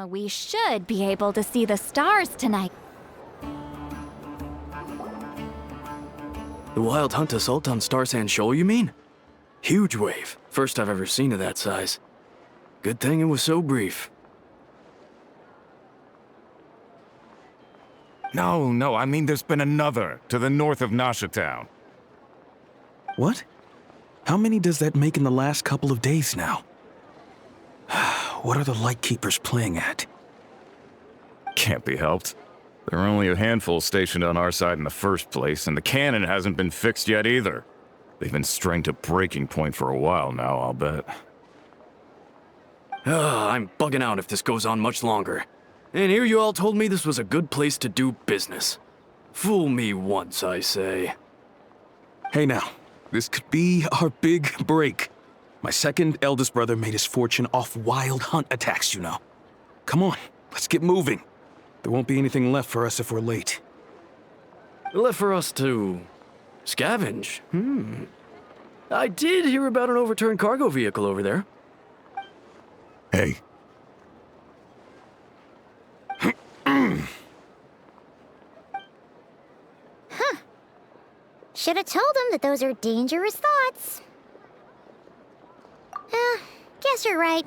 We should be able to see the stars tonight. The Wild Hunt assault on Star Sand Shoal, you mean? Huge wave. First I've ever seen of that size. Good thing it was so brief. No, I mean there's been another, to the north of Nasha Town. What? How many does that make in the last couple of days now? What are the Lightkeepers playing at? Can't be helped. There are only a handful stationed on our side in the first place, and the cannon hasn't been fixed yet either. They've been strained to breaking point for a while now, I'll bet. I'm bugging out if this goes on much longer. And here you all told me this was a good place to do business. Fool me once, I say. Hey now, this could be our big break. My second eldest brother made his fortune off Wild Hunt attacks, you know. Come on, let's get moving. There won't be anything left for us if we're late. Left for us to scavenge? I did hear about an overturned cargo vehicle over there. Hey. Should have told him that those are dangerous thoughts. Guess you're right.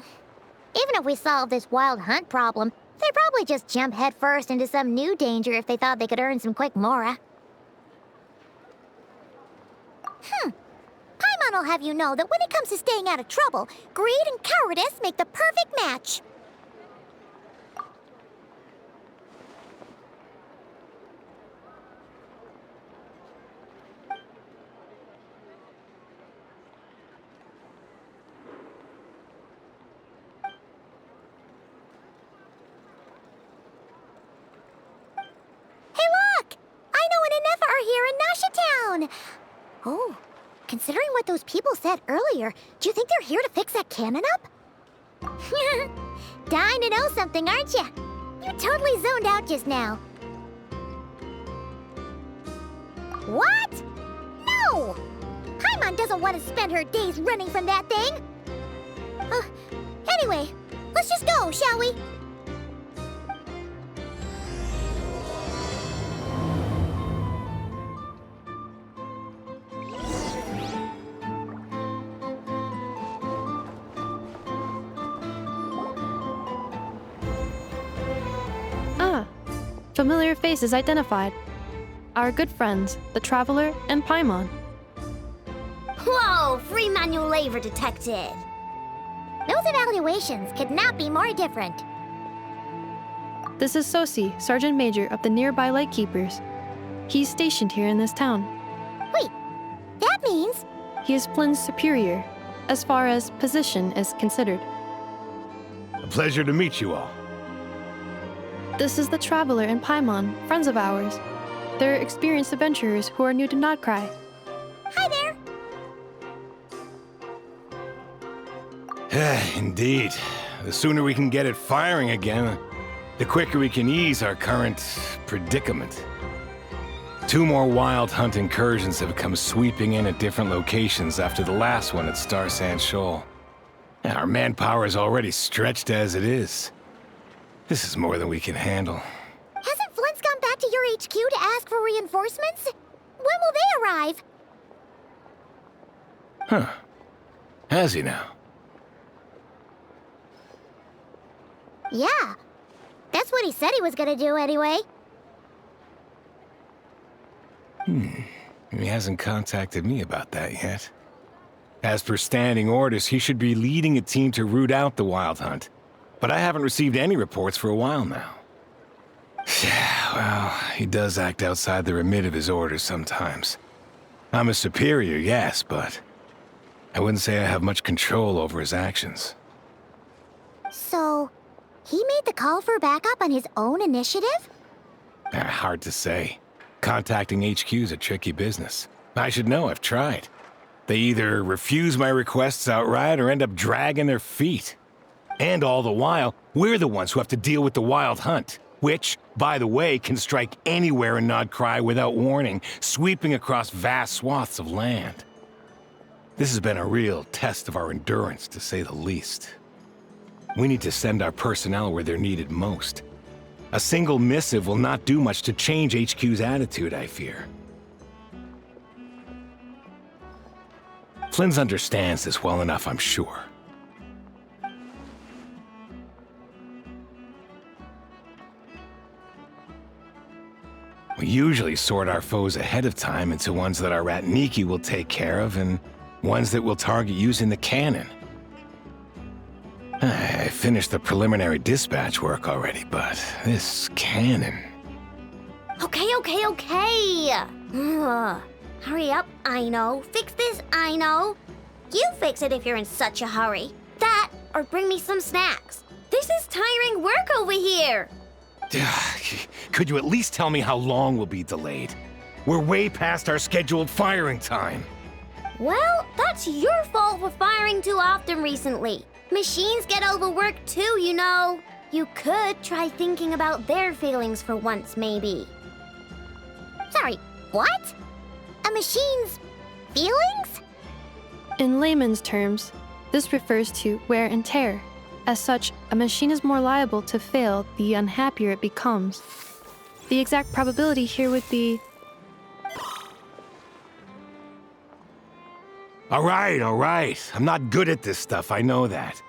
Even if we solve this Wild Hunt problem, they'd probably just jump headfirst into some new danger if they thought they could earn some quick mora. Paimon will have you know that when it comes to staying out of trouble, greed and cowardice make the perfect match. Oh, considering what those people said earlier, do you think they're here to fix that cannon up? Dying to know something, aren't you? You totally zoned out just now. What? No! Paimon doesn't want to spend her days running from that thing. Anyway, let's just go, shall we? Familiar faces identified. Our good friends, the Traveler and Paimon. Whoa, free manual labor detected. Those evaluations could not be more different. This is Sosi, Sergeant Major of the nearby Lightkeepers. He's stationed here in this town. Wait, that means... He is Flynn's superior, as far as position is considered. A pleasure to meet you all. This is the Traveler and Paimon, friends of ours. They're experienced adventurers who are new to Nodcry. Hi there! Indeed. The sooner we can get it firing again, the quicker we can ease our current predicament. 2 more Wild Hunt incursions have come sweeping in at different locations after the last one at Star Sand Shoal. Our manpower is already stretched as it is. This is more than we can handle. Hasn't Flint's gone back to your HQ to ask for reinforcements? When will they arrive? Huh. Has he now? Yeah. That's what he said he was gonna do anyway. He hasn't contacted me about that yet. As per standing orders, he should be leading a team to root out the Wild Hunt. But I haven't received any reports for a while now. Yeah, well, he does act outside the remit of his orders sometimes. I'm a superior, yes, but I wouldn't say I have much control over his actions. So, he made the call for backup on his own initiative? Hard to say. Contacting HQ's a tricky business. I should know, I've tried. They either refuse my requests outright or end up dragging their feet. And all the while, we're the ones who have to deal with the Wild Hunt, which, by the way, can strike anywhere in Nodcry without warning, sweeping across vast swaths of land. This has been a real test of our endurance, to say the least. We need to send our personnel where they're needed most. A single missive will not do much to change HQ's attitude, I fear. Flynn's understands this well enough, I'm sure. We usually sort our foes ahead of time into ones that our rat Nikki will take care of and ones that we'll target using the cannon. I finished the preliminary dispatch work already, but this cannon... Okay. Hurry up, I know. Fix this, I know. You fix it if you're in such a hurry. That, or bring me some snacks. This is tiring work over here. Could you at least tell me how long we'll be delayed? We're way past our scheduled firing time. Well, that's your fault for firing too often recently. Machines get overworked too, you know. You could try thinking about their feelings for once, maybe. Sorry, what? A machine's feelings? In layman's terms, this refers to wear and tear. As such, a machine is more liable to fail the unhappier it becomes. The exact probability here would be... All right. I'm not good at this stuff, I know that.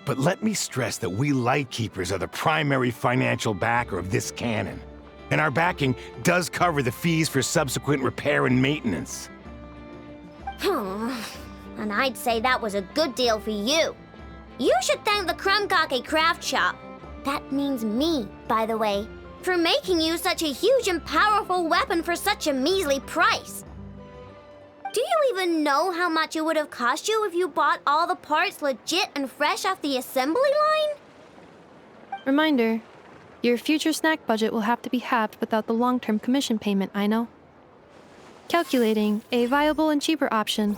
But let me stress that we Lightkeepers are the primary financial backer of this cannon. And our backing does cover the fees for subsequent repair and maintenance. And I'd say that was a good deal for you. You should thank the Krumkake craft shop. That means me, by the way, for making you such a huge and powerful weapon for such a measly price. Do you even know how much it would have cost you if you bought all the parts legit and fresh off the assembly line? Reminder, your future snack budget will have to be halved without the long-term commission payment, I know. Calculating a viable and cheaper option.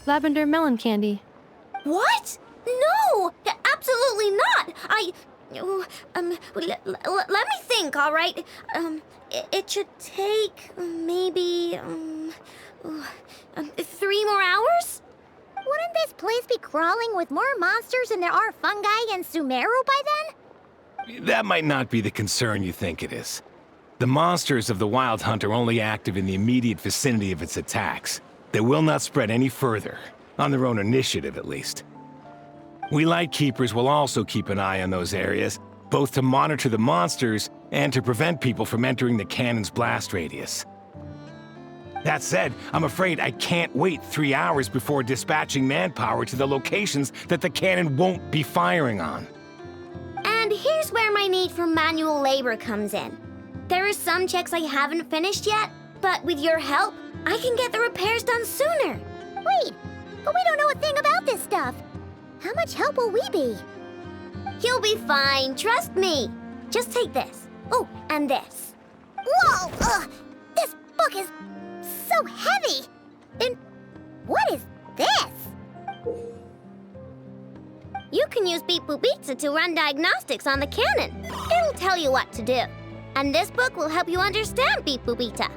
Lavender melon candy. What? No! Absolutely not! Let me think, all right? It should take maybe 3 more hours? Wouldn't this place be crawling with more monsters than there are fungi and Sumeru by then? That might not be the concern you think it is. The monsters of the Wild Hunt are only active in the immediate vicinity of its attacks. They will not spread any further, on their own initiative at least. We Lightkeepers will also keep an eye on those areas, both to monitor the monsters and to prevent people from entering the cannon's blast radius. That said, I'm afraid I can't wait 3 hours before dispatching manpower to the locations that the cannon won't be firing on. And here's where my need for manual labor comes in. There are some checks I haven't finished yet, but with your help, I can get the repairs done sooner. Wait, but we don't know a thing about this stuff. How much help will we be? You'll be fine, trust me. Just take this. Oh, and this. Whoa! This book is so heavy! And what is this? You can use Beep Boop Pizza to run diagnostics on the cannon. It'll tell you what to do. And this book will help you understand Beep Boop Pizza.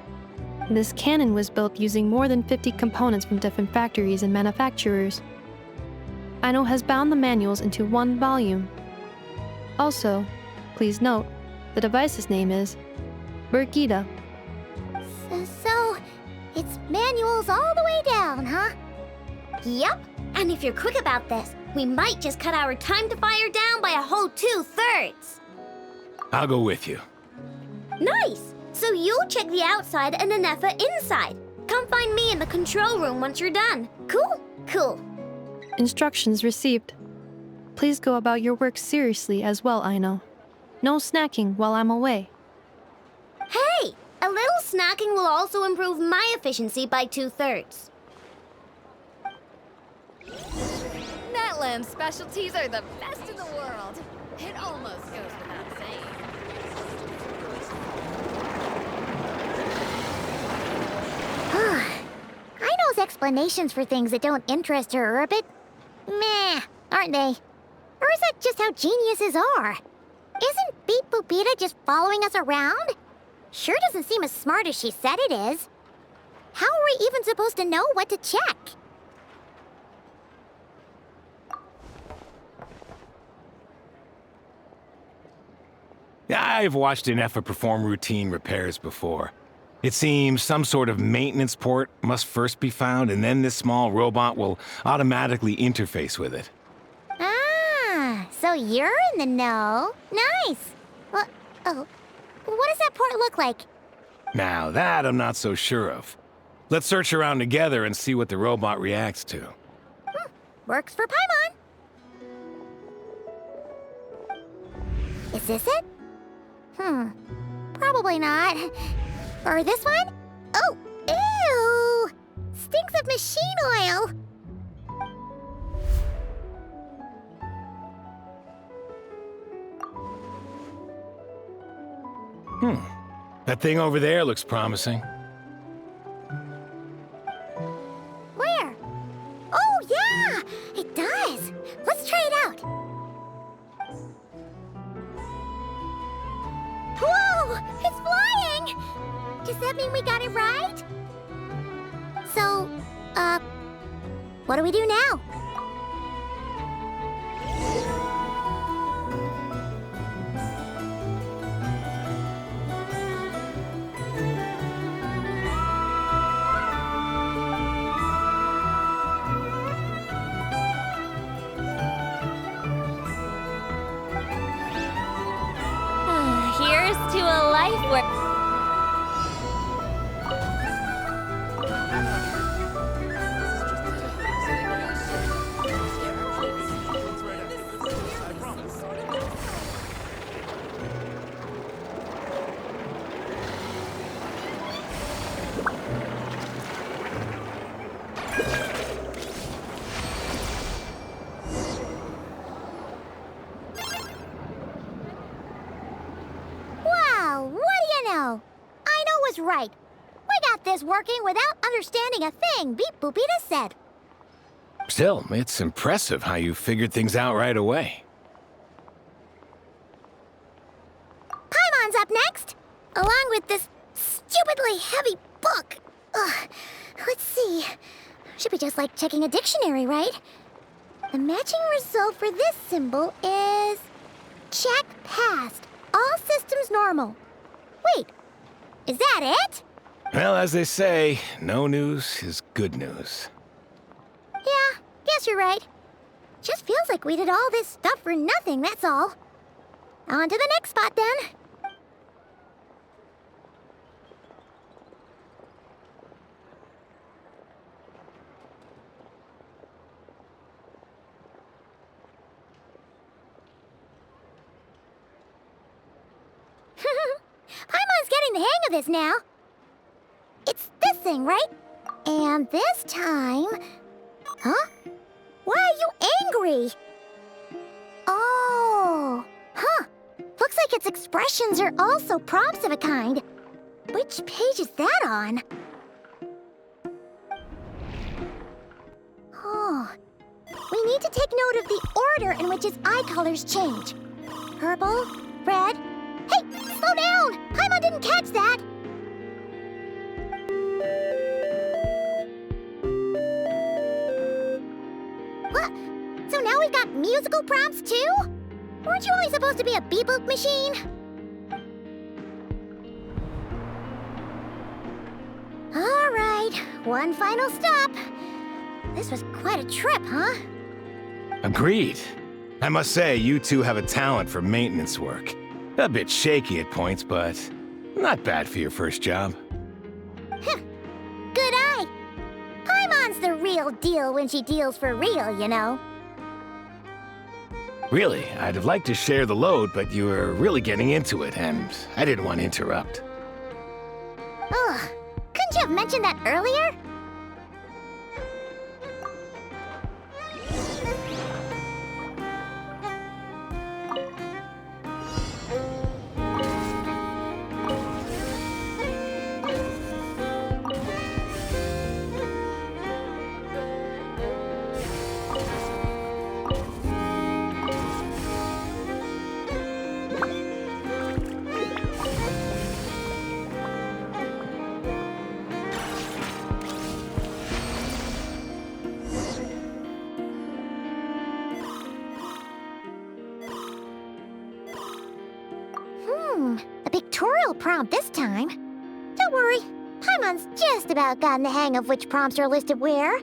This cannon was built using more than 50 components from different factories and manufacturers. Aino has bound the manuals into one volume. Also, please note, the device's name is Ver.Luna. So, it's manuals all the way down, huh? Yep, and if you're quick about this, we might just cut our time to fire down by a whole 2/3. I'll go with you. Nice! So you'll check the outside and Anefa inside. Come find me in the control room once you're done. Cool? Cool. Instructions received. Please go about your work seriously as well, Aino. No snacking while I'm away. Hey! A little snacking will also improve my efficiency by 2/3. Netland specialties are the best in the world. It almost goes without saying. Aino's explanations for things that don't interest her are a bit meh, aren't they? Or is that just how geniuses are? Isn't Beep Boopita just following us around? Sure doesn't seem as smart as she said it is. How are we even supposed to know what to check? I've watched Ineffa perform routine repairs before. It seems some sort of maintenance port must first be found, and then this small robot will automatically interface with it. Ah, so you're in the know. Nice. What does that port look like? Now that I'm not so sure of. Let's search around together and see what the robot reacts to. Works for Paimon. Is this it? Probably not. Or this one? Oh, ew! Stinks of machine oil. That thing over there looks promising. Where? Oh, yeah! It does! Let's try it out. Whoa! It's flying! Does that mean we got it right? So, what do we do now? Here's to a life where... Wow, what do you know? I know was right. We got this working without understanding a thing Beep Boopita said. Still, it's impressive how you figured things out right away. Paimon's up next, along with this stupidly heavy book. Ugh, let's see. Should be just like checking a dictionary, right? The matching result for this symbol is... check passed. All systems normal. Wait, is that it? Well, as they say, no news is good news. Yeah, guess you're right. Just feels like we did all this stuff for nothing, that's all. On to the next spot, then. Paimon's getting the hang of this now. It's this thing, right? And this time... Huh? Why are you angry? Oh, huh. Looks like its expressions are also prompts of a kind. Which page is that on? Oh. We need to take note of the order in which its eye colors change. Purple, red... Hey, slow down! Paimon didn't catch that! What? So now we've got musical prompts too? Weren't you only supposed to be a beep-boop machine? All right, one final stop. This was quite a trip, huh? Agreed. I must say, you two have a talent for maintenance work. A bit shaky at points, but not bad for your first job. Good eye. Paimon's the real deal when she deals for real, you know. Really, I'd have liked to share the load, but you were really getting into it, and I didn't want to interrupt. Ugh, couldn't you have mentioned that earlier? tutorial prompt this time. Don't worry, Paimon's just about gotten the hang of which prompts are listed where.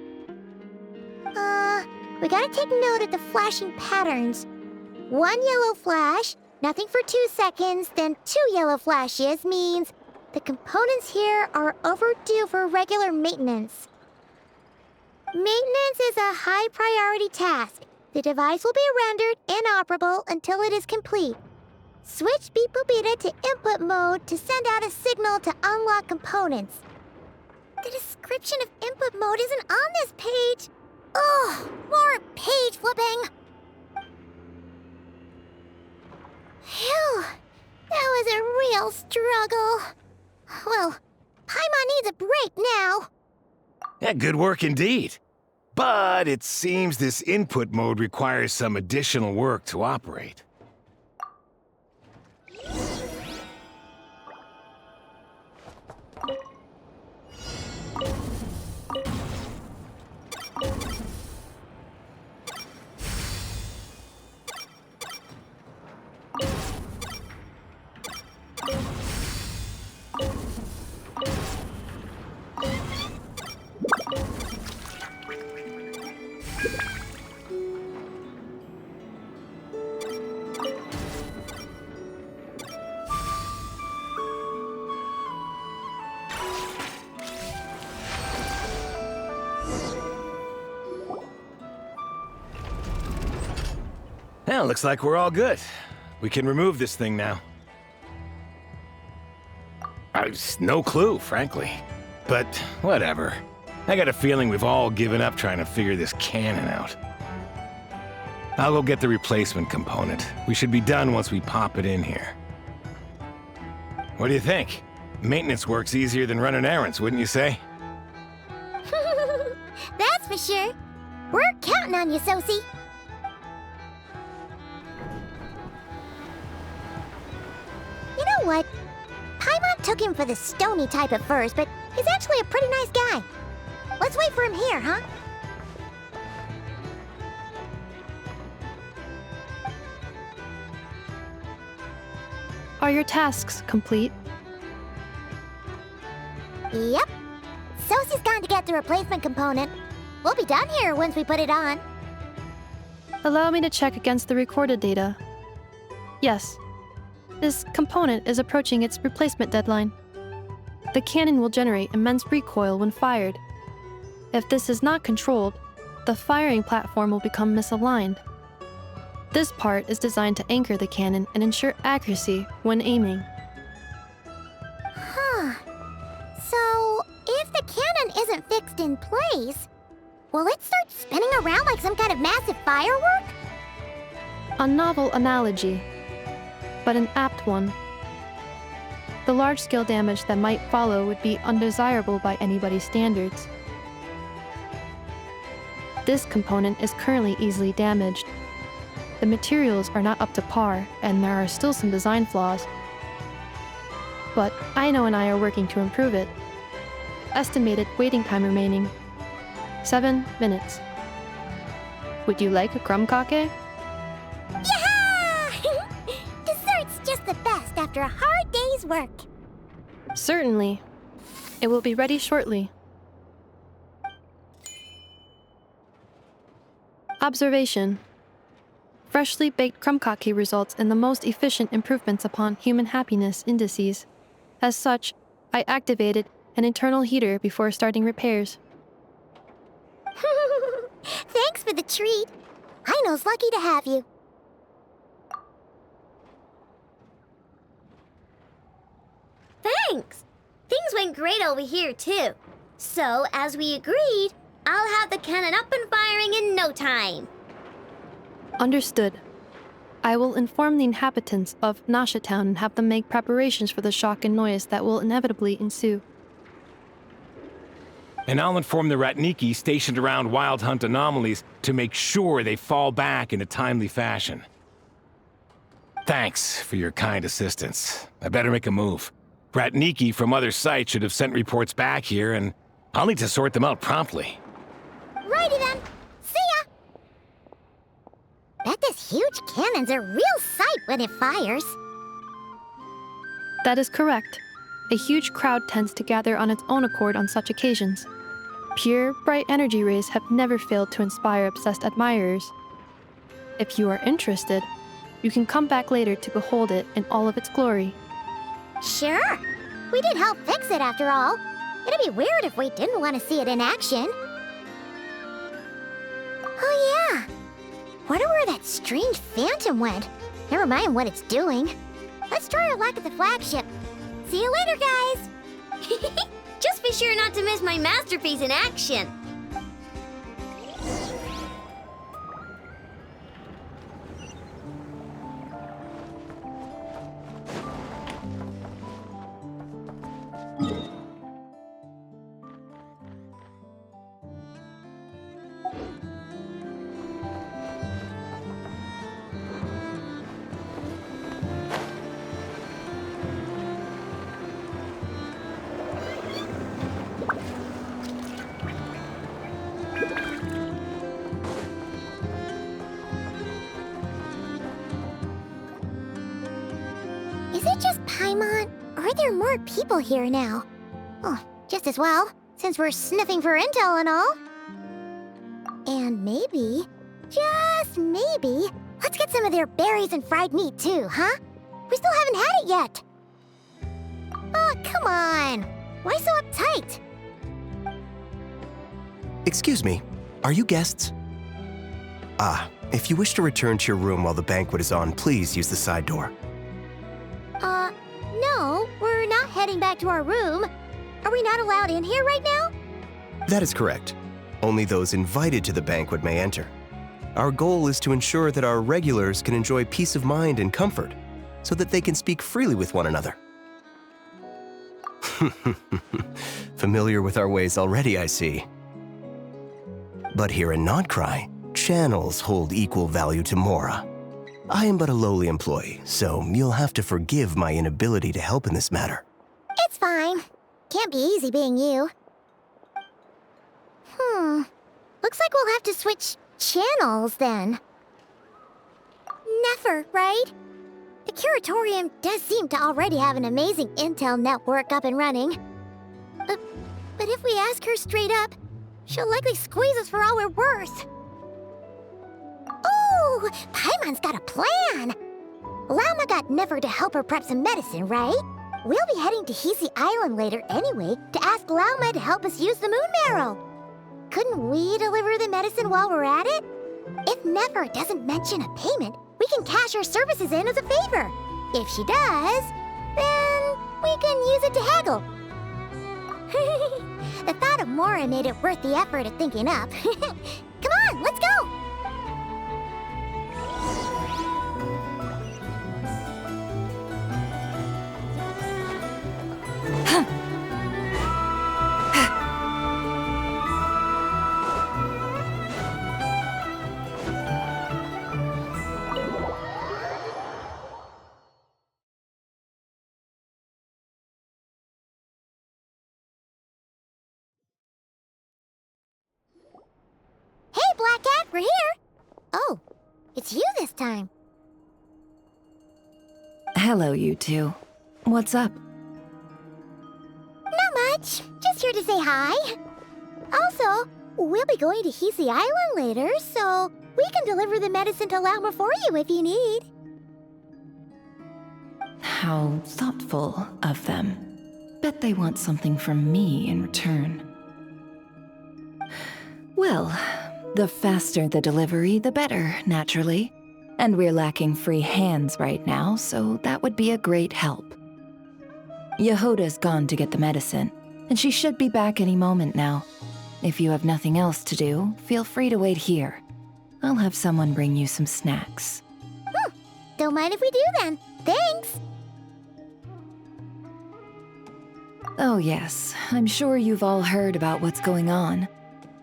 We gotta take note of the flashing patterns. 1 yellow flash, nothing for 2 seconds, then 2 yellow flashes means the components here are overdue for regular maintenance. Maintenance is a high priority task. The device will be rendered inoperable until it is complete. Switch Beep Boopita to input mode to send out a signal to unlock components. The description of input mode isn't on this page. Ugh, more page flipping. Phew, that was a real struggle. Well, Paimon needs a break now. Yeah, good work indeed. But it seems this input mode requires some additional work to operate. Well, looks like we're all good. We can remove this thing now. I've no clue, frankly. But whatever. I got a feeling we've all given up trying to figure this cannon out. I'll go get the replacement component. We should be done once we pop it in here. What do you think? Maintenance work's easier than running errands, wouldn't you say? That's for sure. We're counting on you, Sosie. You know what? Paimon took him for the stony type at first, but he's actually a pretty nice guy. Let's wait for him here, huh? Are your tasks complete? Yep. Sosie's gone to get the replacement component. We'll be done here once we put it on. Allow me to check against the recorded data. Yes. This component is approaching its replacement deadline. The cannon will generate immense recoil when fired. If this is not controlled, the firing platform will become misaligned. This part is designed to anchor the cannon and ensure accuracy when aiming. Huh. So, if the cannon isn't fixed in place, will it start spinning around like some kind of massive firework? A novel analogy, but an apt one. The large-scale damage that might follow would be undesirable by anybody's standards. This component is currently easily damaged. The materials are not up to par, and there are still some design flaws. But Aino and I are working to improve it. Estimated waiting time remaining: 7 minutes. Would you like a crumb cake? Yeah! Dessert's just the best after a hard day's work. Certainly. It will be ready shortly. Observation. Freshly baked crumb cake results in the most efficient improvements upon human happiness indices. As such, I activated an internal heater before starting repairs. Thanks for the treat. Aino's lucky to have you. Thanks! Things went great over here, too. So, as we agreed, I'll have the cannon up and firing in no time. Understood. I will inform the inhabitants of Nasha Town and have them make preparations for the shock and noise that will inevitably ensue. And I'll inform the Ratniki stationed around Wild Hunt anomalies to make sure they fall back in a timely fashion. Thanks for your kind assistance. I better make a move. Ratniki from other sites should have sent reports back here, and I'll need to sort them out promptly. Righty then. See ya! Bet this huge cannon's a real sight when it fires. That is correct. A huge crowd tends to gather on its own accord on such occasions. Pure, bright energy rays have never failed to inspire obsessed admirers. If you are interested, you can come back later to behold it in all of its glory. Sure. We did help fix it after all. It'd be weird if we didn't want to see it in action. Oh yeah. Wonder where that strange phantom went. Never mind what it's doing. Let's try our luck at the flagship. See you later, guys! Just be sure not to miss my masterpiece in action. Is it just Paimon, or are there more people here now? Oh, just as well, since we're sniffing for intel and all. And maybe, just maybe, let's get some of their berries and fried meat too, huh? We still haven't had it yet. Oh, come on. Why so uptight? Excuse me, are you guests? If you wish to return to your room while the banquet is on, please use the side door. No, we're not heading back to our room. Are we not allowed in here right now? That is correct. Only those invited to the banquet may enter. Our goal is to ensure that our regulars can enjoy peace of mind and comfort, so that they can speak freely with one another. Familiar with our ways already, I see. But here in Notcry, channels hold equal value to Mora. I am but a lowly employee, so you'll have to forgive my inability to help in this matter. It's fine. Can't be easy being you. Looks like we'll have to switch channels then. Never, right? The Curatorium does seem to already have an amazing intel network up and running. But if we ask her straight up, she'll likely squeeze us for all we're worth. Oh, Paimon's got a plan! Llama got Never to help her prep some medicine, right? We'll be heading to Hisi Island later anyway to ask Llama to help us use the moon marrow. Couldn't we deliver the medicine while we're at it? If Never doesn't mention a payment, we can cash her services in as a favor. If she does, then we can use it to haggle. The thought of Mora made it worth the effort of thinking up. Come on, let's go! Black Cat, we're here! Oh, it's you this time. Hello, you two. What's up? Not much. Just here to say hi. Also, we'll be going to Hisi Island later, so we can deliver the medicine to Llama for you if you need. How thoughtful of them. Bet they want something from me in return. Well, the faster the delivery, the better, naturally. And we're lacking free hands right now, so that would be a great help. Yehoda's gone to get the medicine, and she should be back any moment now. If you have nothing else to do, feel free to wait here. I'll have someone bring you some snacks. Don't mind if we do then. Thanks! Oh yes, I'm sure you've all heard about what's going on.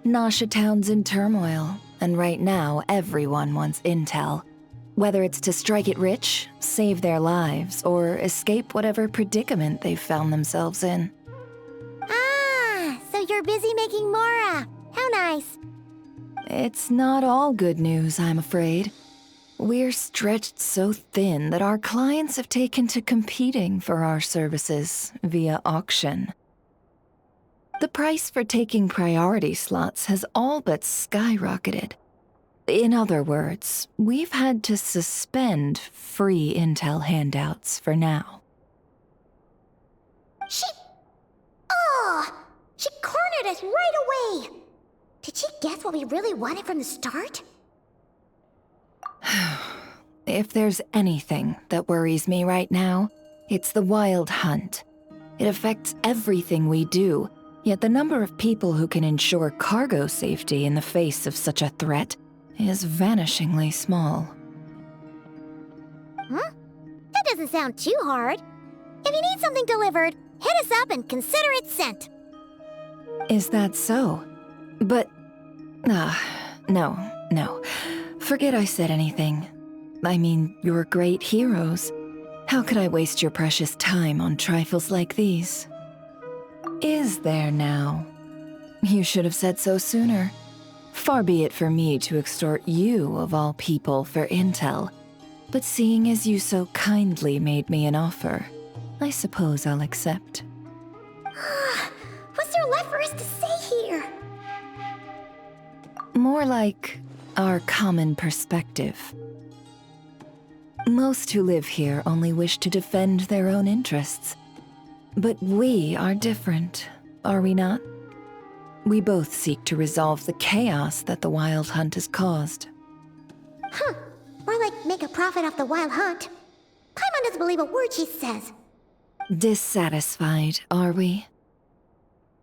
Nasha Town's in turmoil, and right now everyone wants intel. Whether it's to strike it rich, save their lives, or escape whatever predicament they've found themselves in. Ah, so you're busy making Mora. How nice. It's not all good news, I'm afraid. We're stretched so thin that our clients have taken to competing for our services via auction. The price for taking priority slots has all but skyrocketed. In other words, we've had to suspend free intel handouts for now. She cornered us right away! Did she guess what we really wanted from the start? If there's anything that worries me right now, it's the Wild Hunt. It affects everything we do, yet the number of people who can ensure cargo safety in the face of such a threat is vanishingly small. Huh? That doesn't sound too hard. If you need something delivered, hit us up and consider it sent. Is that so? But... no. Forget I said anything. I mean, you're great heroes. How could I waste your precious time on trifles like these? Is there now? You should have said so sooner. Far be it for me to extort you, of all people, for intel. But seeing as you so kindly made me an offer, I suppose I'll accept. What's there left for us to say here? More like our common perspective. Most who live here only wish to defend their own interests. But we are different, are we not? We both seek to resolve the chaos that the Wild Hunt has caused. Huh. Or like make a profit off the Wild Hunt. Paimon doesn't believe a word she says. Dissatisfied, are we?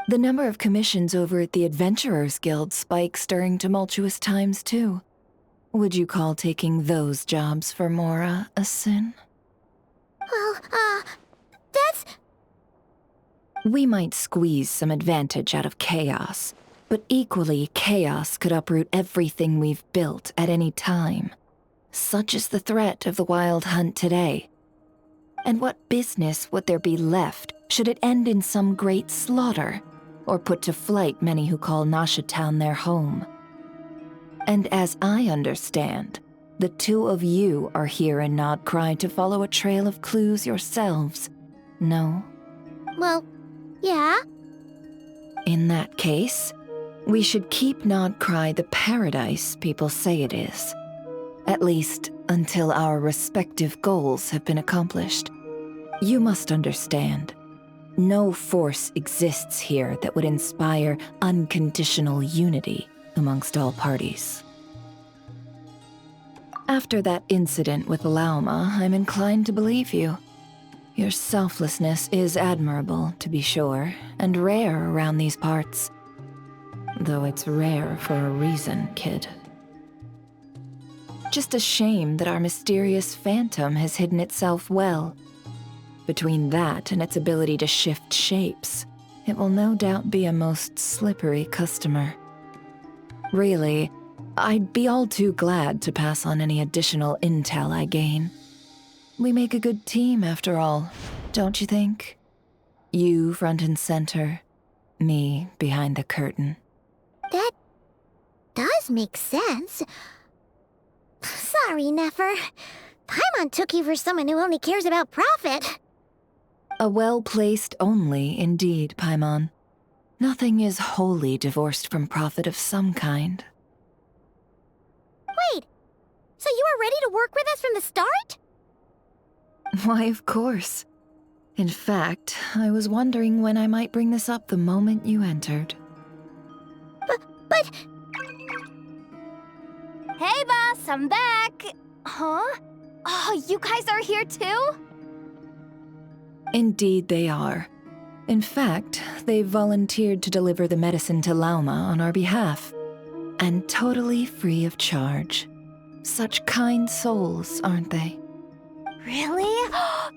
The number of commissions over at the Adventurers Guild spikes during tumultuous times, too. Would you call taking those jobs for Mora a sin? Well, that's... We might squeeze some advantage out of chaos, but equally, chaos could uproot everything we've built at any time. Such is the threat of the Wild Hunt today. And what business would there be left should it end in some great slaughter, or put to flight many who call Nasha Town their home? And as I understand, the two of you are here in Nodcry to follow a trail of clues yourselves, no? Well, yeah. In that case, we should keep Nodcry the paradise people say it is. At least until our respective goals have been accomplished. You must understand, no force exists here that would inspire unconditional unity amongst all parties. After that incident with Lauma, I'm inclined to believe you. Your selflessness is admirable, to be sure, and rare around these parts. Though it's rare for a reason, kid. Just a shame that our mysterious phantom has hidden itself well. Between that and its ability to shift shapes, it will no doubt be a most slippery customer. Really, I'd be all too glad to pass on any additional intel I gain. We make a good team, after all, don't you think? You front and center, me behind the curtain. That does make sense. Sorry, Nefer. Paimon took you for someone who only cares about profit. A well-placed only, indeed, Paimon. Nothing is wholly divorced from profit of some kind. Wait, so you were ready to work with us from the start? Why, of course. In fact, I was wondering when I might bring this up the moment you entered. But... Hey, boss, I'm back! Huh? Oh, you guys are here too? Indeed they are. In fact, they've volunteered to deliver the medicine to Lauma on our behalf. And totally free of charge. Such kind souls, aren't they? Really?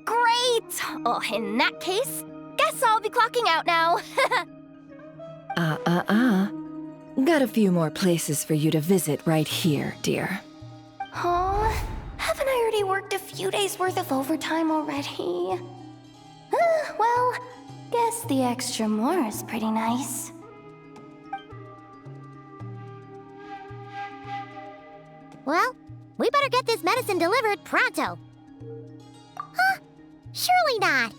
Great! Oh, in that case, guess I'll be clocking out now. Got a few more places for you to visit right here, dear. Huh? Haven't I already worked a few days worth of overtime already? Well, guess the extra more is pretty nice. Well, We better get this medicine delivered pronto. Huh? Surely not.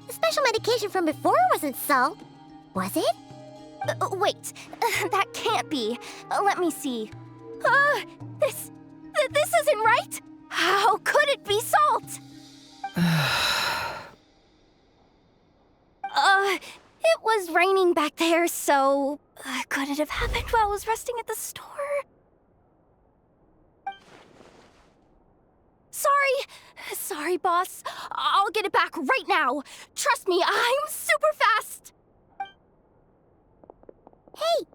The special medication from before wasn't salt, was it? Wait, that can't be. Let me see. This isn't right. How could it be salt? It was raining back there, so could it have happened while I was resting at the store? Sorry, boss. I'll get it back right now. Trust me, I'm super fast. Hey!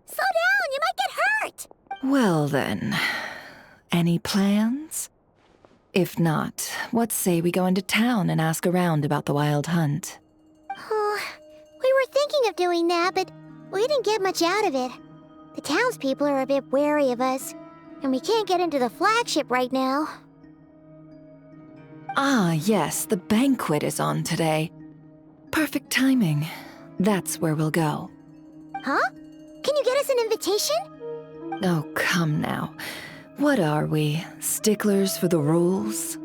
Slow down, you might get hurt! Well then, any plans? If not, what say we go into town and ask around about the wild hunt? Oh, we were thinking of doing that, but we didn't get much out of it. The townspeople are a bit wary of us, and we can't get into the flagship right now. Ah, yes, the banquet is on today. Perfect timing. That's where we'll go. Huh? Can you get us an invitation? Oh, come now. What are we, sticklers for the rules?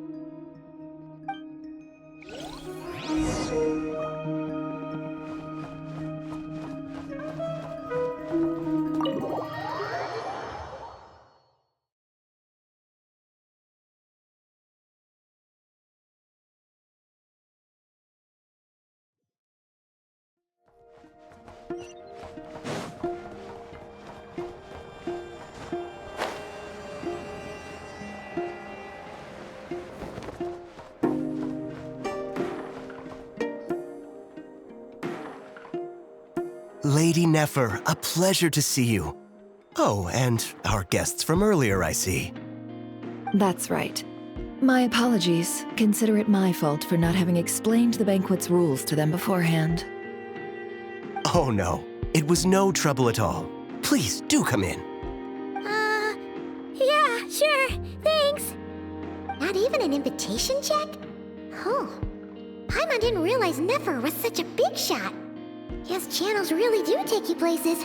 Lady Nefer, a pleasure to see you. Oh, and our guests from earlier, I see. That's right. My apologies. Consider it my fault for not having explained the banquet's rules to them beforehand. Oh no, it was no trouble at all. Please, do come in. Yeah, sure, thanks. Not even an invitation check? Oh, Paimon didn't realize Nefer was such a big shot. Guess channels really do take you places.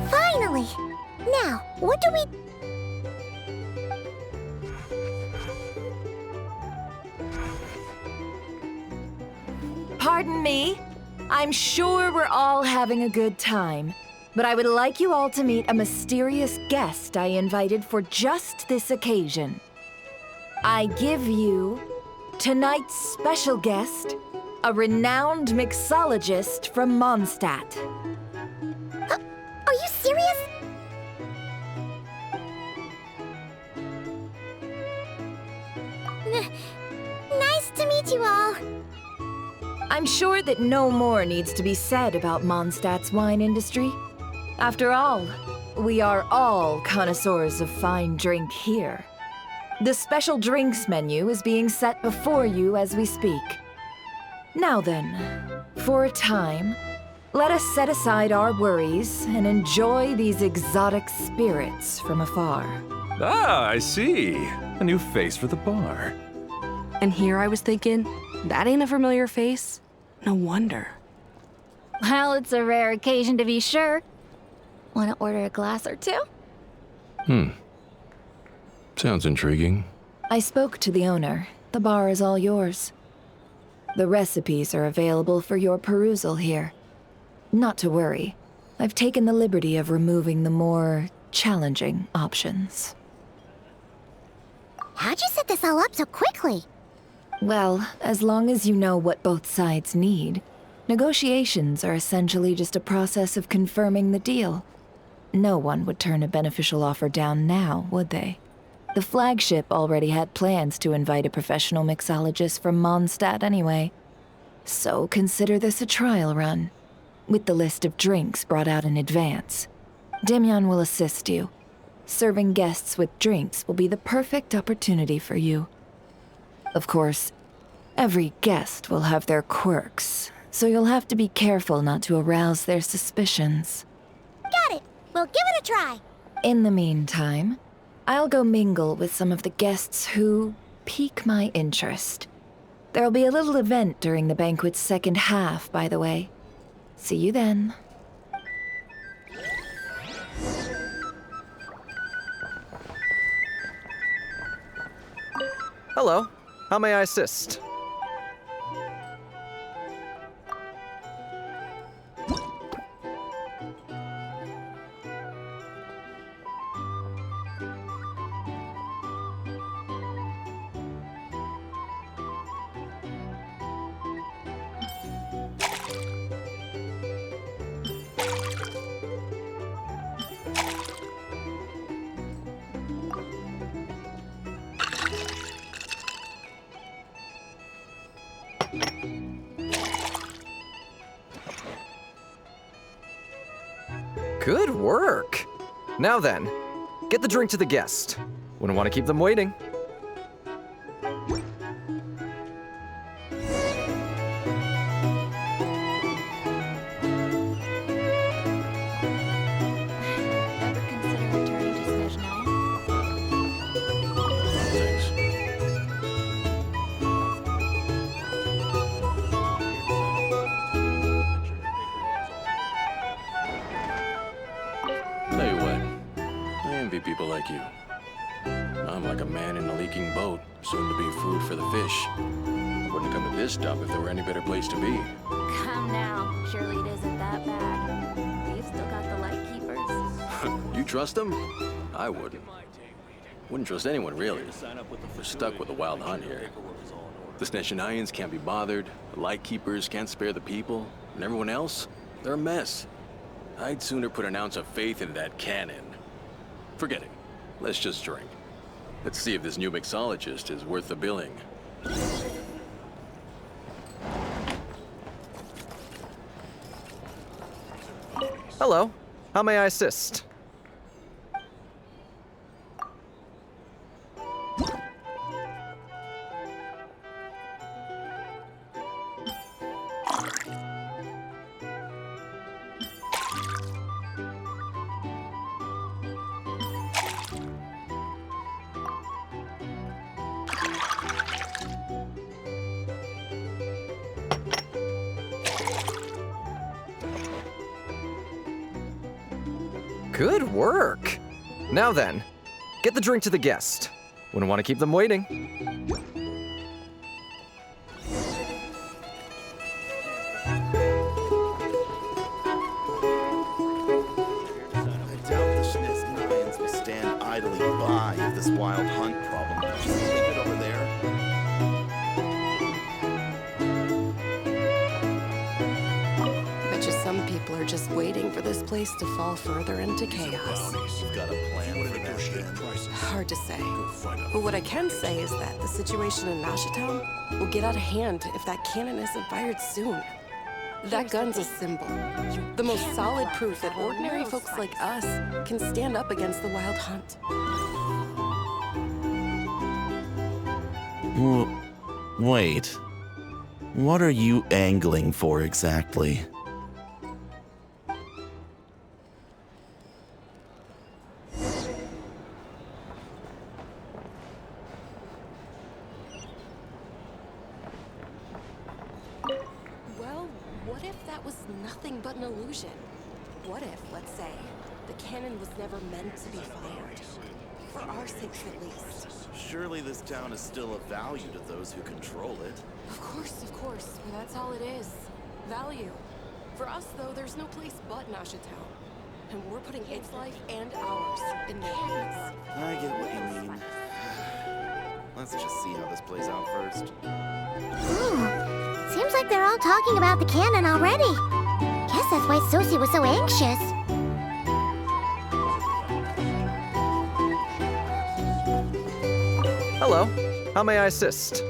Finally! Now, what do we... Pardon me? I'm sure we're all having a good time, but I would like you all to meet a mysterious guest I invited for just this occasion. I give you tonight's special guest, a renowned mixologist from Mondstadt. Are you serious? Nice to meet you all. I'm sure that no more needs to be said about Mondstadt's wine industry. After all, we are all connoisseurs of fine drink here. The special drinks menu is being set before you as we speak. Now then, for a time, let us set aside our worries and enjoy these exotic spirits from afar. Ah, I see. A new face for the bar. And here I was thinking, that ain't a familiar face. No wonder. Well, it's a rare occasion to be sure. Want to order a glass or two? Sounds intriguing. I spoke to the owner. The bar is all yours. The recipes are available for your perusal here. Not to worry. I've taken the liberty of removing the more challenging options. How'd you set this all up so quickly? Well, as long as you know what both sides need, negotiations are essentially just a process of confirming the deal. No one would turn a beneficial offer down now, would they? The flagship already had plans to invite a professional mixologist from Mondstadt anyway. So consider this a trial run, with the list of drinks brought out in advance. Demyon will assist you. Serving guests with drinks will be the perfect opportunity for you. Of course, every guest will have their quirks, so you'll have to be careful not to arouse their suspicions. Got it. We'll give it a try. In the meantime, I'll go mingle with some of the guests who pique my interest. There'll be a little event during the banquet's second half, by the way. See you then. Hello. How may I assist? Good work! Now then, get the drink to the guest. Wouldn't want to keep them waiting. Ever consider returning to Snezhnaya? Tell you what, I envy people like you. I'm like a man in a leaking boat, soon to be food for the fish. I wouldn't come to this dump if there were any better place to be. Come now. Surely it isn't that bad. We've still got the light keepers. You trust them? I wouldn't. Wouldn't trust anyone, really. We're stuck with the wild hunt here. The Snezhnayans can't be bothered, the Lightkeepers can't spare the people, and everyone else, they're a mess. I'd sooner put an ounce of faith into that cannon. Forget it. Let's just drink. Let's see if this new mixologist is worth the billing. Hello. How may I assist? Good work! Now then, get the drink to the guest. Wouldn't want to keep them waiting. I doubt the Snezhnayans will stand idly by if this wild hunt problem just leave it over there. Bet you some people are just waiting for this place to fall further into chaos. You've got a plan for that then? Hard to say. But what I can say is that the situation in Nashatown will get out of hand if that cannon isn't fired soon. That gun's a symbol. The most solid proof that ordinary folks like us can stand up against the wild hunt. Wait. What are you angling for exactly? Well, what if that was nothing but an illusion? What if, let's say, the cannon was never meant to be fired? For our sakes, at least. Surely this town is still of value to those who control it. Of course. But that's all it is. Value. For us, though, there's no place but Nashatown. And we're putting its life and ours in their hands. I get what you mean. Let's just see how this plays out first. Seems like they're all talking about the cannon already. Guess that's why Sosie was so anxious. Hello. How may I assist?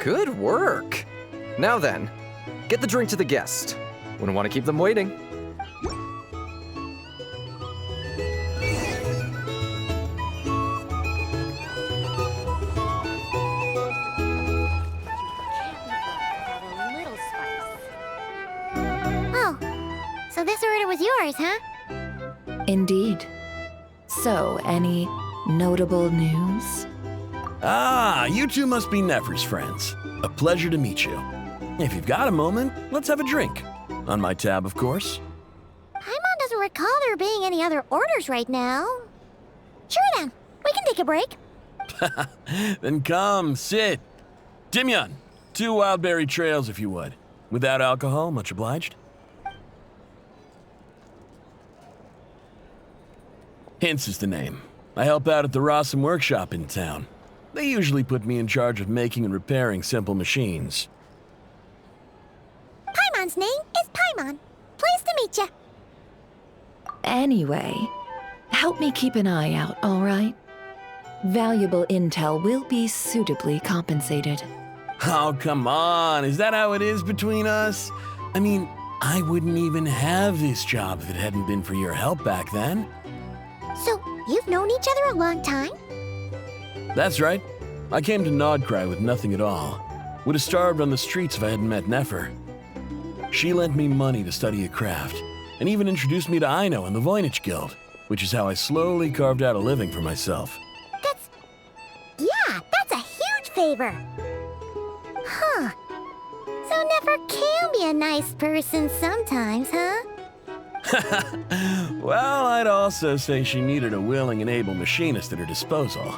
Good work. Now then, get the drink to the guest. Wouldn't want to keep them waiting. Oh, so this order was yours, huh? Indeed. So, any notable news? Ah, you two must be Nefer's friends. A pleasure to meet you. If you've got a moment, let's have a drink. On my tab, of course. Paimon doesn't recall there being any other orders right now. Sure then, we can take a break. Then come, sit. Dimyon, 2 wildberry trails if you would. Without alcohol, much obliged. Hints is the name. I help out at the Rossum workshop in town. They usually put me in charge of making and repairing simple machines. Paimon's name is Paimon. Pleased to meet you. Anyway, help me keep an eye out, all right? Valuable intel will be suitably compensated. Oh, come on. Is that how it is between us? I mean, I wouldn't even have this job if it hadn't been for your help back then. So, you've known each other a long time? That's right. I came to Nodcry with nothing at all. Would have starved on the streets if I hadn't met Nefer. She lent me money to study a craft, and even introduced me to Aino and the Voynich Guild, which is how I slowly carved out a living for myself. That's a huge favor. Huh. So Nefer can be a nice person sometimes, huh? Well, I'd also say she needed a willing and able machinist at her disposal.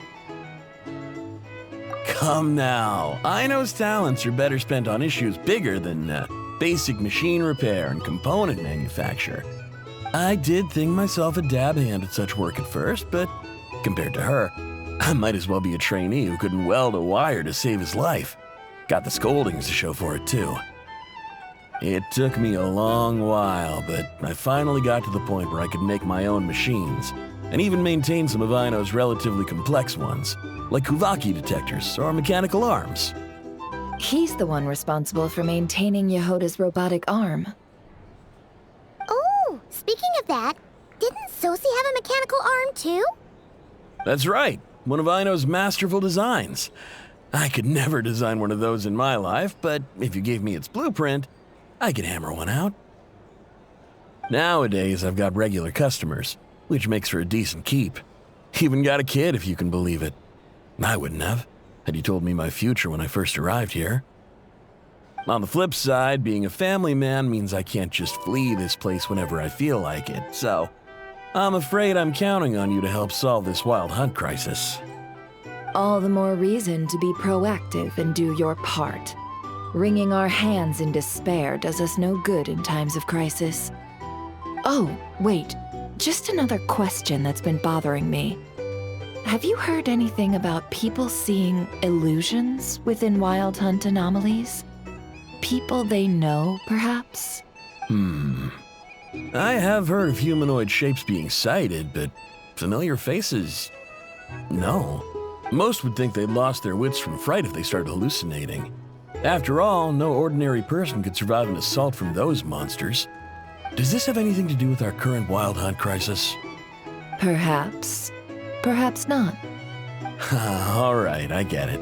Come now, Aino's talents are better spent on issues bigger than basic machine repair and component manufacture. I did think myself a dab hand at such work at first, but compared to her, I might as well be a trainee who couldn't weld a wire to save his life. Got the scoldings to show for it, too. It took me a long while, but I finally got to the point where I could make my own machines, and even maintain some of Aino's relatively complex ones, like Kuvaki detectors or mechanical arms. He's the one responsible for maintaining Yehoda's robotic arm. Oh, speaking of that, didn't Sosi have a mechanical arm too? That's right, one of Aino's masterful designs. I could never design one of those in my life, but if you gave me its blueprint, I could hammer one out. Nowadays, I've got regular customers, which makes for a decent keep. Even got a kid, if you can believe it. I wouldn't have, had you told me my future when I first arrived here. On the flip side, being a family man means I can't just flee this place whenever I feel like it, so I'm afraid I'm counting on you to help solve this wild hunt crisis. All the more reason to be proactive and do your part. Wringing our hands in despair does us no good in times of crisis. Oh, wait. Just another question that's been bothering me. Have you heard anything about people seeing illusions within Wild Hunt anomalies? People they know, perhaps? I have heard of humanoid shapes being sighted, but familiar faces? No. Most would think they'd lost their wits from fright if they started hallucinating. After all, no ordinary person could survive an assault from those monsters. Does this have anything to do with our current Wild Hunt crisis? Perhaps. Perhaps not. All right, I get it.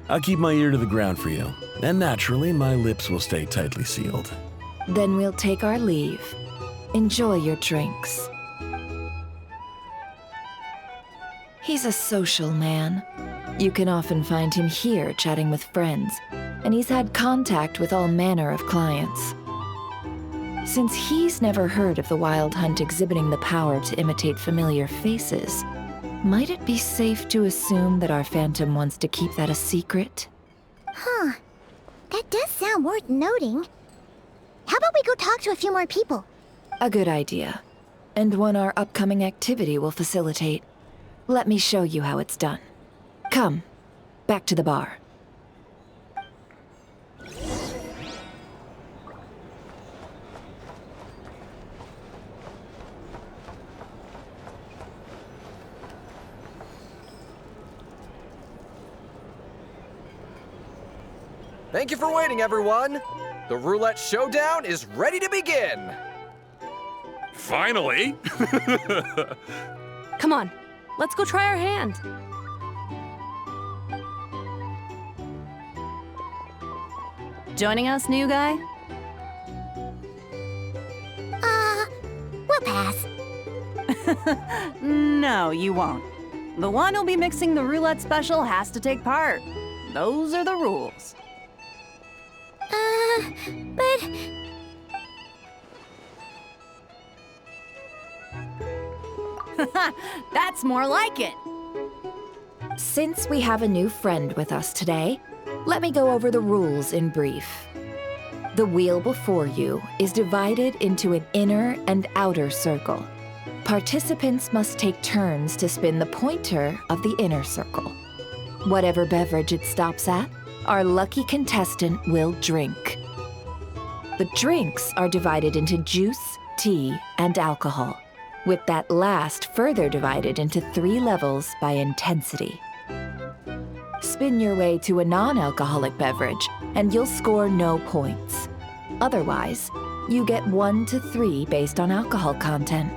I'll keep my ear to the ground for you, and naturally, my lips will stay tightly sealed. Then we'll take our leave. Enjoy your drinks. He's a social man. You can often find him here chatting with friends, and he's had contact with all manner of clients. Since he's never heard of the Wild Hunt exhibiting the power to imitate familiar faces, might it be safe to assume that our Phantom wants to keep that a secret? Huh. That does sound worth noting. How about we go talk to a few more people? A good idea. And one our upcoming activity will facilitate. Let me show you how it's done. Come, back to the bar. Thank you for waiting, everyone. The roulette showdown is ready to begin. Finally! Come on, let's go try our hand. Joining us, new guy? We'll pass. No, you won't. The one who'll be mixing the roulette special has to take part. Those are the rules. But... That's more like it. Since we have a new friend with us today, let me go over the rules in brief. The wheel before you is divided into an inner and outer circle. Participants must take turns to spin the pointer of the inner circle. Whatever beverage it stops at, our lucky contestant will drink. The drinks are divided into juice, tea, and alcohol, with that last further divided into 3 levels by intensity. Spin your way to a non-alcoholic beverage, and you'll score no points. Otherwise, you get 1 to 3 based on alcohol content.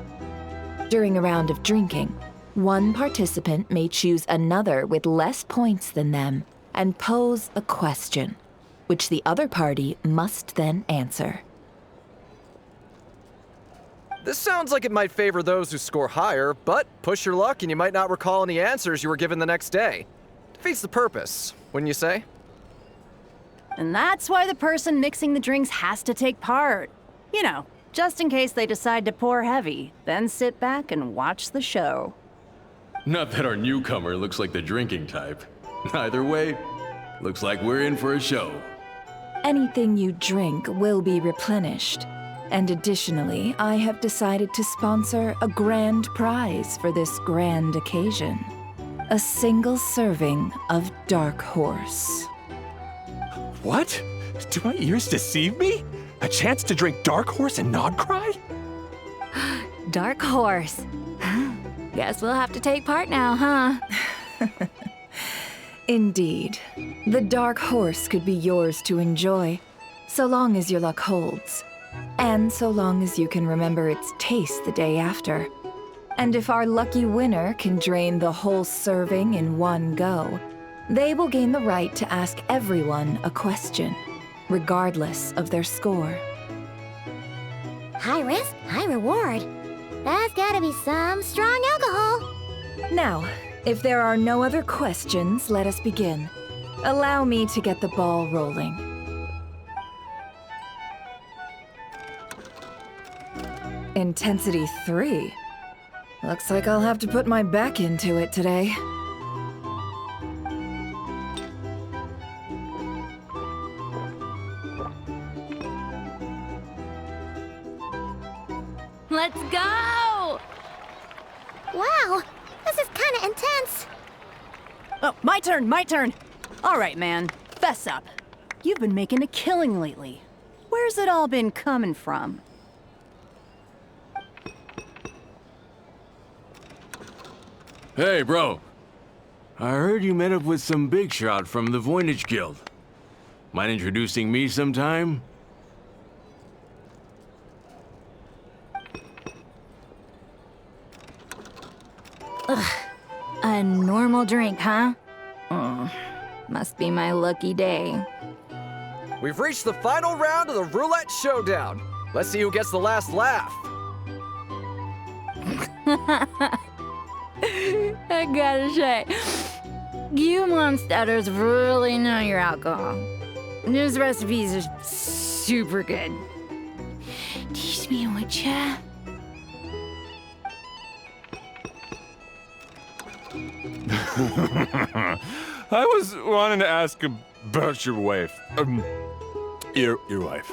During a round of drinking, one participant may choose another with less points than them and pose a question, which the other party must then answer. This sounds like it might favor those who score higher, but push your luck and you might not recall any answers you were given the next day. Defeats the purpose, wouldn't you say? And that's why the person mixing the drinks has to take part. You know, just in case they decide to pour heavy, then sit back and watch the show. Not that our newcomer looks like the drinking type. Either way, looks like we're in for a show. Anything you drink will be replenished. And additionally, I have decided to sponsor a grand prize for this grand occasion. A single serving of Dark Horse. What? Do my ears deceive me? A chance to drink Dark Horse and not cry? Dark Horse. Guess we'll have to take part now, huh? Indeed. The Dark Horse could be yours to enjoy, so long as your luck holds. And so long as you can remember its taste the day after. And if our lucky winner can drain the whole serving in one go, they will gain the right to ask everyone a question, regardless of their score. High risk, high reward. That's gotta be some strong alcohol. Now, if there are no other questions, let us begin. Allow me to get the ball rolling. Intensity 3. Looks like I'll have to put my back into it today. Let's go! Wow, this is kinda intense. Oh, my turn, my turn. All right, man, fess up. You've been making a killing lately. Where's it all been coming from? Hey, bro. I heard you met up with some big shot from the Voynich Guild. Mind introducing me sometime? Ugh, a normal drink, huh? Must be my lucky day. We've reached the final round of the roulette showdown. Let's see who gets the last laugh. I gotta say, you monsters really know your alcohol. This recipe is super good. Teach me, would ya? I was wanting to ask about your wife. Your wife.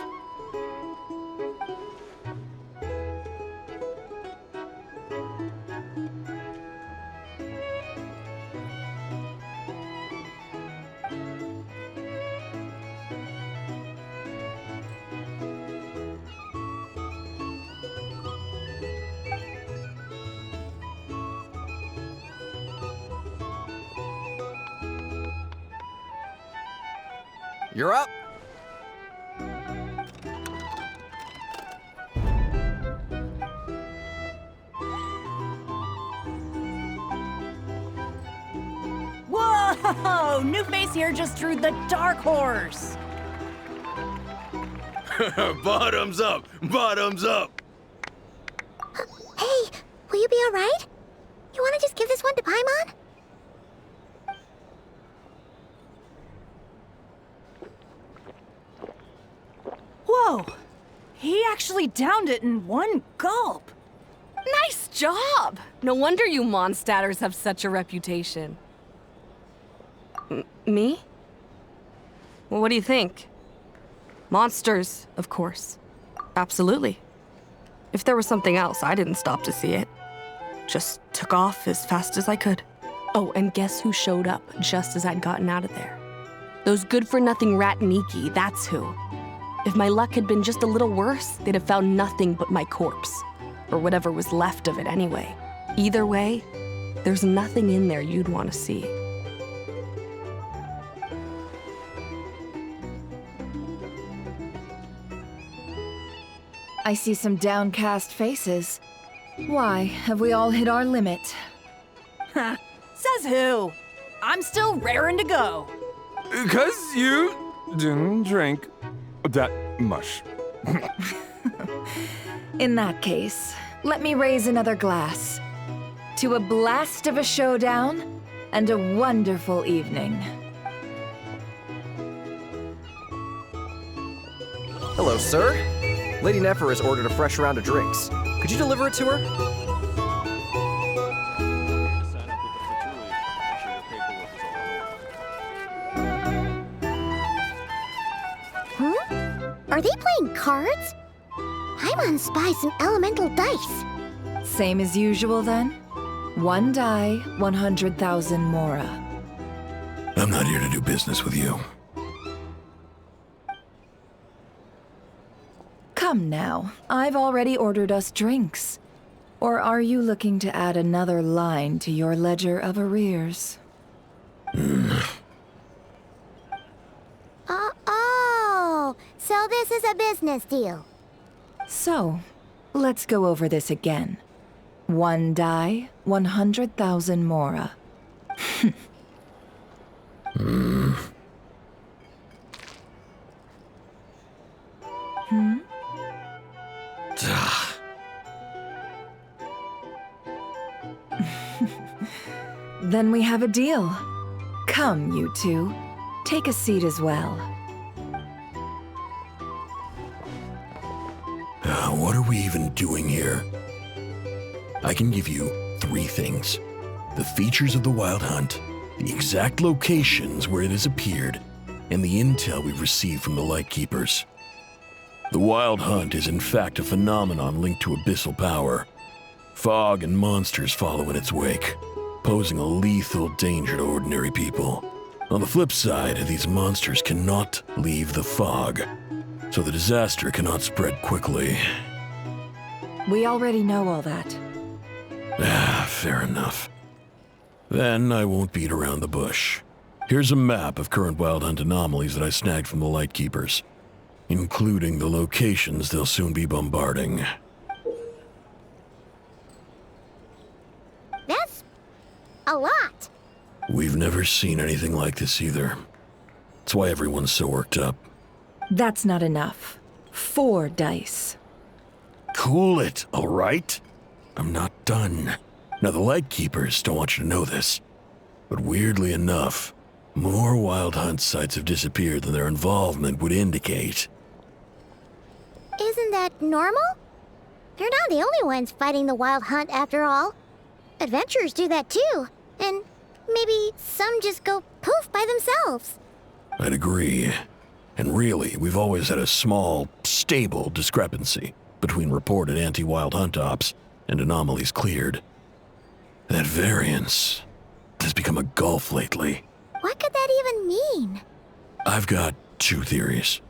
You're up. Whoa! New face here just drew the dark horse. Bottoms up! Bottoms up! Hey, will you be alright? You wanna just give this one to Paimon? Whoa! He actually downed it in one gulp. Nice job! No wonder you Mondstadters have such a reputation. Me? Well, what do you think? Monsters, of course. Absolutely. If there was something else, I didn't stop to see it. Just took off as fast as I could. Oh, and guess who showed up just as I'd gotten out of there? Those good-for-nothing rat Nikki, that's who. If my luck had been just a little worse, they'd have found nothing but my corpse. Or whatever was left of it anyway. Either way, there's nothing in there you'd want to see. I see some downcast faces. Why, have we all hit our limit? Huh, says who? I'm still raring to go. 'Cause you didn't drink that much. In that case, let me raise another glass. To a blast of a showdown and a wonderful evening. Hello, sir. Lady Nefer has ordered a fresh round of drinks. Could you deliver it to her? Huh? Are they playing cards? Paimon spies some elemental dice. Same as usual then? One die, 100,000 Mora. I'm not here to do business with you. Come now, I've already ordered us drinks. Or are you looking to add another line to your ledger of arrears? Oh, so this is a business deal. So, let's go over this again. One die, 100,000 Mora. Then we have a deal. Come, you two. Take a seat as well. What are we even doing here? I can give you 3 things. The features of the Wild Hunt, the exact locations where it has appeared, and the intel we've received from the Lightkeepers. The Wild Hunt is in fact a phenomenon linked to abyssal power. Fog and monsters follow in its wake, posing a lethal danger to ordinary people. On the flip side, these monsters cannot leave the fog, so the disaster cannot spread quickly. We already know all that. Fair enough. Then I won't beat around the bush. Here's a map of current Wild Hunt anomalies that I snagged from the Lightkeepers, including the locations they'll soon be bombarding. That's a lot. We've never seen anything like this either. That's why everyone's so worked up. That's not enough. 4 dice. Cool it, all right? I'm not done. Now, the Lightkeepers don't want you to know this, but weirdly enough, more Wild Hunt sites have disappeared than their involvement would indicate. Isn't that normal? They're not the only ones fighting the Wild Hunt after all. Adventurers do that too, and maybe some just go poof by themselves. I'd agree. And really, we've always had a small, stable discrepancy between reported anti-Wild Hunt ops and anomalies cleared. That variance has become a gulf lately. What could that even mean? I've got 2 theories.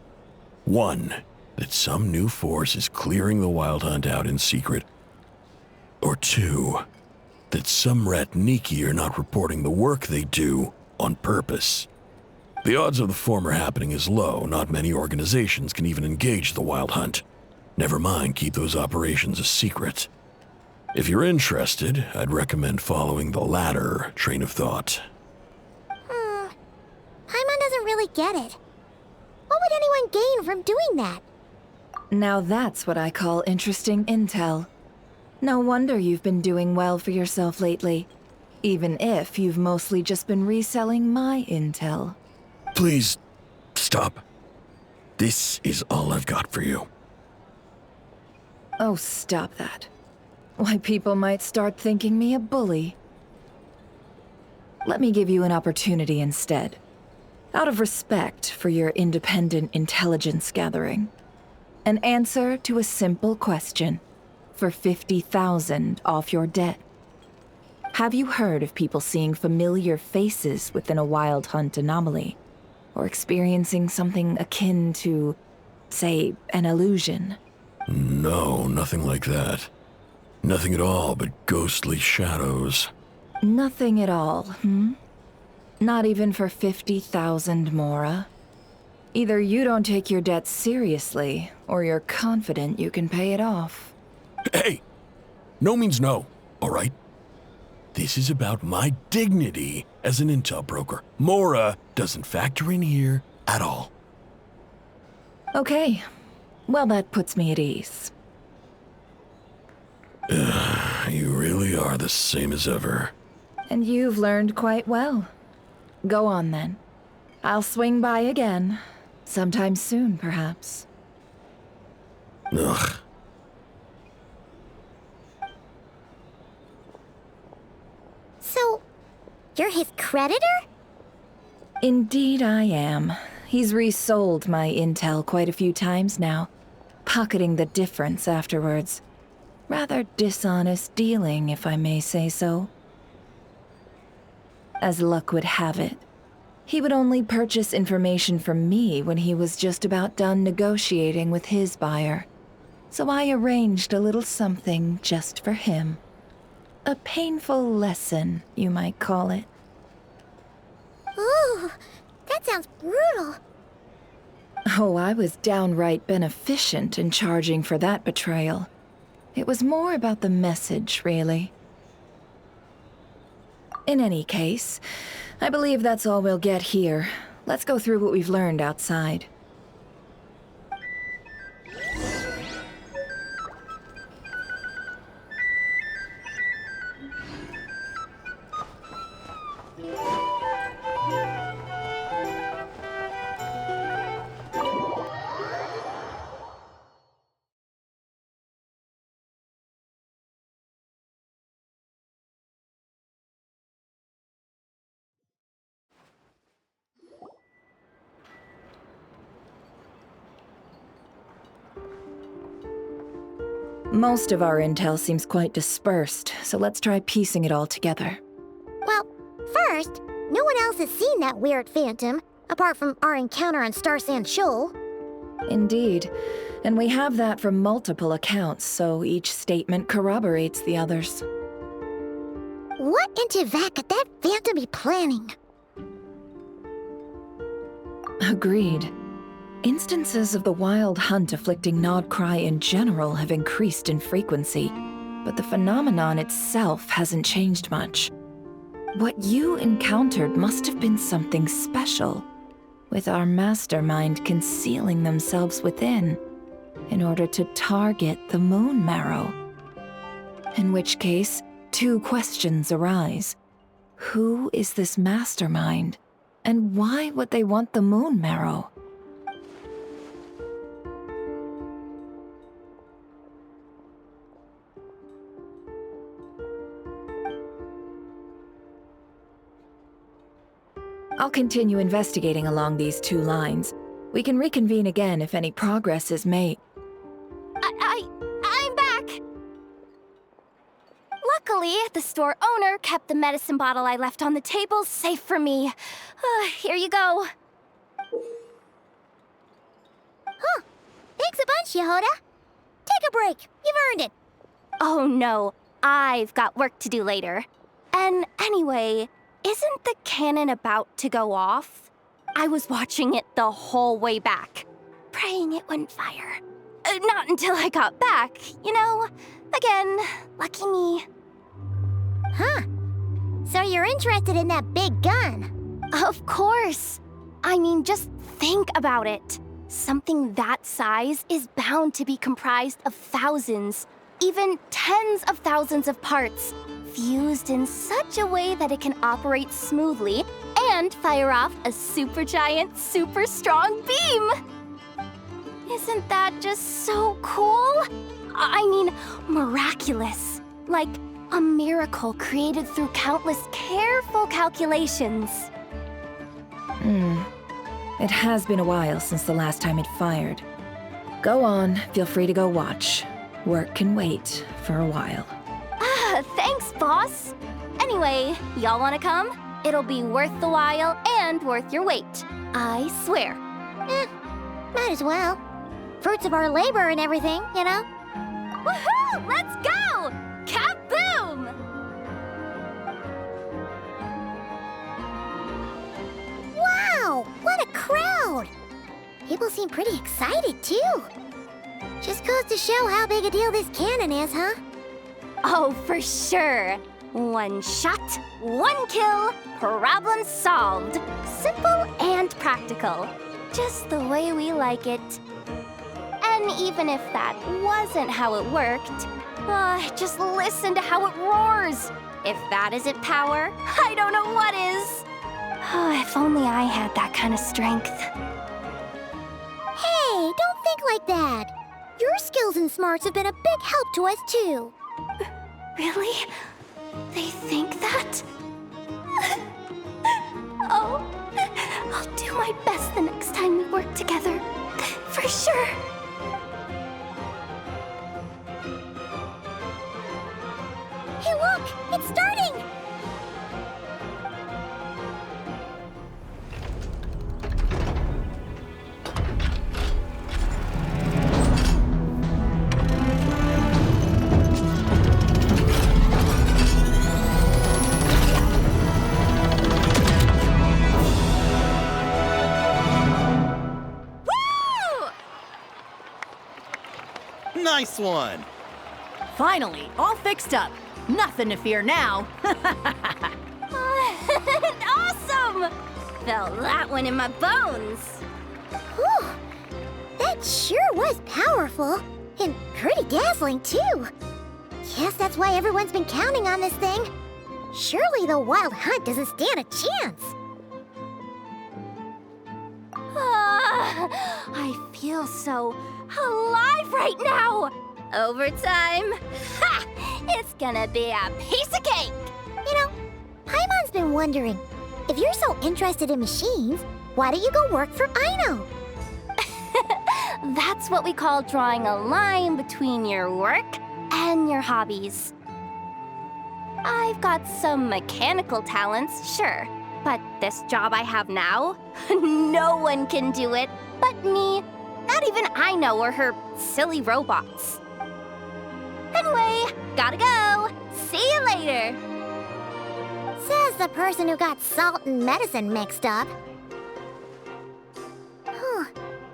One, that some new force is clearing the Wild Hunt out in secret. Or 2, that some rat Niki are not reporting the work they do on purpose. The odds of the former happening is low. Not many organizations can even engage the Wild Hunt. Never mind keep those operations a secret. If you're interested, I'd recommend following the latter train of thought. Paimon doesn't really get it. What would anyone gain from doing that? Now that's what I call interesting intel. No wonder you've been doing well for yourself lately. Even if you've mostly just been reselling my intel. Please, stop. This is all I've got for you. Oh, stop that. Why, people might start thinking me a bully. Let me give you an opportunity instead. Out of respect for your independent intelligence gathering. An answer to a simple question for 50,000 off your debt. Have you heard of people seeing familiar faces within a Wild Hunt anomaly? Or experiencing something akin to, say, an illusion? No, nothing like that. Nothing at all but ghostly shadows. Nothing at all, Not even for 50,000 Mora? Either you don't take your debt seriously, or you're confident you can pay it off. Hey! No means no, all right? This is about my dignity as an intel broker. Mora doesn't factor in here at all. Okay. Well, that puts me at ease. You really are the same as ever. And you've learned quite well. Go on, then. I'll swing by again. Sometime soon, perhaps. Ugh. So, you're his creditor? Indeed I am. He's resold my intel quite a few times now, pocketing the difference afterwards. Rather dishonest dealing, if I may say so. As luck would have it, he would only purchase information from me when he was just about done negotiating with his buyer. So I arranged a little something just for him. A painful lesson, you might call it. Ooh, that sounds brutal. Oh, I was downright beneficent in charging for that betrayal. It was more about the message, really. In any case, I believe that's all we'll get here. Let's go through what we've learned outside. Most of our intel seems quite dispersed, so let's try piecing it all together. Well, first, no one else has seen that weird phantom, apart from our encounter on Star Sand Shoal. Indeed. And we have that from multiple accounts, so each statement corroborates the others. What in Teyvat could that phantom be planning? Agreed. Instances of the Wild Hunt afflicting Nodcry in general have increased in frequency, but the phenomenon itself hasn't changed much. What you encountered must have been something special, with our mastermind concealing themselves within, in order to target the Moon Marrow. In which case, two questions arise. Who is this mastermind, and why would they want the Moon Marrow? I'll continue investigating along these two lines. We can reconvene again if any progress is made. I'm back! Luckily, the store owner kept the medicine bottle I left on the table safe for me. Here you go. Huh. Thanks a bunch, Yehoda. Take a break. You've earned it. Oh no, I've got work to do later. And anyway, isn't the cannon about to go off? I was watching it the whole way back, praying it wouldn't fire. Not until I got back, you know? Again, lucky me. Huh. So you're interested in that big gun? Of course. I mean, just think about it. Something that size is bound to be comprised of thousands, even tens of thousands of parts, fused in such a way that it can operate smoothly and fire off a supergiant, super strong beam! Isn't that just so cool? I mean, miraculous. Like a miracle created through countless careful calculations. It has been a while since the last time it fired. Go on, feel free to go watch. Work can wait for a while. Thanks, boss. Anyway, y'all wanna come? It'll be worth the while and worth your wait. I swear. Might as well. Fruits of our labor and everything, you know? Woohoo! Let's go! Kaboom! Wow! What a crowd! People seem pretty excited, too. Just goes to show how big a deal this cannon is, huh? Oh, for sure. One shot, one kill, problem solved. Simple and practical. Just the way we like it. And even if that wasn't how it worked, just listen to how it roars. If that isn't power, I don't know what is. If only I had that kind of strength. Hey, don't think like that. Your skills and smarts have been a big help to us, too. Really? They think that? Oh, I'll do my best the next time we work together. For sure. Hey, look! It's starting! Nice one! Finally, all fixed up. Nothing to fear now. Awesome! Felt that one in my bones. Whew! That sure was powerful. And pretty dazzling, too. Guess that's why everyone's been counting on this thing. Surely the Wild Hunt doesn't stand a chance. I feel so alive right now. Overtime. Ha! It's gonna be a piece of cake. You know, Paimon's been wondering, if you're so interested in machines, why don't you go work for Aino? That's what we call drawing a line between your work and your hobbies. I've got some mechanical talents, sure, but this job I have now, no one can do it but me. Not even Aino or her silly robots. Anyway, gotta go. See you later. Says the person who got salt and medicine mixed up.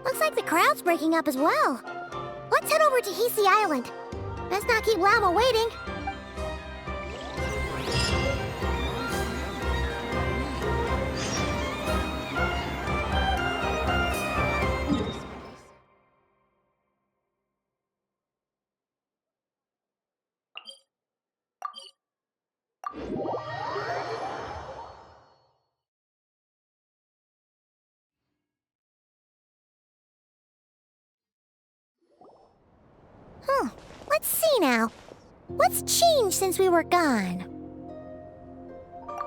Looks like the crowd's breaking up as well. Let's head over to Hisi Island. Let's not keep Llama waiting. Let's see now. What's changed since we were gone?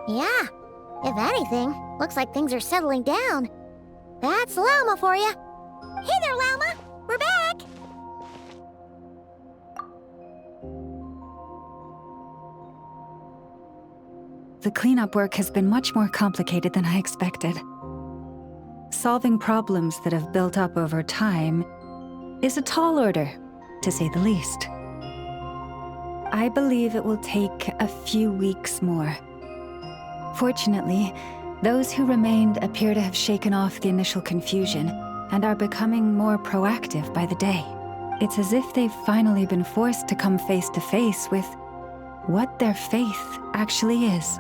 Yeah, if anything, looks like things are settling down. That's Llama for you. Hey there, Llama. We're back. The cleanup work has been much more complicated than I expected. Solving problems that have built up over time is a tall order, to say the least. I believe it will take a few weeks more. Fortunately, Those who remained appear to have shaken off the initial confusion and are becoming more proactive by the day. It's as if they've finally been forced to come face to face with what their faith actually is.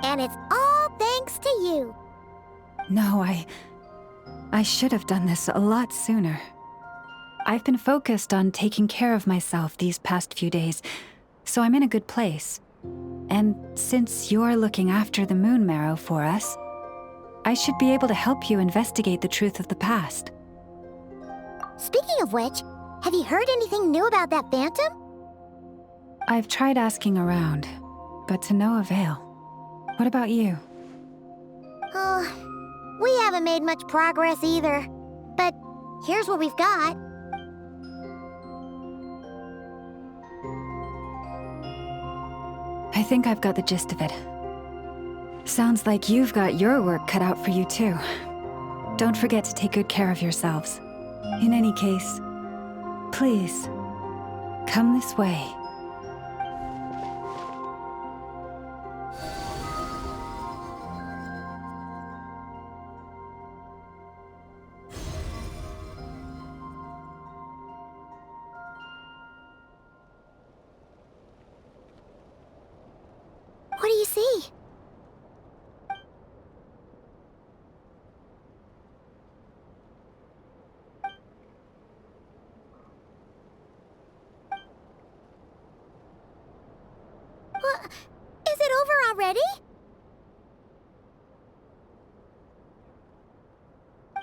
And it's all thanks to you. No, I should have done this a lot sooner. I've been focused on taking care of myself these past few days, so I'm in a good place. And since you're looking after the Moon Marrow for us, I should be able to help you investigate the truth of the past. Speaking of which, have you heard anything new about that phantom? I've tried asking around, but to no avail. What about you? Oh, we haven't made much progress either. But here's what we've got. I think I've got the gist of it. Sounds like you've got your work cut out for you too. Don't forget to take good care of yourselves. In any case, please, come this way. What do you see? What? Is it over already?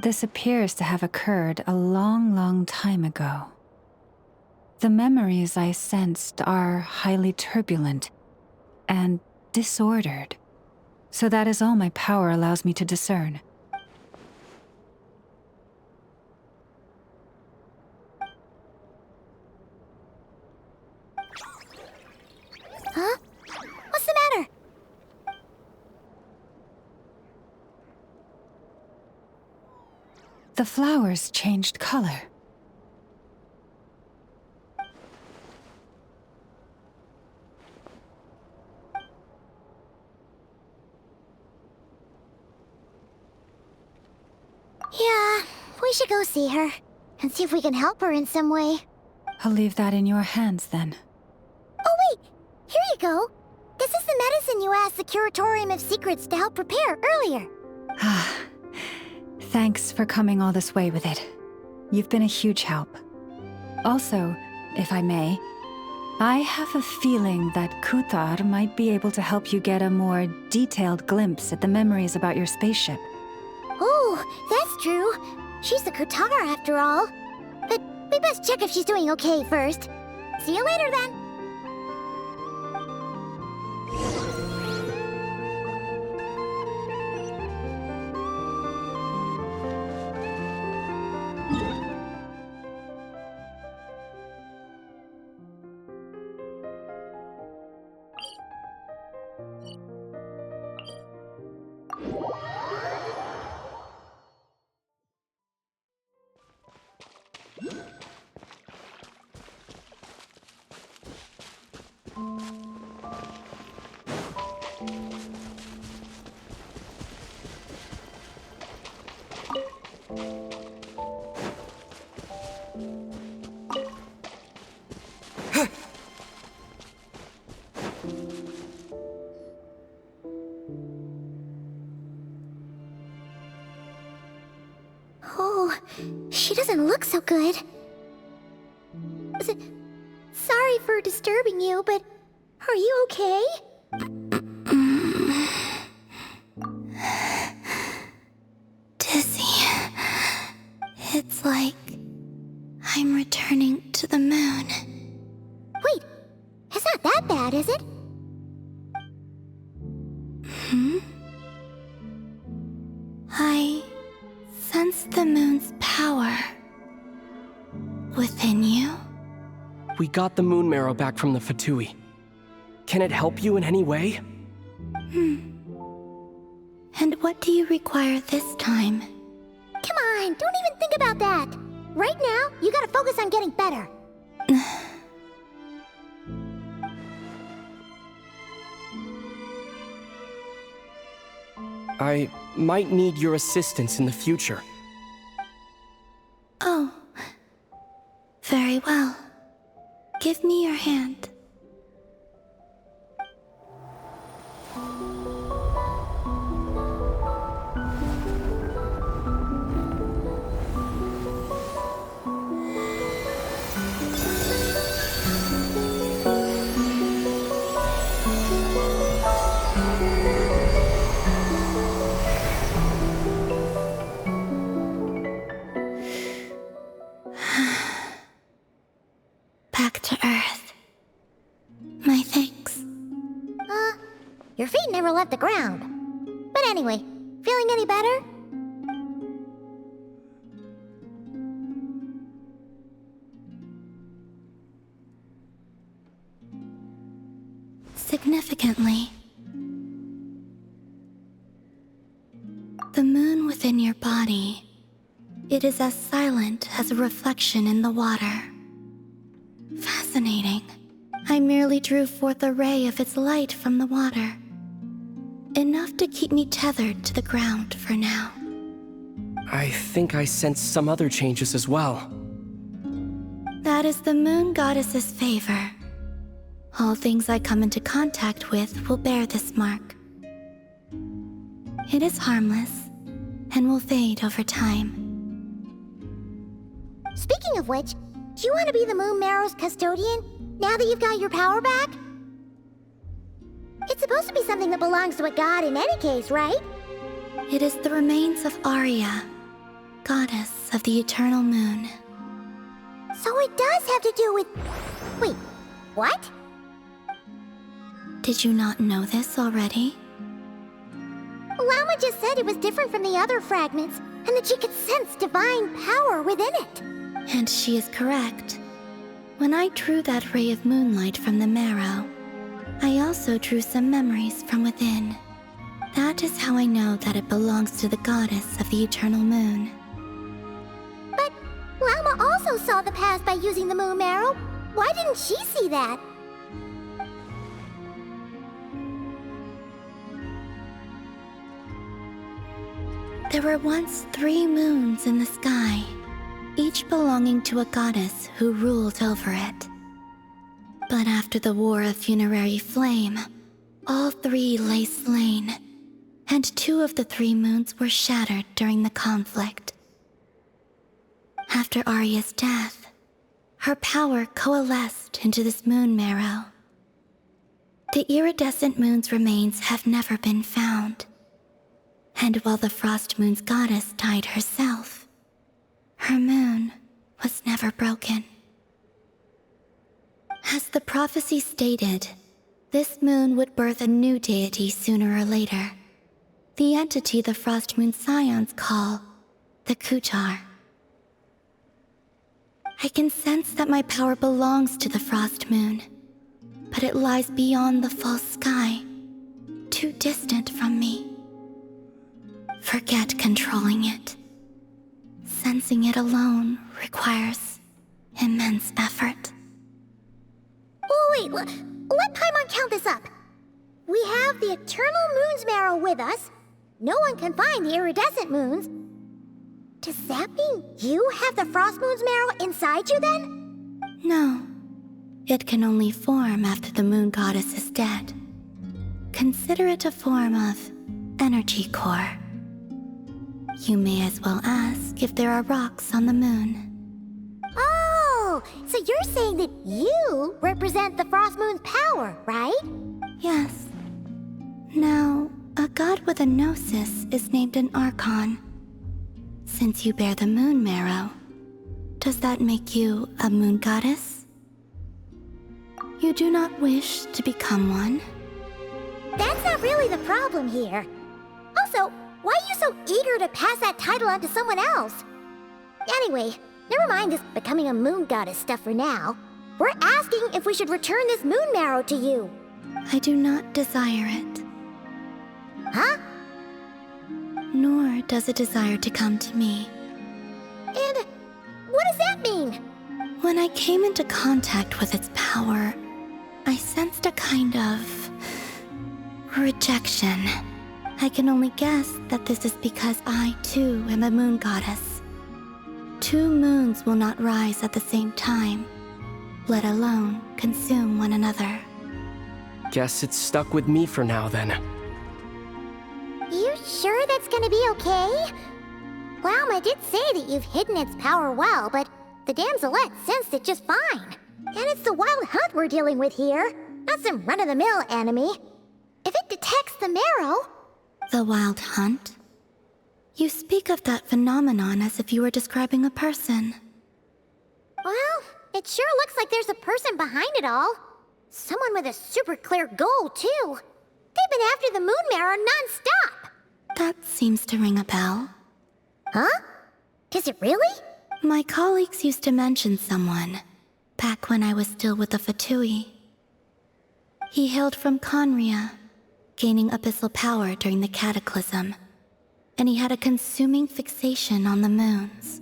This appears to have occurred a long, long time ago. The memories I sensed are highly turbulent and disordered, so that is all my power allows me to discern. Huh? What's the matter? The flowers changed color. Yeah, we should go see her and see if we can help her in some way. I'll leave that in your hands then. Oh wait, here you go. This is the medicine you asked the Curatorium of Secrets to help prepare earlier. Thanks for coming all this way with it. You've been a huge help. Also, if I may, I have a feeling that Kuthar might be able to help you get a more detailed glimpse at the memories about your spaceship. Oh, that's true. She's the Kuthar after all. But we best check if she's doing okay first. See you later then. Oh, she doesn't look so good. Sorry for disturbing you, but are you okay? Dizzy. It's like I'm returning to the moon. Wait, it's not that bad, is it? I sense the moon's power within you. We got the Moon Marrow back from the Fatui. Can it help you in any way? And what do you require this time? Come on, don't even think about that. Right now, you gotta focus on getting better. I might need your assistance in the future. Oh. Very well. Give me your hand. Back to Earth. My thanks. Your feet never left the ground. But anyway, feeling any better? Significantly. The moon within your body, it is as silent as a reflection in the water. Fascinating. I merely drew forth a ray of its light from the water. Enough to keep me tethered to the ground for now. I think I sense some other changes as well. That is the moon goddess's favor. All things I come into contact with will bear this mark. It is harmless and will fade over time. Speaking of which, do you want to be the Moon Marrow's custodian, now that you've got your power back? It's supposed to be something that belongs to a god in any case, right? It is the remains of Arya, goddess of the eternal moon. So it does have to do with... Wait, what? Did you not know this already? Llama just said it was different from the other fragments, and that she could sense divine power within it. And she is correct. When I drew that ray of moonlight from the marrow, I also drew some memories from within. That is how I know that it belongs to the goddess of the eternal moon. But Llama also saw the past by using the Moon Marrow. Why didn't she see that? There were once 3 moons in the sky, each belonging to a goddess who ruled over it. But after the War of Funerary Flame, all 3 lay slain, and 2 of the 3 moons were shattered during the conflict. After Arya's death, her power coalesced into this moon marrow. The iridescent moon's remains have never been found. And while the Frost Moon's goddess died herself, her moon was never broken. As the prophecy stated, this moon would birth a new deity sooner or later. The entity the Frost Moon Scions call the Kutar. I can sense that my power belongs to the Frost Moon, but it lies beyond the false sky, too distant from me. Forget controlling it. Sensing it alone requires immense effort. Oh, wait, let Paimon count this up. We have the Eternal Moon's Marrow with us. No one can find the iridescent moons. Does that mean you have the Frost Moon's Marrow inside you then? No. It can only form after the moon goddess is dead. Consider it a form of energy core. You may as well ask if there are rocks on the moon. Oh, so you're saying that you represent the Frost Moon's power, right? Yes. Now, a god with a gnosis is named an Archon. Since you bear the moon marrow, does that make you a moon goddess? You do not wish to become one? That's not really the problem here. Also, why are you so eager to pass that title on to someone else? Anyway, never mind this becoming a moon goddess stuff for now. We're asking if we should return this moon marrow to you. I do not desire it. Huh? Nor does it desire to come to me. And what does that mean? When I came into contact with its power, I sensed a kind of rejection. I can only guess that this is because I, too, am a moon goddess. 2 moons will not rise at the same time, let alone consume one another. Guess it's stuck with me for now, then. You sure that's gonna be okay? Glauma did say that you've hidden its power well, but the damselette sensed it just fine. And it's the wild hunt we're dealing with here, not some run-of-the-mill enemy. If it detects the marrow... The wild hunt? You speak of that phenomenon as if you were describing a person. Well, it sure looks like there's a person behind it all. Someone with a super clear goal, too. They've been after the moon marrow non-stop. That seems to ring a bell. Huh? Does it really? My colleagues used to mention someone, back when I was still with the Fatui. He hailed from Conria, gaining abyssal power during the Cataclysm, and he had a consuming fixation on the moons.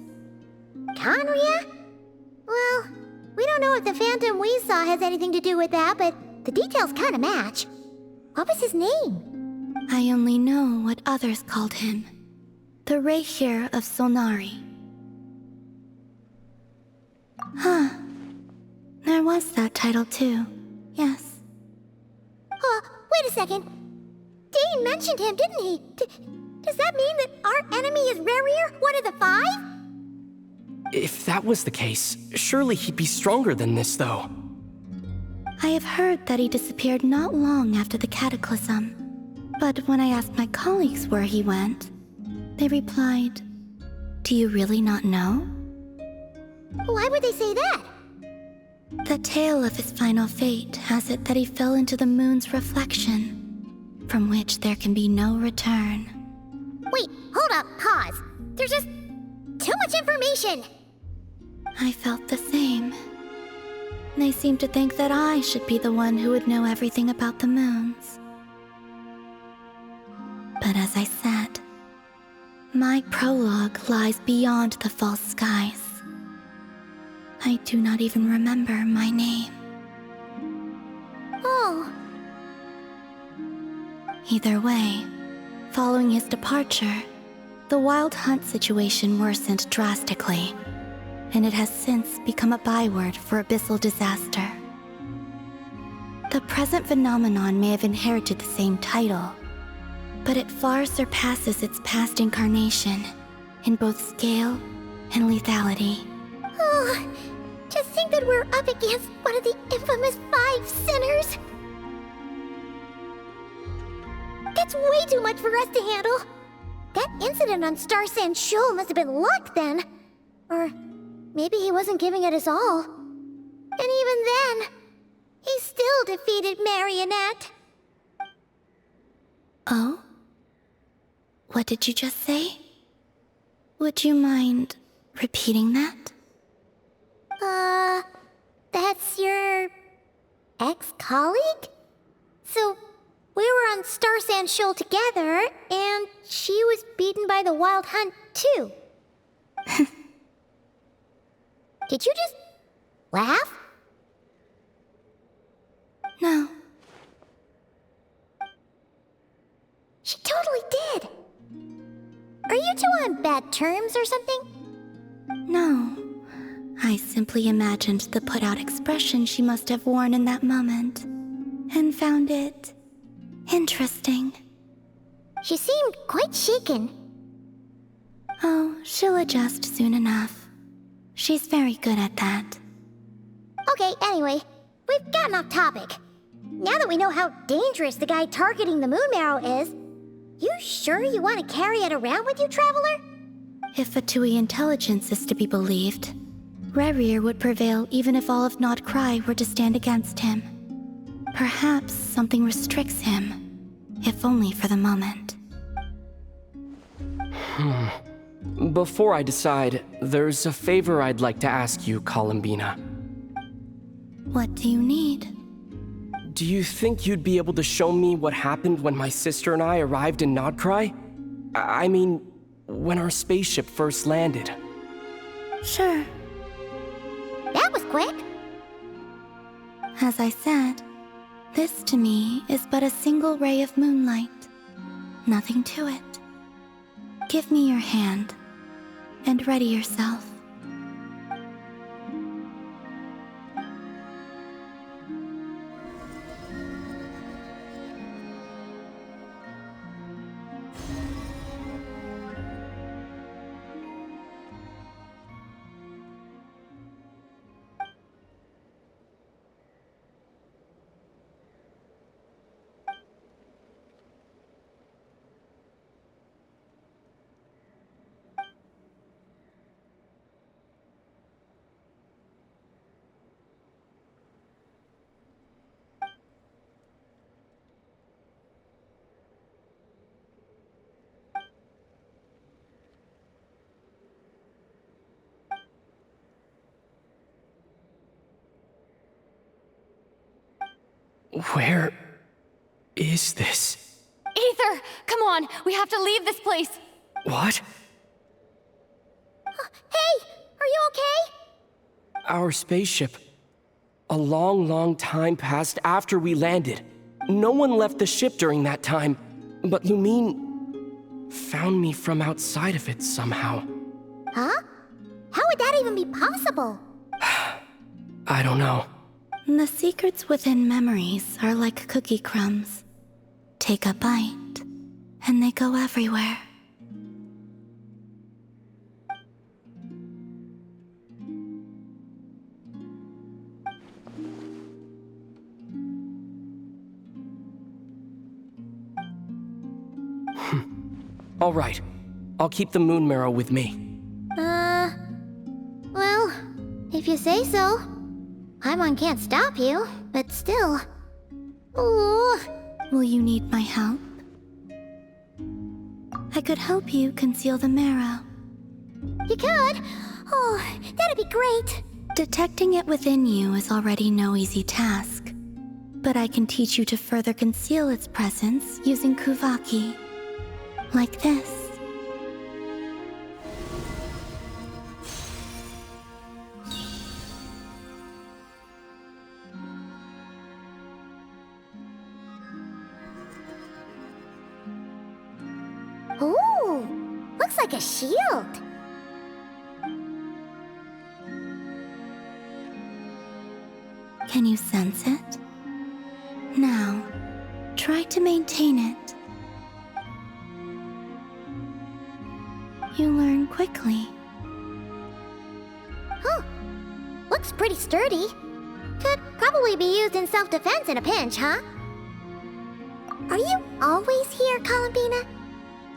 Conria? Well, we don't know if the phantom we saw has anything to do with that, but the details kinda match. What was his name? I only know what others called him. The Reihir of Solnari. Huh. There was that title too, yes. Wait a second. Dane mentioned him, didn't he? Does that mean that our enemy is Rerir, one of the 5? If that was the case, surely he'd be stronger than this, though. I have heard that he disappeared not long after the Cataclysm. But when I asked my colleagues where he went, they replied, "Do you really not know?" Why would they say that? The tale of his final fate has it that he fell into the moon's reflection, from which there can be no return. Wait, hold up, pause. There's just too much information. I felt the same. They seemed to think that I should be the one who would know everything about the moons. But as I said, my prologue lies beyond the false skies. I do not even remember my name. Oh. Either way, following his departure, the wild hunt situation worsened drastically, and it has since become a byword for abyssal disaster. The present phenomenon may have inherited the same title, but it far surpasses its past incarnation in both scale and lethality. Oh, just think that we're up against one of the infamous 5 sinners. That's way too much for us to handle. That incident on Star Sand Shoal must have been luck then. Or maybe he wasn't giving it his all. And even then, he still defeated Marionette. Oh? What did you just say? Would you mind repeating that? That's your ex-colleague? So, we were on Star Sand Shoal together, and she was beaten by the Wild Hunt, too. Did you just laugh? No. She totally did. Are you two on bad terms or something? No. I simply imagined the put-out expression she must have worn in that moment, and found it interesting. She seemed quite shaken. Oh, she'll adjust soon enough. She's very good at that. Okay, anyway, we've gotten off topic. Now that we know how dangerous the guy targeting the moon marrow is, you sure you want to carry it around with you, Traveler? If Fatui intelligence is to be believed, Rerir would prevail even if all of Nod Cry were to stand against him. Perhaps something restricts him, if only for the moment. Before I decide, there's a favor I'd like to ask you, Columbina. What do you need? Do you think you'd be able to show me what happened when my sister and I arrived in Nodcry? I mean, when our spaceship first landed. Sure. That was quick. As I said, this to me is but a single ray of moonlight. Nothing to it. Give me your hand, and ready yourself. Where is this? Aether, come on, we have to leave this place. What? Hey, are you okay? Our spaceship. A long, long time passed after we landed. No one left the ship during that time. But you mean... found me from outside of it somehow. Huh? How would that even be possible? I don't know. The secrets within memories are like cookie crumbs. Take a bite, and they go everywhere. All right. I'll keep the moon marrow with me. Well, if you say so. Paimon can't stop you, but still. Ooh. Will you need my help? I could help you conceal the marrow. You could? Oh, that'd be great. Detecting it within you is already no easy task. But I can teach you to further conceal its presence using Kuvaki. Like this. Ooh, looks like a shield. Can you sense it? Now, try to maintain it. You learn quickly. Huh. Looks pretty sturdy. Could probably be used in self-defense in a pinch, huh? Are you always here, Columbina?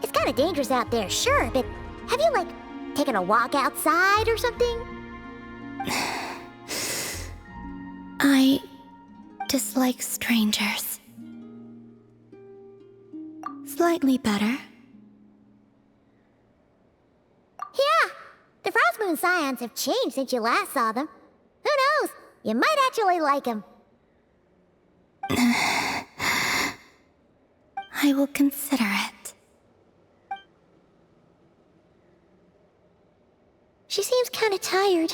It's kinda dangerous out there, sure, but have you, like, taken a walk outside or something? I dislike strangers. Slightly better. Yeah, the Frost Moon Scions have changed since you last saw them. Who knows? You might actually like them. I will consider it. She seems kinda tired.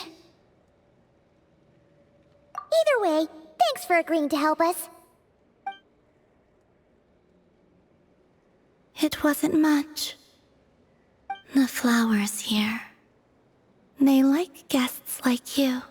Either way, thanks for agreeing to help us. It wasn't much. The flowers here. They like guests like you.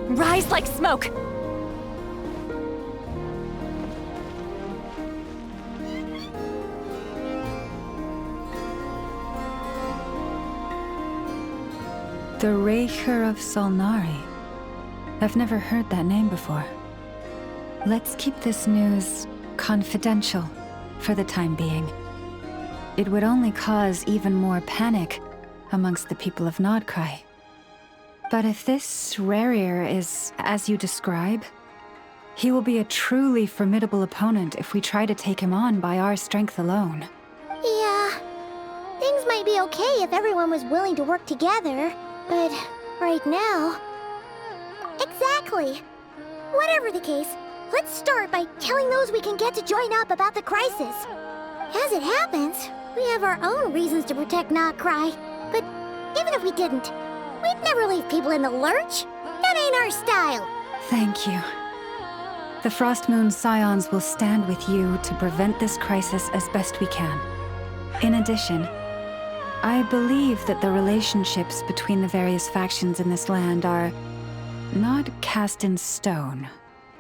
Rise like smoke! The Raker of Solnari. I've never heard that name before. Let's keep this news confidential for the time being. It would only cause even more panic amongst the people of Nodcry. But if this Rarir is as you describe, he will be a truly formidable opponent if we try to take him on by our strength alone. Yeah, things might be okay if everyone was willing to work together, but right now... Exactly. Whatever the case, let's start by telling those we can get to join up about the crisis. As it happens, we have our own reasons to protect Nodcry, but even if we didn't, we'd never leave people in the lurch. That ain't our style. Thank you. The Frostmoon Scions will stand with you to prevent this crisis as best we can. In addition, I believe that the relationships between the various factions in this land are not cast in stone.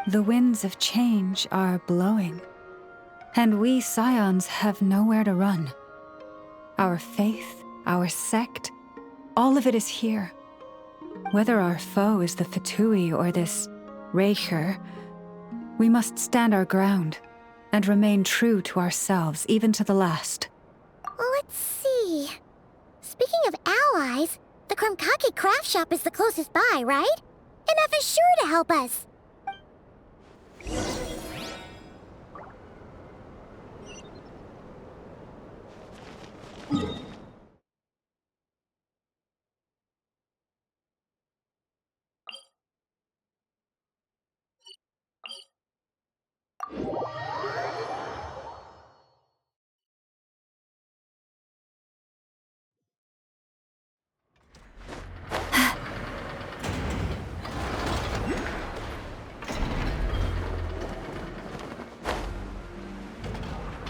The winds of change are blowing, and we Scions have nowhere to run. Our faith, our sect, all of it is here. Whether our foe is the Fatui or this Raker, we must stand our ground and remain true to ourselves, even to the last. Let's see. Speaking of allies, the Krumkake craft shop is the closest by, right? Enough is sure to help us.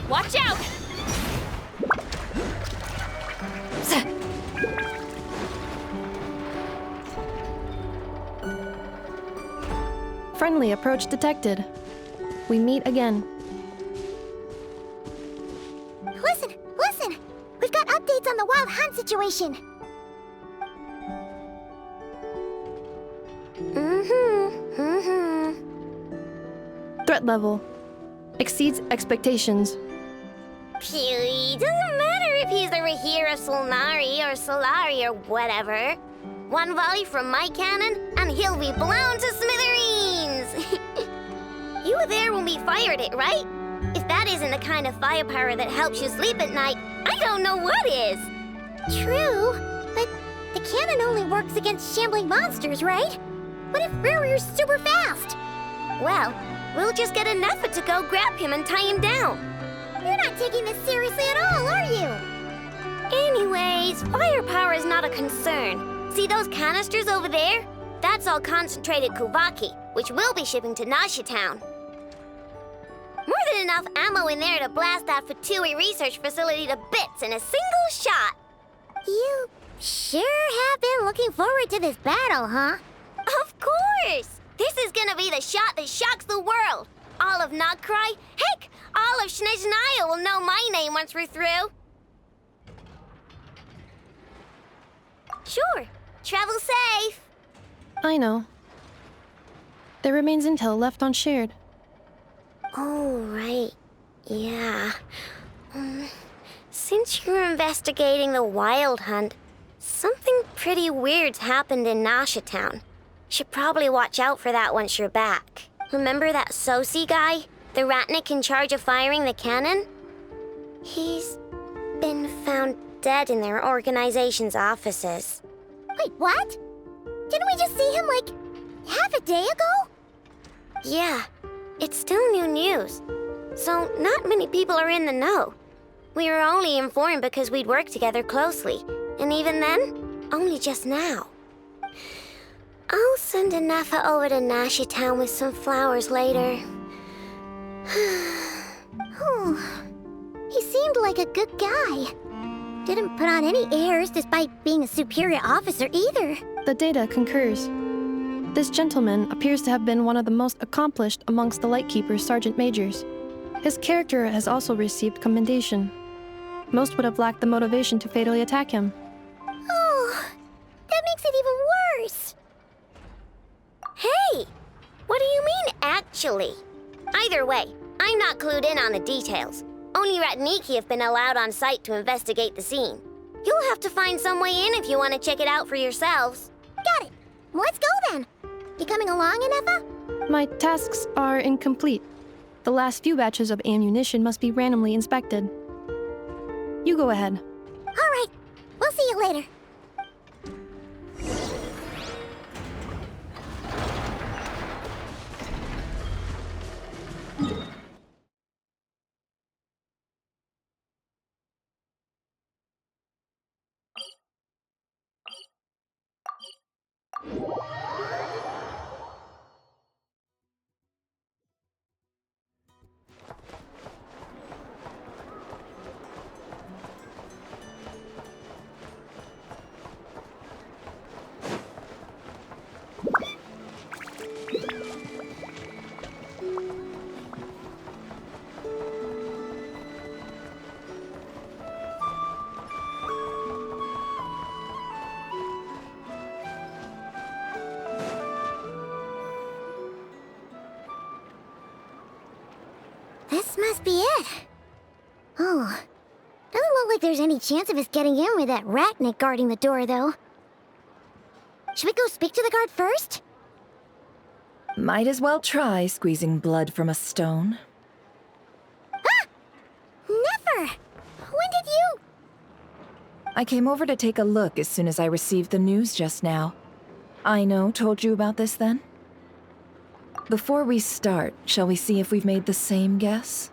Watch out! Friendly approach detected. We meet again. Listen! We've got updates on the Wild Hunt situation. Threat level exceeds expectations. Phew, doesn't matter if he's the Rahir of Solnari or Solari or whatever. One volley from my cannon, and he'll be blown to smithereens! You were there when we fired it, right? If that isn't the kind of firepower that helps you sleep at night, I don't know what is! True, but the cannon only works against shambling monsters, right? What if Rarir's super fast? Well, we'll just get an effort to go grab him and tie him down. You're not taking this seriously at all, are you? Anyways, firepower is not a concern. See those canisters over there? That's all concentrated Kuvaki, which we'll be shipping to Nasha Town. More than enough ammo in there to blast that Fatui research facility to bits in a single shot. You sure have been looking forward to this battle, huh? Of course! This is gonna be the shot that shocks the world. All of Nodcry, heck, all of Snezhnaya will know my name once we're through. Sure. Travel safe. I know. There remains intel left unshared. Oh, right. Yeah. Since you're investigating the Wild Hunt, something pretty weird's happened in Nasha Town. Should probably watch out for that once you're back. Remember that Sosi guy? The Ratnik in charge of firing the cannon? He's been found dead in their organization's offices. Wait, what? Didn't we just see him, like, half a day ago? Yeah, it's still new news. So not many people are in the know. We were only informed because we'd worked together closely. And even then, only just now. I'll send Anafa over to Nasha Town with some flowers later. Oh, he seemed like a good guy. Didn't put on any airs despite being a superior officer either. The data concurs. This gentleman appears to have been one of the most accomplished amongst the Lightkeeper's sergeant majors. His character has also received commendation. Most would have lacked the motivation to fatally attack him. Oh, that makes it even worse. Hey, what do you mean, actually? Either way, I'm not clued in on the details. Only Ratniki have been allowed on site to investigate the scene. You'll have to find some way in if you want to check it out for yourselves. Got it. Let's go then. You coming along, Inefa? My tasks are incomplete. The last few batches of ammunition must be randomly inspected. You go ahead. All right. We'll see you later. This must be it. Oh, doesn't look like there's any chance of us getting in with that Ratnik guarding the door, though. Should we go speak to the guard first? Might as well try squeezing blood from a stone. Ah! Never! When did you... I came over to take a look as soon as I received the news just now. Aino told you about this then? Before we start, shall we see if we've made the same guess?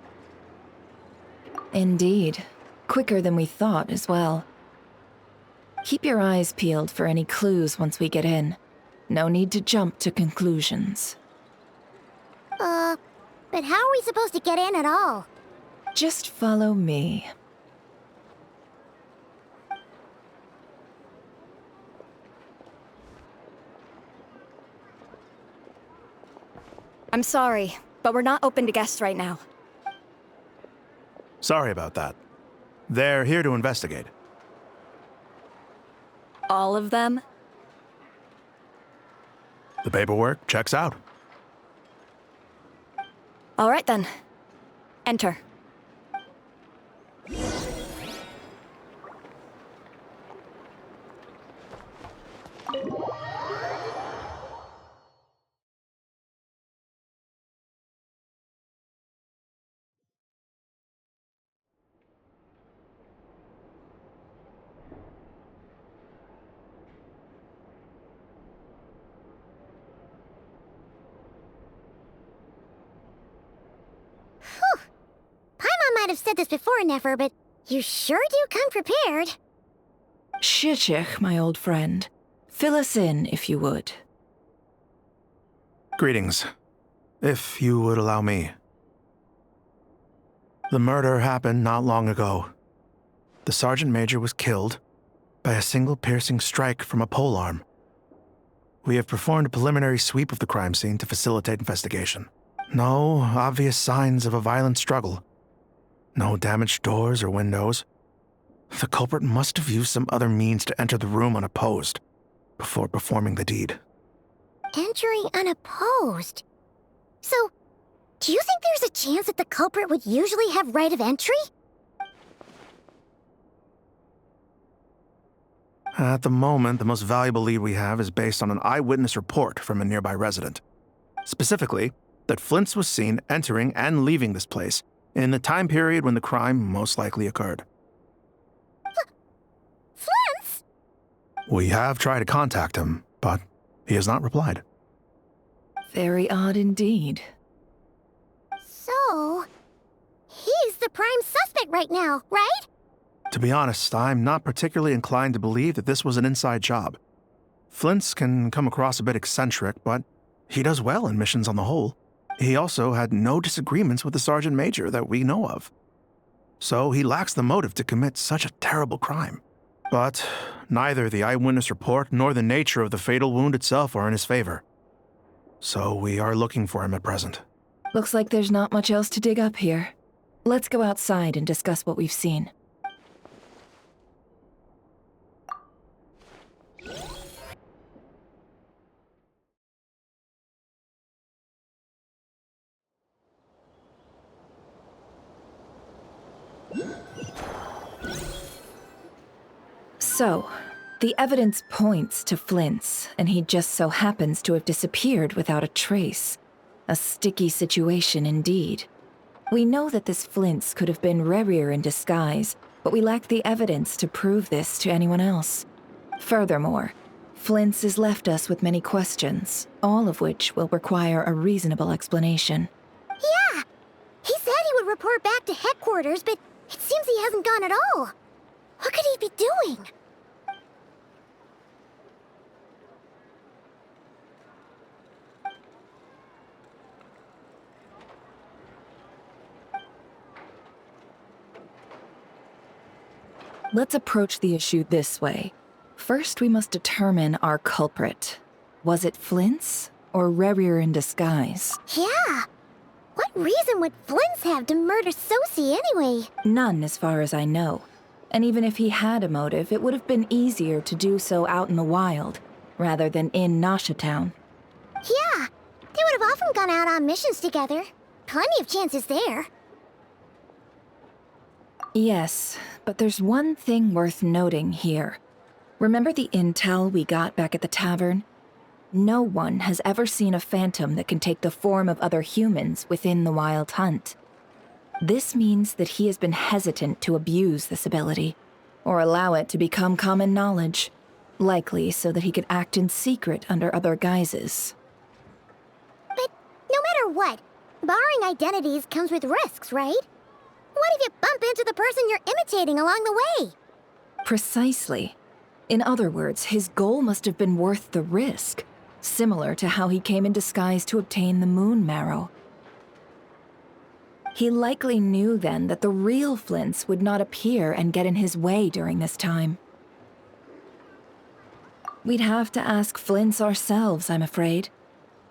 Indeed. Quicker than we thought as well. Keep your eyes peeled for any clues once we get in. No need to jump to conclusions. But how are we supposed to get in at all? Just follow me. I'm sorry, but we're not open to guests right now. Sorry about that. They're here to investigate. All of them? The paperwork checks out. All right then. Enter. Paimon might have said this before, Nefer, but you sure do come prepared. Shishich, my old friend. Fill us in, if you would. Greetings. If you would allow me. The murder happened not long ago. The Sergeant Major was killed by a single piercing strike from a polearm. We have performed a preliminary sweep of the crime scene to facilitate investigation. No obvious signs of a violent struggle. No damaged doors or windows. The culprit must have used some other means to enter the room unopposed before performing the deed. Entering unopposed? So, do you think there's a chance that the culprit would usually have right of entry? At the moment, the most valuable lead we have is based on an eyewitness report from a nearby resident. Specifically, that Flint's was seen entering and leaving this place in the time period when the crime most likely occurred. Flint's? We have tried to contact him, but he has not replied. Very odd indeed. So, he's the prime suspect right now, right? To be honest, I'm not particularly inclined to believe that this was an inside job. Flint's can come across a bit eccentric, but he does well in missions on the whole. He also had no disagreements with the Sergeant Major that we know of. So he lacks the motive to commit such a terrible crime. But neither the eyewitness report nor the nature of the fatal wound itself are in his favor. So we are looking for him at present. Looks like there's not much else to dig up here. Let's go outside and discuss what we've seen. So, the evidence points to Flint's, and he just so happens to have disappeared without a trace. A sticky situation indeed. We know that this Flint's could have been Rerir in disguise, but we lack the evidence to prove this to anyone else. Furthermore, Flint's has left us with many questions, all of which will require a reasonable explanation. Yeah! He said he would report back to headquarters, but it seems he hasn't gone at all. What could he be doing? Let's approach the issue this way. First, we must determine our culprit. Was it Flint's or Rerir in disguise? Yeah! What reason would Flint's have to murder Sosie anyway? None, as far as I know. And even if he had a motive, it would have been easier to do so out in the wild, rather than in Nasha Town. Yeah! They would have often gone out on missions together. Plenty of chances there. Yes, but there's one thing worth noting here. Remember the intel we got back at the tavern? No one has ever seen a phantom that can take the form of other humans within the Wild Hunt. This means that he has been hesitant to abuse this ability, or allow it to become common knowledge, likely so that he could act in secret under other guises. But no matter what, borrowing identities comes with risks, right? What if you bump into the person you're imitating along the way? Precisely. In other words, his goal must have been worth the risk, similar to how he came in disguise to obtain the moon marrow. He likely knew then that the real Flints would not appear and get in his way during this time. We'd have to ask Flints ourselves, I'm afraid.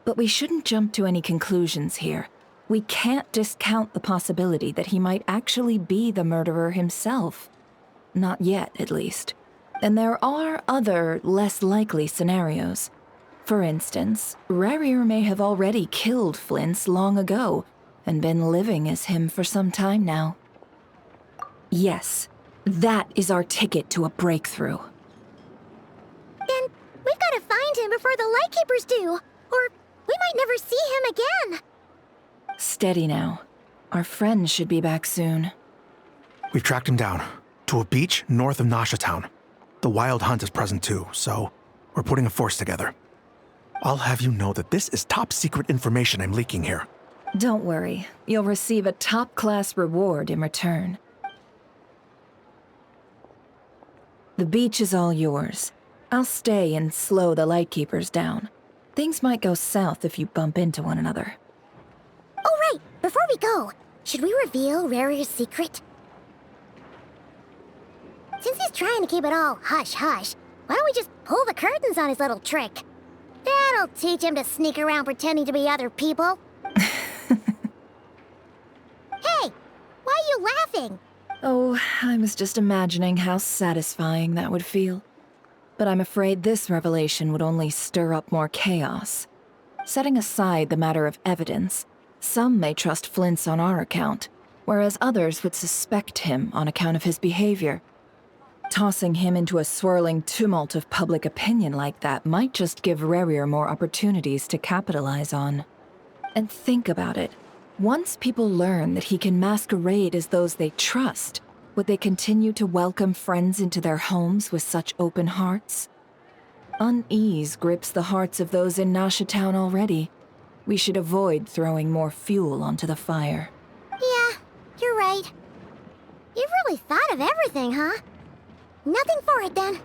But we shouldn't jump to any conclusions here. We can't discount the possibility that he might actually be the murderer himself. Not yet, at least. And there are other, less likely scenarios. For instance, Rerir may have already killed Flint's long ago, and been living as him for some time now. Yes, that is our ticket to a breakthrough. Then we've got to find him before the Lightkeepers do, or we might never see him again. Steady now. Our friend should be back soon. We've tracked him down to a beach north of Nasha Town. The Wild Hunt is present too, so we're putting a force together. I'll have you know that this is top secret information I'm leaking here. Don't worry, you'll receive a top-class reward in return. The beach is all yours. I'll stay and slow the Lightkeepers down. Things might go south if you bump into one another. Oh right, before we go, should we reveal Rerir's secret? Since he's trying to keep it all hush-hush, why don't we just pull the curtains on his little trick? That'll teach him to sneak around pretending to be other people. Hey, why are you laughing? Oh, I was just imagining how satisfying that would feel. But I'm afraid this revelation would only stir up more chaos. Setting aside the matter of evidence, some may trust Flint's on our account, whereas others would suspect him on account of his behavior. Tossing him into a swirling tumult of public opinion like that might just give Rerir more opportunities to capitalize on. And think about it. Once people learn that he can masquerade as those they trust, would they continue to welcome friends into their homes with such open hearts? Unease grips the hearts of those in Nasha Town already. We should avoid throwing more fuel onto the fire. Yeah, you're right. You've really thought of everything, huh? Nothing for it, then.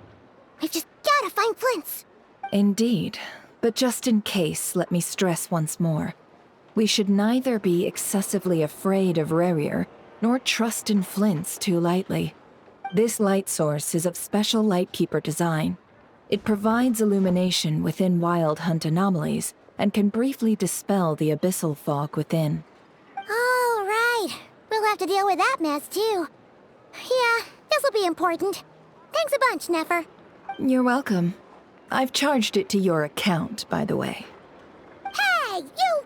We've just gotta find Flint's. Indeed. But just in case, let me stress once more. We should neither be excessively afraid of Rerir, nor trust in flints too lightly. This light source is of special Lightkeeper design. It provides illumination within Wild Hunt anomalies and can briefly dispel the abyssal fog within. Oh, right. We'll have to deal with that mess, too. Yeah, this'll be important. Thanks a bunch, Nefer. You're welcome. I've charged it to your account, by the way. Hey, you!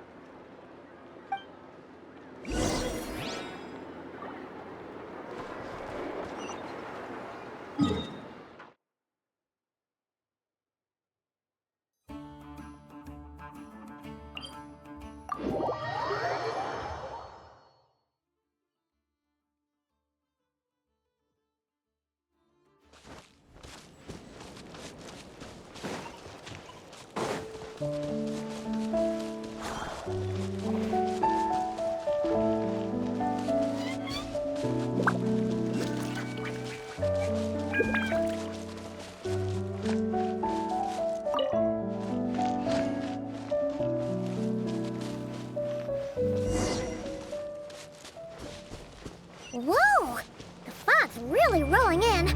Whoa! The fog's really rolling in.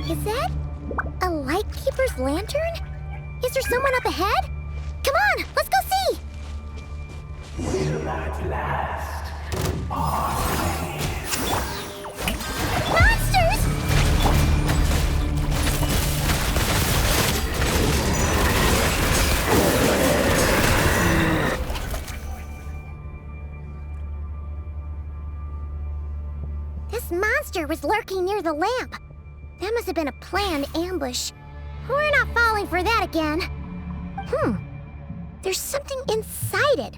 Is that a Lightkeeper's lantern? Is there someone up ahead? Come on, let's go see! Will at last Monsters! This monster was lurking near the lamp. That must have been a planned ambush. We're not falling for that again. There's something inside it.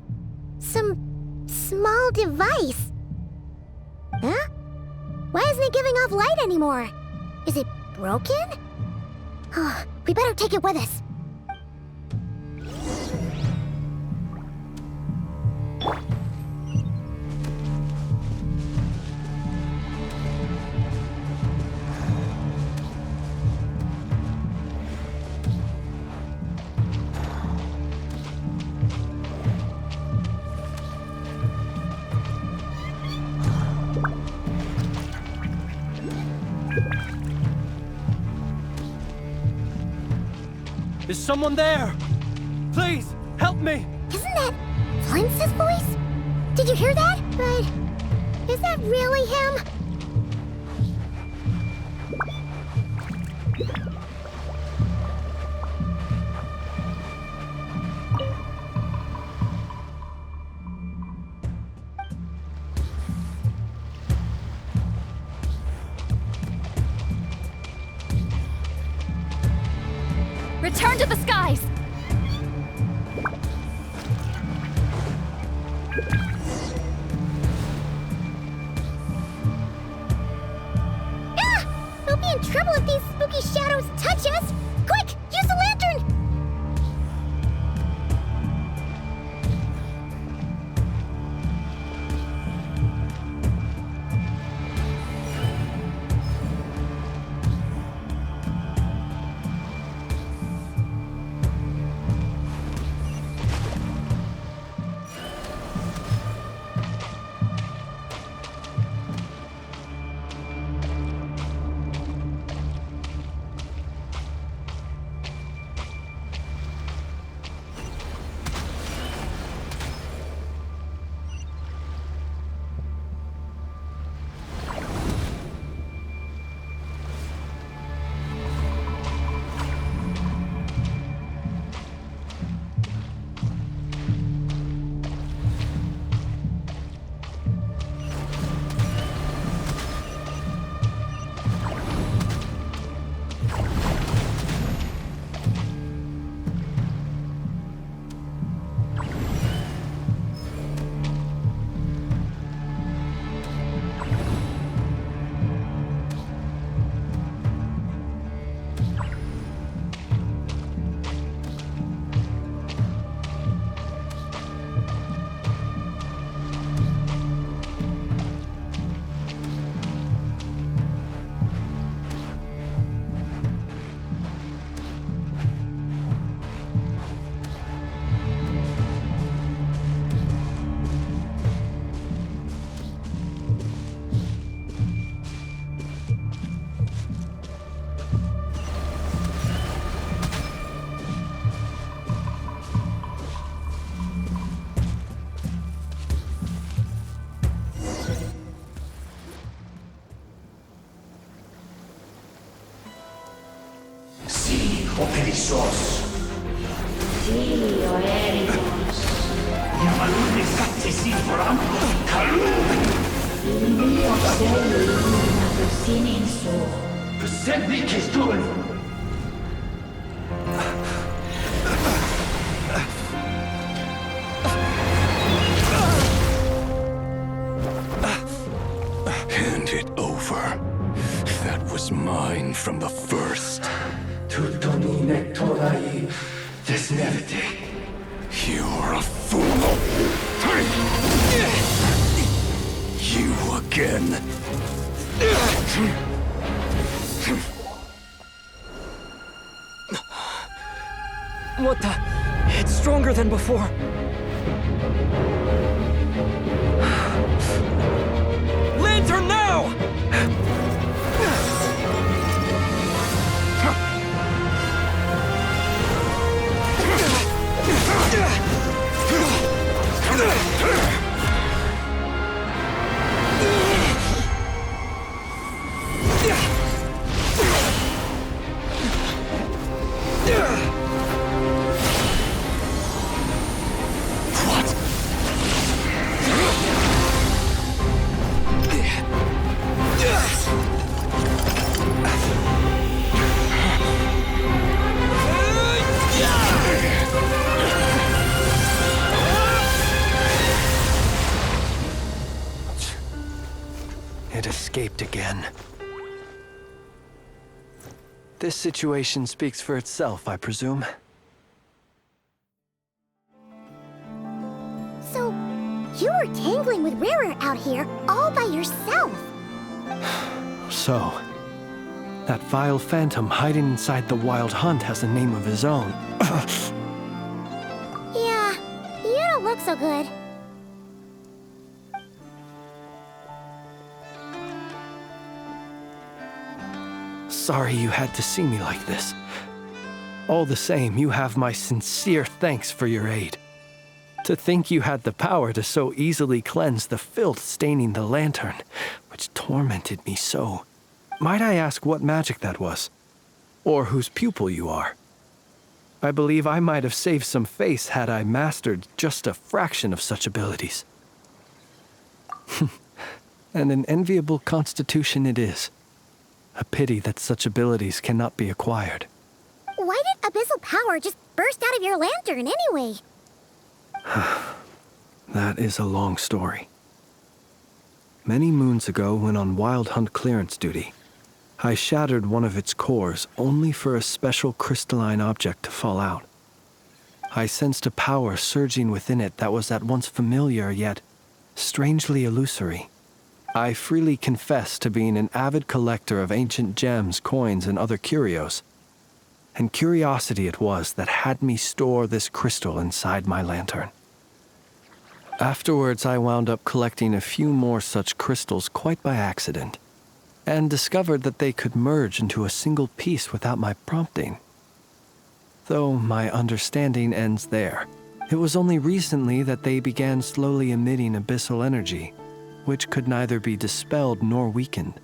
Some small device. Huh? Why isn't it giving off light anymore? Is it broken? Oh, we better take it with us. Is someone there? Please, help me! Isn't that Flintz's voice? Did you hear that? But is that really him? Return to the skies! Ah! We'll be in trouble if these spooky shadows touch us! Quick, use the lantern! Sos. Tio Ericos. Yamaluni sattesi foramco kalun. Ilio sei una persininso. Persebi kestun. Hand it over. That was mine from the first. Tutoni nectorai desmerte. You're a fool. You again. What the? It's stronger than before. Lantern now! It escaped again. This situation speaks for itself, I presume. So, you were tangling with Rarer out here all by yourself. So, that vile phantom hiding inside the Wild Hunt has a name of his own. Yeah, you don't look so good. Sorry you had to see me like this. All the same, you have my sincere thanks for your aid. To think you had the power to so easily cleanse the filth staining the lantern, which tormented me so. Might I ask what magic that was? Or whose pupil you are? I believe I might have saved some face had I mastered just a fraction of such abilities. And an enviable constitution it is. A pity that such abilities cannot be acquired. Why did abyssal power just burst out of your lantern anyway? That is a long story. Many moons ago, when on Wild Hunt clearance duty, I shattered one of its cores only for a special crystalline object to fall out. I sensed a power surging within it that was at once familiar yet strangely illusory. I freely confess to being an avid collector of ancient gems, coins, and other curios. And curiosity it was that had me store this crystal inside my lantern. Afterwards, I wound up collecting a few more such crystals quite by accident, and discovered that they could merge into a single piece without my prompting. Though my understanding ends there. It was only recently that they began slowly emitting abyssal energy, which could neither be dispelled nor weakened.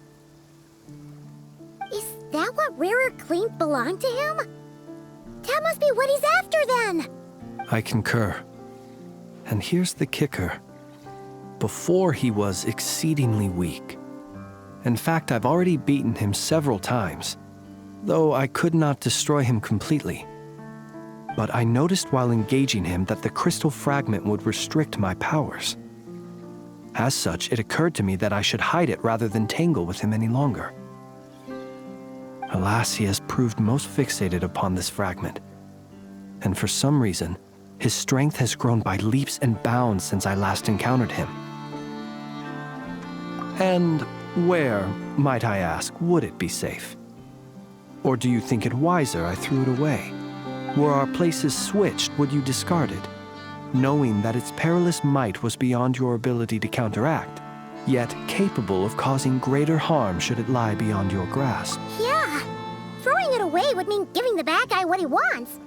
Is that what Rarer claimed belonged to him? That must be what he's after then! I concur. And here's the kicker. Before he was exceedingly weak. In fact, I've already beaten him several times, though I could not destroy him completely. But I noticed while engaging him that the crystal fragment would restrict my powers. As such, it occurred to me that I should hide it rather than tangle with him any longer. Alas, he has proved most fixated upon this fragment. And for some reason, his strength has grown by leaps and bounds since I last encountered him. And where, might I ask, would it be safe? Or do you think it wiser I threw it away? Were our places switched, would you discard it, knowing that its perilous might was beyond your ability to counteract, yet capable of causing greater harm should it lie beyond your grasp? Yeah, throwing it away would mean giving the bad guy what he wants.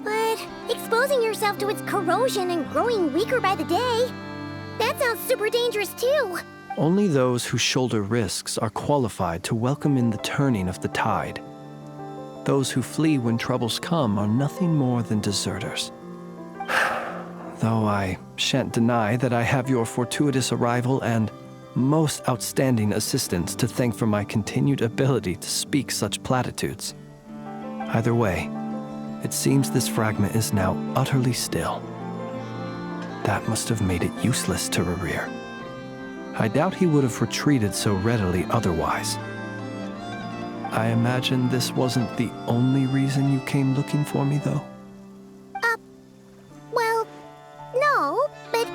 But exposing yourself to its corrosion and growing weaker by the day, that sounds super dangerous too. Only those who shoulder risks are qualified to welcome in the turning of the tide. Those who flee when troubles come are nothing more than deserters. Though I shan't deny that I have your fortuitous arrival and most outstanding assistance to thank for my continued ability to speak such platitudes. Either way, it seems this fragment is now utterly still. That must have made it useless to Rerir. I doubt he would have retreated so readily otherwise. I imagine this wasn't the only reason you came looking for me, though? Well, no, but...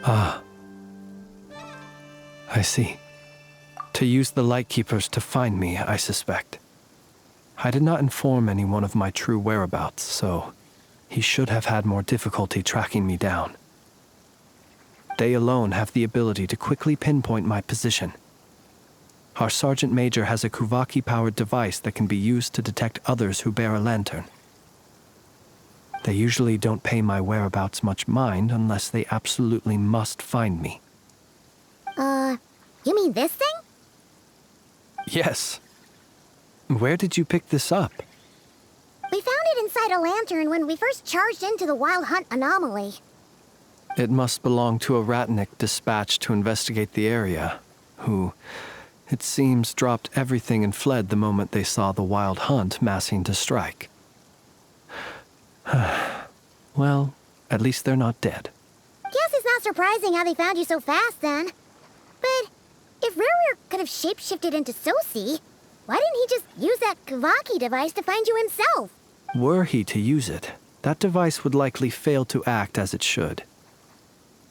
Ah. I see. To use the Lightkeepers to find me, I suspect. I did not inform anyone of my true whereabouts, so he should have had more difficulty tracking me down. They alone have the ability to quickly pinpoint my position. Our Sergeant Major has a Kuvaki-powered device that can be used to detect others who bear a lantern. They usually don't pay my whereabouts much mind unless they absolutely must find me. You mean this thing? Yes. Where did you pick this up? We found it inside a lantern when we first charged into the Wild Hunt anomaly. It must belong to a Ratnik dispatched to investigate the area, who, it seems, dropped everything and fled the moment they saw the Wild Hunt massing to strike. Well, at least they're not dead. Guess it's not surprising how they found you so fast, then. But if Rerir could have shapeshifted into Sosi, why didn't he just use that Kavaki device to find you himself? Were he to use it, that device would likely fail to act as it should,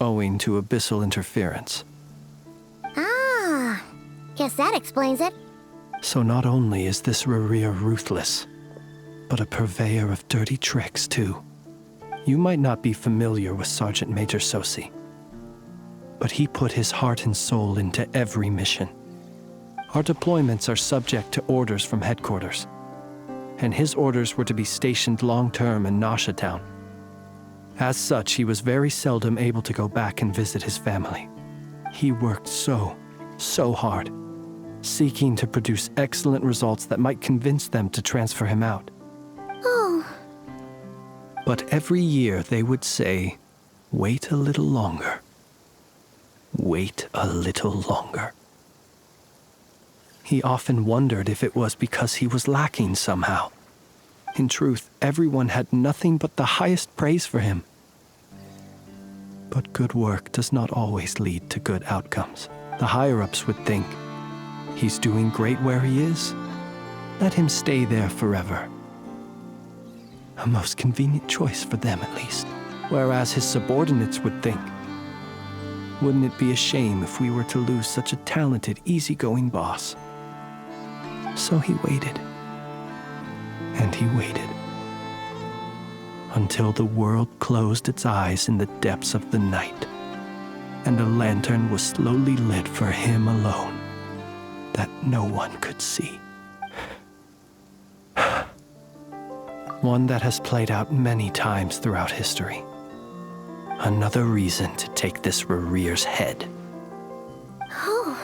owing to abyssal interference. Ah, guess that explains it. So not only is this Rerir ruthless, but a purveyor of dirty tricks, too. You might not be familiar with Sergeant Major Sosi, but he put his heart and soul into every mission. Our deployments are subject to orders from headquarters, and his orders were to be stationed long-term in Nasha Town. As such, he was very seldom able to go back and visit his family. He worked so hard, seeking to produce excellent results that might convince them to transfer him out. Oh. But every year they would say, "Wait a little longer. Wait a little longer." He often wondered if it was because he was lacking somehow. In truth, everyone had nothing but the highest praise for him. But good work does not always lead to good outcomes. The higher-ups would think, he's doing great where he is. Let him stay there forever. A most convenient choice for them, at least. Whereas his subordinates would think, wouldn't it be a shame if we were to lose such a talented, easygoing boss? So he waited. And he waited. Until the world closed its eyes in the depths of the night, and a lantern was slowly lit for him alone, that no one could see. One that has played out many times throughout history. Another reason to take this Rerir's head. Oh.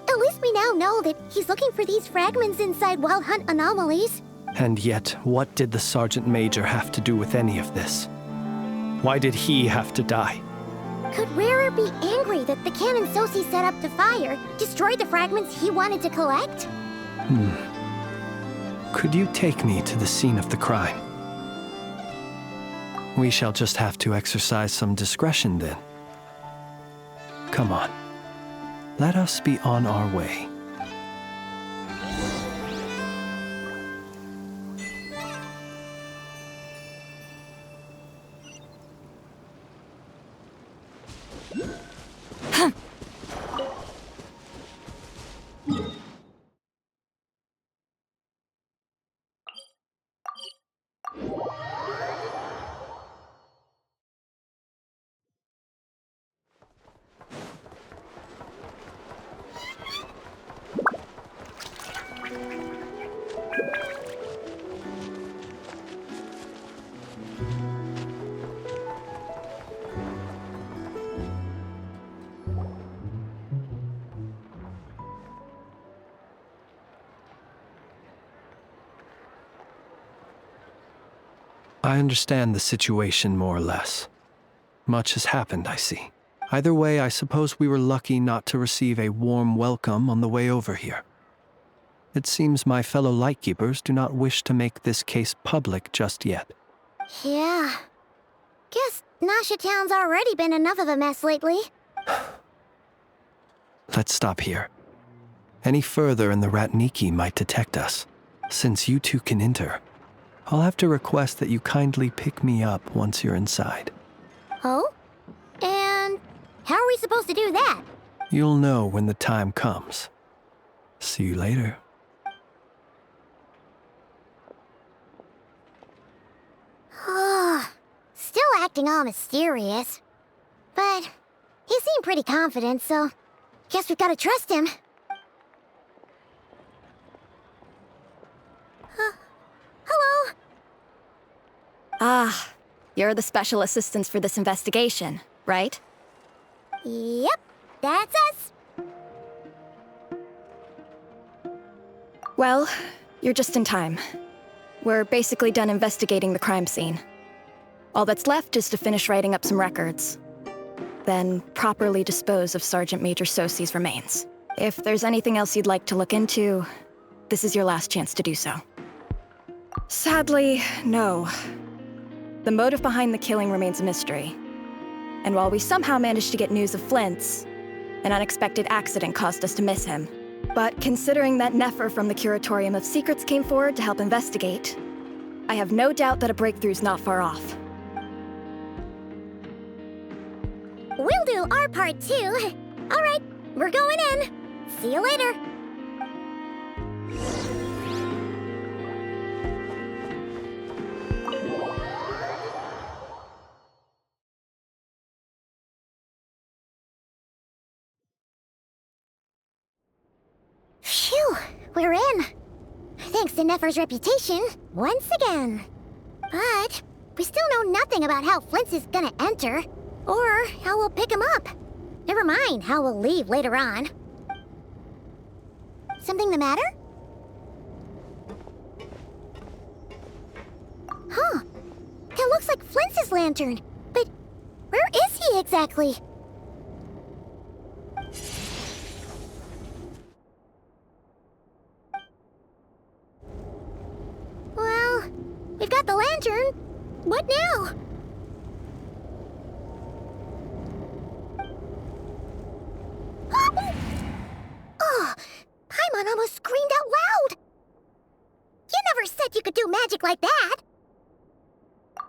At least we now know that he's looking for these fragments inside Wild Hunt anomalies. And yet, what did the Sergeant Major have to do with any of this? Why did he have to die? Could Rerir be angry that the cannon Sosi set up to fire destroyed the fragments he wanted to collect? Could you take me to the scene of the crime? We shall just have to exercise some discretion then. Come on. Let us be on our way. I understand the situation more or less. Much has happened, I see. Either way, I suppose we were lucky not to receive a warm welcome on the way over here. It seems my fellow Lightkeepers do not wish to make this case public just yet. Yeah. Guess Nasha Town's already been enough of a mess lately. Let's stop here. Any further and the Ratniki might detect us. Since you two can enter, I'll have to request that you kindly pick me up once you're inside. Oh? And how are we supposed to do that? You'll know when the time comes. See you later. Still acting all mysterious. But he seemed pretty confident, so guess we've got to trust him. Hello? Ah, you're the special assistants for this investigation, right? Yep, that's us. Well, you're just in time. We're basically done investigating the crime scene. All that's left is to finish writing up some records. Then properly dispose of Sergeant Major Sosi's remains. If there's anything else you'd like to look into, this is your last chance to do so. Sadly, no. The motive behind the killing remains a mystery. And while we somehow managed to get news of Flint's, an unexpected accident caused us to miss him. But considering that Nefer from the Curatorium of Secrets came forward to help investigate, I have no doubt that a breakthrough's not far off. We'll do our part too. All right, we're going in. See you later. Phew, we're in. Thanks to Nefer's reputation, once again. But we still know nothing about how Flint's is gonna enter. Or how we'll pick him up. Never mind how we'll leave later on. Something the matter? Huh. That looks like Flint's lantern. But where is he exactly? Well, we've got the lantern. What now? Oh, Paimon almost screamed out loud! You never said you could do magic like that!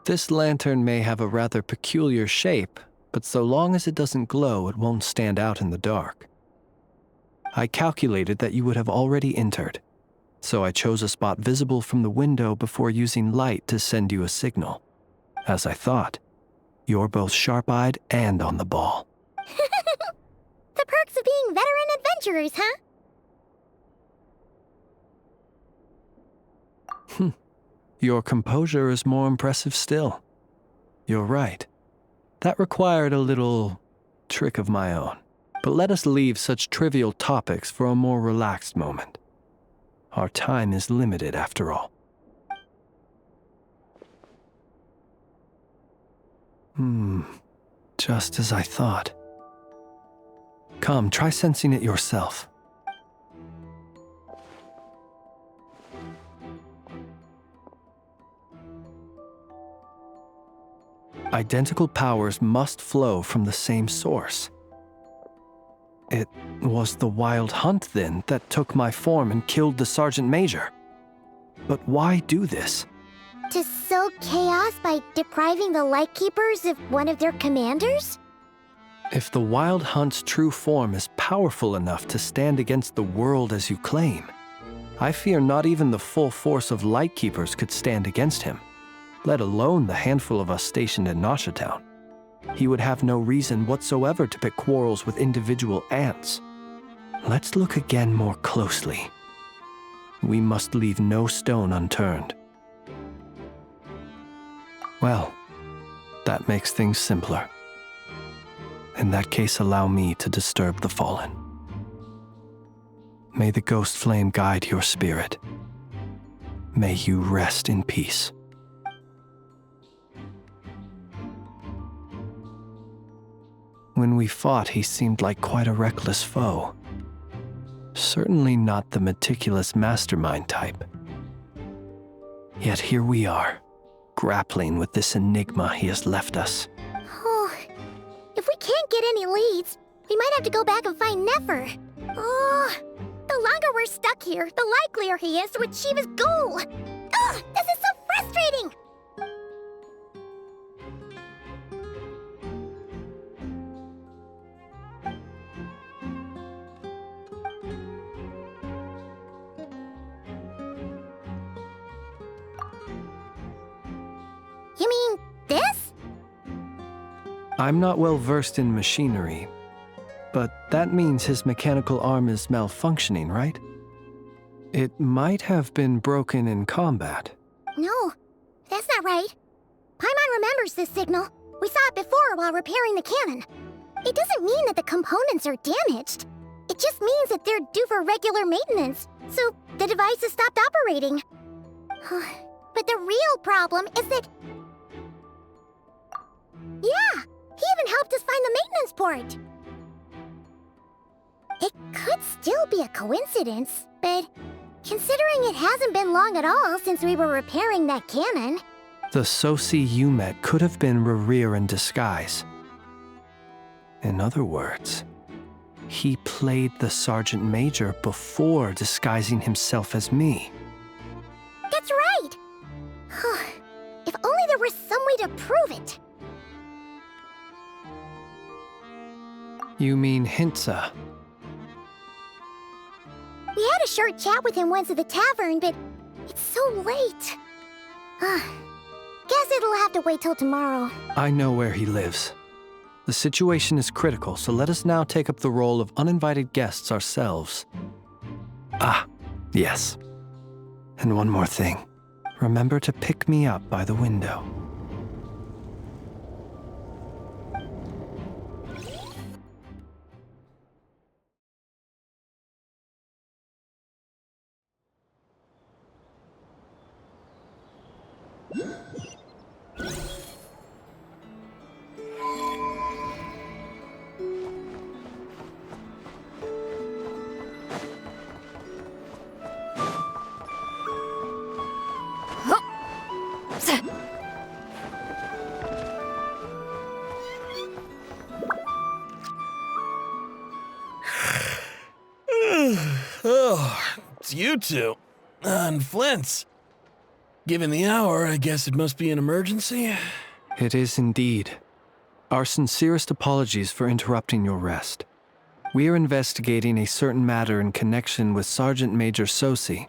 This lantern may have a rather peculiar shape, but so long as it doesn't glow, it won't stand out in the dark. I calculated that you would have already entered, so I chose a spot visible from the window before using light to send you a signal. As I thought, you're both sharp-eyed and on the ball. The perks of being veteran adventurers, huh? Your composure is more impressive still. You're right. That required a little trick of my own. But let us leave such trivial topics for a more relaxed moment. Our time is limited, after all. Just as I thought. Come, try sensing it yourself. Identical powers must flow from the same source. It was the Wild Hunt, then, that took my form and killed the Sergeant Major. But why do this? To sow chaos by depriving the Lightkeepers of one of their commanders? If the Wild Hunt's true form is powerful enough to stand against the world as you claim, I fear not even the full force of Lightkeepers could stand against him, let alone the handful of us stationed in Nasha Town. He would have no reason whatsoever to pick quarrels with individual ants. Let's look again more closely. We must leave no stone unturned. Well, that makes things simpler. In that case, allow me to disturb the fallen. May the ghost flame guide your spirit. May you rest in peace. When we fought, he seemed like quite a reckless foe. Certainly not the meticulous mastermind type. Yet here we are, grappling with this enigma he has left us. Oh, if we can't get any leads, we might have to go back and find Nefer. Oh, the longer we're stuck here, the likelier he is to achieve his goal. Ugh, this is so frustrating! You mean this? I'm not well versed in machinery, but that means his mechanical arm is malfunctioning, right? It might have been broken in combat. No, that's not right. Paimon remembers this signal. We saw it before while repairing the cannon. It doesn't mean that the components are damaged. It just means that they're due for regular maintenance, so the device has stopped operating. But the real problem is that... Yeah, he even helped us find the maintenance port. It could still be a coincidence, but considering it hasn't been long at all since we were repairing that cannon... The Sosi you met could have been Rerir in disguise. In other words, he played the Sergeant Major before disguising himself as me. That's right! If only there were some way to prove it. You mean Hintsa? We had a short chat with him once at the tavern, but it's so late. Guess it'll have to wait till tomorrow. I know where he lives. The situation is critical, so let us now take up the role of uninvited guests ourselves. Ah, yes. And one more thing. Remember to pick me up by the window. Oh, it's you two. And Flint's. Given the hour, I guess it must be an emergency? It is indeed. Our sincerest apologies for interrupting your rest. We are investigating a certain matter in connection with Sergeant Major Sosi.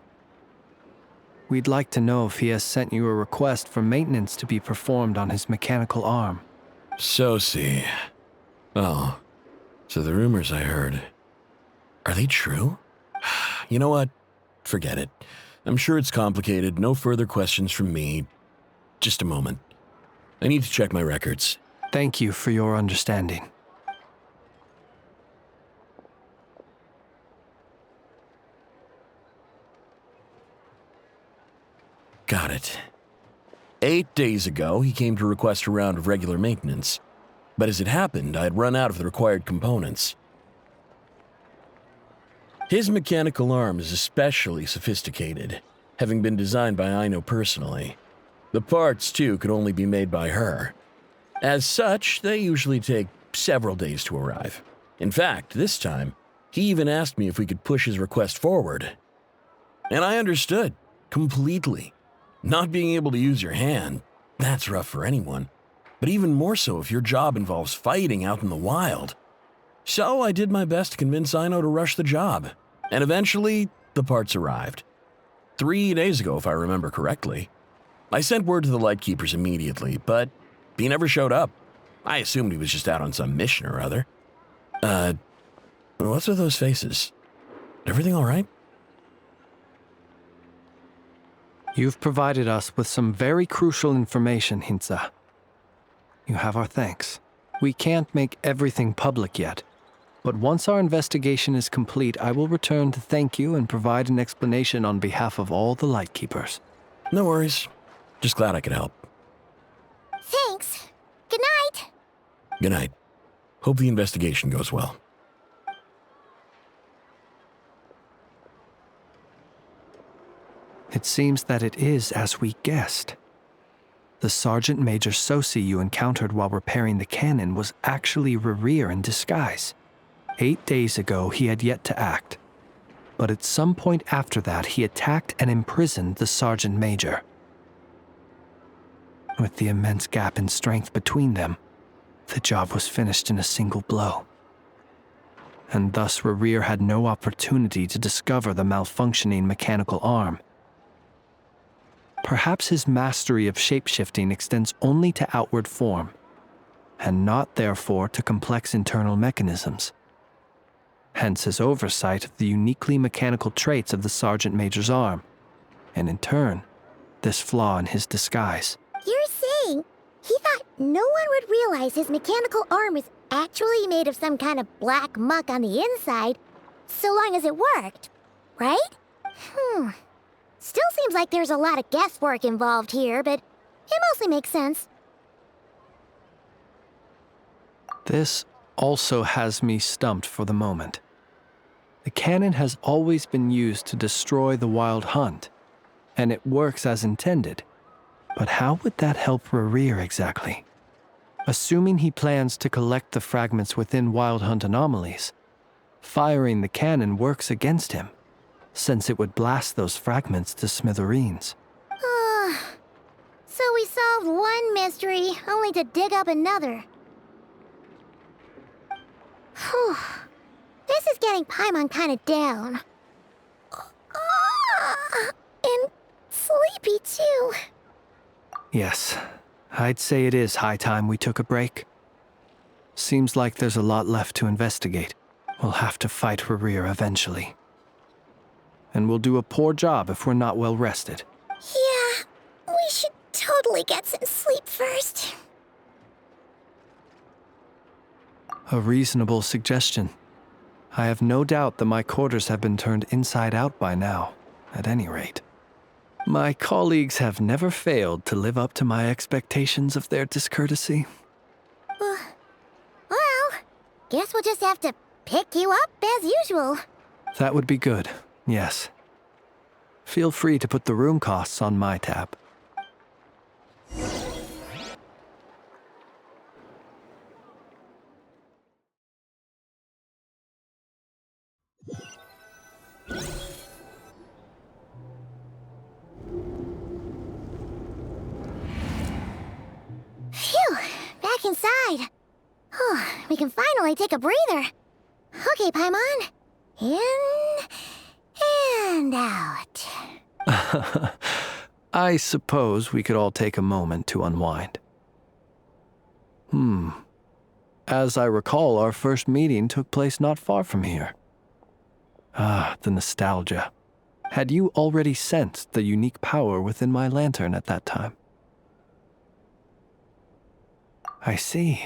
We'd like to know if he has sent you a request for maintenance to be performed on his mechanical arm. Sosi. Oh, so the rumors I heard, are they true? You know what? Forget it. I'm sure it's complicated. No further questions from me. Just a moment. I need to check my records. Thank you for your understanding. Got it. 8 days ago, he came to request a round of regular maintenance. But as it happened, I had run out of the required components. His mechanical arm is especially sophisticated, having been designed by Aino personally. The parts, too, could only be made by her. As such, they usually take several days to arrive. In fact, this time, he even asked me if we could push his request forward. And I understood, completely. Not being able to use your hand, that's rough for anyone. But even more so if your job involves fighting out in the wild. So I did my best to convince Aino to rush the job. And eventually, the parts arrived. 3 days ago, if I remember correctly. I sent word to the Lightkeepers immediately, but he never showed up. I assumed he was just out on some mission or other. What's with those faces? Everything all right? You've provided us with some very crucial information, Hintsa. You have our thanks. We can't make everything public yet, but once our investigation is complete, I will return to thank you and provide an explanation on behalf of all the Lightkeepers. No worries. Just glad I could help. Thanks. Good night. Good night. Hope the investigation goes well. It seems that it is as we guessed. The Sergeant Major Sosi you encountered while repairing the cannon was actually Rerir in disguise. 8 days ago, he had yet to act. But at some point after that, he attacked and imprisoned the Sergeant Major. With the immense gap in strength between them, the job was finished in a single blow. And thus Rerir had no opportunity to discover the malfunctioning mechanical arm. Perhaps his mastery of shapeshifting extends only to outward form, and not therefore to complex internal mechanisms. Hence his oversight of the uniquely mechanical traits of the Sergeant Major's arm, and in turn, this flaw in his disguise. You're saying he thought no one would realize his mechanical arm was actually made of some kind of black muck on the inside, so long as it worked, right? Still seems like there's a lot of guesswork involved here, but it mostly makes sense. This also has me stumped for the moment. The cannon has always been used to destroy the Wild Hunt, and it works as intended. But how would that help Rerir exactly? Assuming he plans to collect the fragments within Wild Hunt anomalies, firing the cannon works against him, since it would blast those fragments to smithereens. So we solved one mystery, only to dig up another. Whew. This is getting Paimon kind of down. And sleepy, too. Yes, I'd say it is high time we took a break. Seems like there's a lot left to investigate. We'll have to fight Rerir eventually. And we'll do a poor job if we're not well rested. Yeah, we should totally get some sleep first. A reasonable suggestion. I have no doubt that my quarters have been turned inside out by now, at any rate. My colleagues have never failed to live up to my expectations of their discourtesy. Well, guess we'll just have to pick you up as usual. That would be good, yes. Feel free to put the room costs on my tab. Phew, back inside. We can finally take a breather. Okay, Paimon. In and out. I suppose we could all take a moment to unwind. As I recall, our first meeting took place not far from here. The nostalgia. Had you already sensed the unique power within my lantern at that time? I see.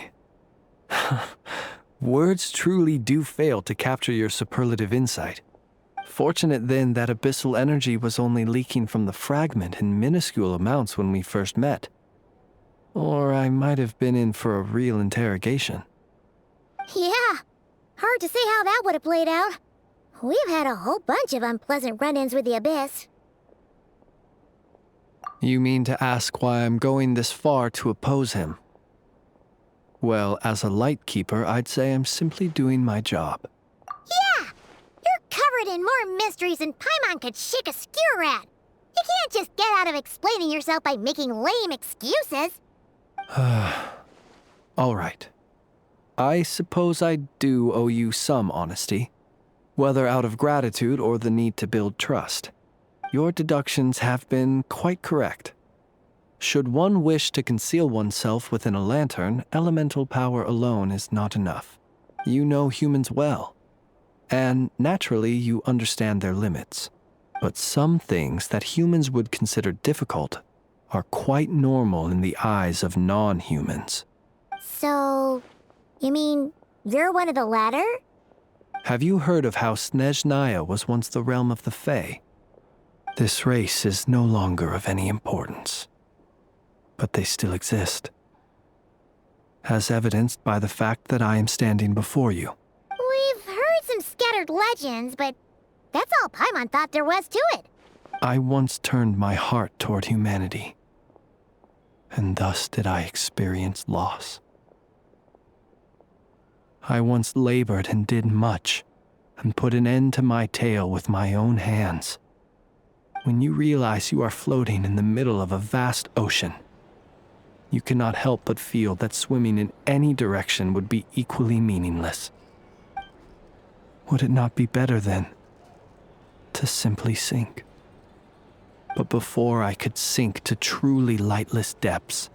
Words truly do fail to capture your superlative insight. Fortunate then that abyssal energy was only leaking from the fragment in minuscule amounts when we first met. Or I might have been in for a real interrogation. Yeah, hard to say how that would have played out. We've had a whole bunch of unpleasant run-ins with the Abyss. You mean to ask why I'm going this far to oppose him? Well, as a light keeper, I'd say I'm simply doing my job. Yeah! You're covered in more mysteries than Paimon could shake a skewer at. You can't just get out of explaining yourself by making lame excuses. All right. I suppose I do owe you some honesty, whether out of gratitude or the need to build trust. Your deductions have been quite correct. Should one wish to conceal oneself within a lantern, elemental power alone is not enough. You know humans well, and naturally you understand their limits. But some things that humans would consider difficult are quite normal in the eyes of non-humans. So, you mean you're one of the latter? Have you heard of how Snezhnaya was once the realm of the Fae? This race is no longer of any importance, but they still exist. as evidenced by the fact that I am standing before you. We've heard some scattered legends, but that's all Paimon thought there was to it. I once turned my heart toward humanity, and thus did I experience loss. I once labored and did much, and put an end to my tale with my own hands. When you realize you are floating in the middle of a vast ocean, you cannot help but feel that swimming in any direction would be equally meaningless. Would it not be better, then, to simply sink? But before I could sink to truly lightless depths,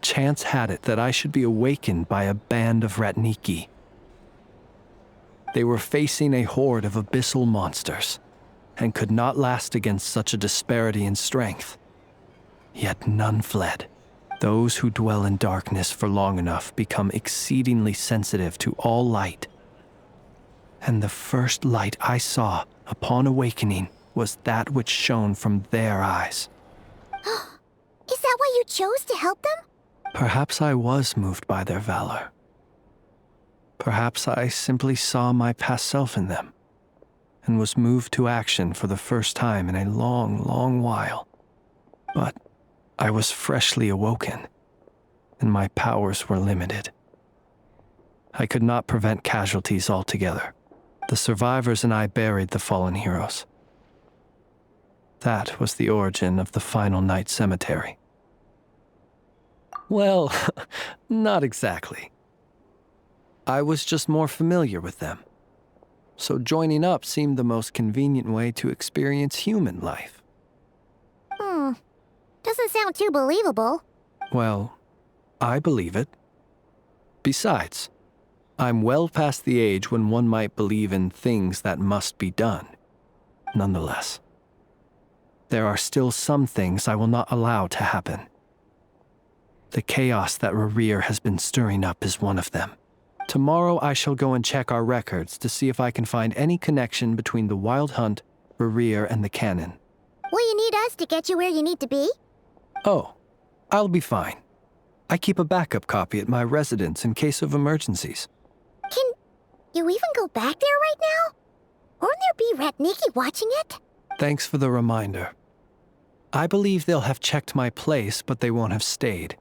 chance had it that I should be awakened by a band of Ratniki. They were facing a horde of abyssal monsters, and could not last against such a disparity in strength. Yet none fled. Those who dwell in darkness for long enough become exceedingly sensitive to all light. And the first light I saw upon awakening was that which shone from their eyes. Is that why you chose to help them? Perhaps I was moved by their valor. Perhaps I simply saw my past self in them, and was moved to action for the first time in a long, long while. But I was freshly awoken, and my powers were limited. I could not prevent casualties altogether. The survivors and I buried the fallen heroes. That was the origin of the Final Night Cemetery. Well, not exactly. I was just more familiar with them. So joining up seemed the most convenient way to experience human life. Doesn't sound too believable. Well, I believe it. Besides, I'm well past the age when one might believe in things that must be done. Nonetheless, there are still some things I will not allow to happen. The chaos that Rerir has been stirring up is one of them. Tomorrow I shall go and check our records to see if I can find any connection between the Wild Hunt, Rerir, and the Canon. Will you need us to get you where you need to be? Oh, I'll be fine. I keep a backup copy at my residence in case of emergencies. Can you even go back there right now? Won't there be Ratniki watching it? Thanks for the reminder. I believe they'll have checked my place, but they won't have stayed.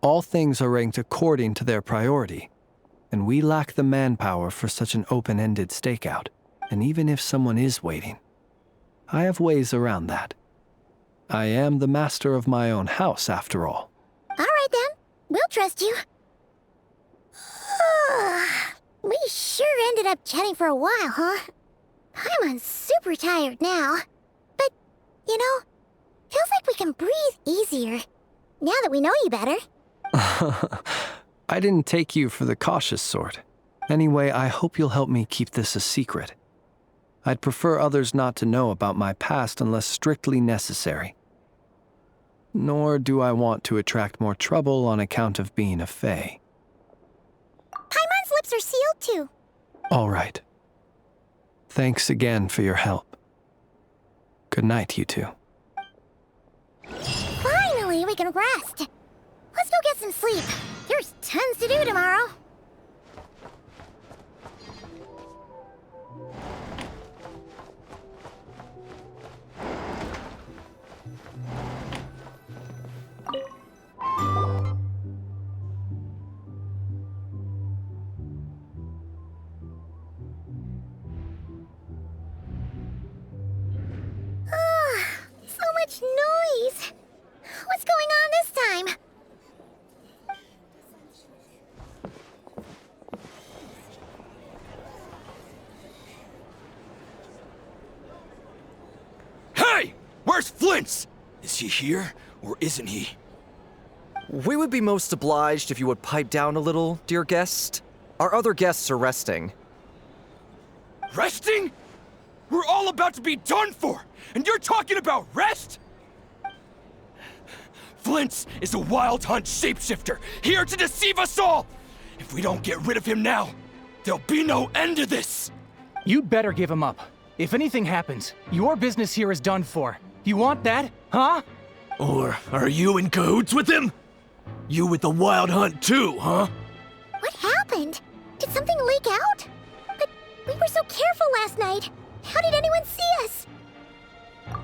All things are ranked according to their priority, and we lack the manpower for such an open-ended stakeout. And even if someone is waiting, I have ways around that. I am the master of my own house, after all. All right, then. We'll trust you. We sure ended up chatting for a while, huh? I'm super tired now. But, you know, feels like we can breathe easier, now that we know you better. I didn't take you for the cautious sort. Anyway, I hope you'll help me keep this a secret. I'd prefer others not to know about my past unless strictly necessary. Nor do I want to attract more trouble on account of being a fae. Paimon's lips are sealed too. All right. Thanks again for your help. Good night, you two. Finally, we can rest. Let's go get some sleep. There's tons to do tomorrow. So much noise. What's going on this time? Hey! Where's Flint's? Is he here, or isn't he? We would be most obliged if you would pipe down a little, dear guest. Our other guests are resting. Resting? We're all about to be done for, and you're talking about rest? Flint's is a Wild Hunt shapeshifter, here to deceive us all! If we don't get rid of him now, there'll be no end to this! You'd better give him up. If anything happens, your business here is done for. You want that, huh? Or are you in cahoots with him? You with the Wild Hunt too, huh? What happened? Did something leak out? But we were so careful last night. How did anyone see us?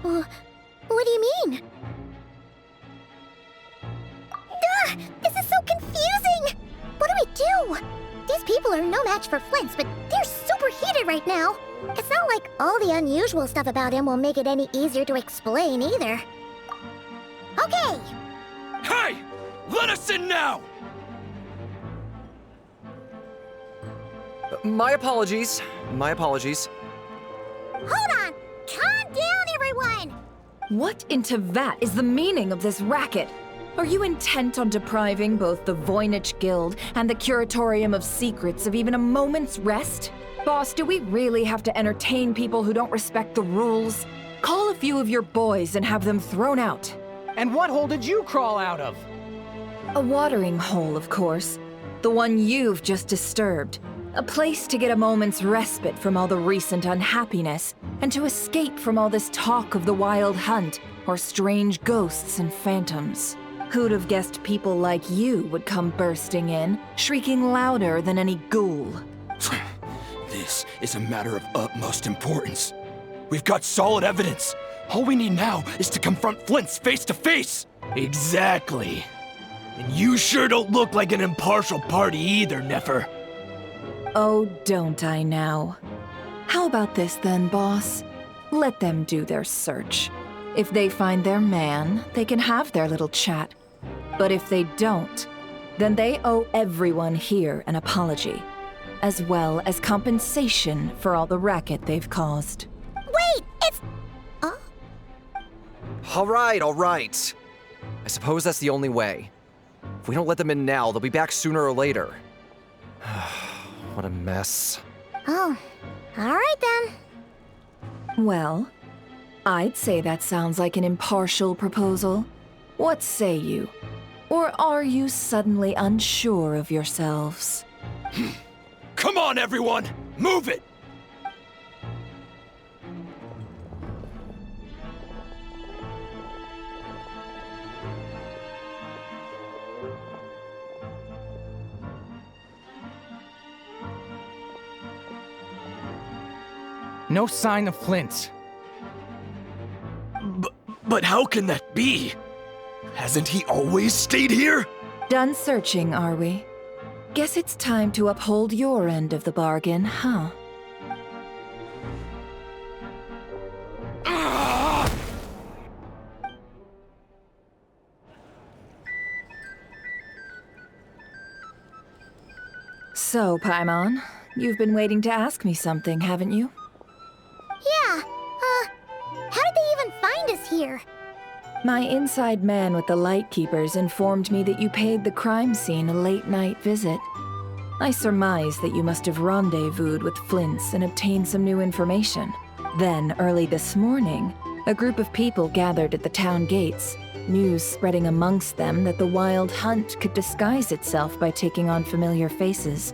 What do you mean? Ugh, this is so confusing! What do we do? These people are no match for Flint's, but they're super heated right now. It's not like all the unusual stuff about him will make it any easier to explain either. Okay! Hey! Let us in now! My apologies. My apologies. Hold on! Calm down, everyone! What in Tevat is the meaning of this racket? Are you intent on depriving both the Voynich Guild and the Curatorium of Secrets of even a moment's rest? Boss, do we really have to entertain people who don't respect the rules? Call a few of your boys and have them thrown out. And what hole did you crawl out of? A watering hole, of course. The one you've just disturbed. A place to get a moment's respite from all the recent unhappiness, and to escape from all this talk of the Wild Hunt, or strange ghosts and phantoms. Who'd have guessed people like you would come bursting in, shrieking louder than any ghoul? This is a matter of utmost importance. We've got solid evidence. All we need now is to confront Flint's face to face. Exactly. And you sure don't look like an impartial party either, Nefer. Oh, don't I now? How about this then, boss? Let them do their search. If they find their man, they can have their little chat. But if they don't, then they owe everyone here an apology, as well as compensation for all the racket they've caused. Wait, it's... All right. I suppose that's the only way. If we don't let them in now, they'll be back sooner or later. What a mess. Oh, all right then. Well, I'd say that sounds like an impartial proposal. What say you? Or are you suddenly unsure of yourselves? Come on, everyone! Move it! No sign of Flint. But how can that be? Hasn't he always stayed here? Done searching, are we? Guess it's time to uphold your end of the bargain, huh? So, Paimon, you've been waiting to ask me something, haven't you? Yeah, how did they even find us here? My inside man with the Lightkeepers informed me that you paid the crime scene a late-night visit. I surmise that you must have rendezvoused with Flint's and obtained some new information. Then, early this morning, a group of people gathered at the town gates, news spreading amongst them that the Wild Hunt could disguise itself by taking on familiar faces.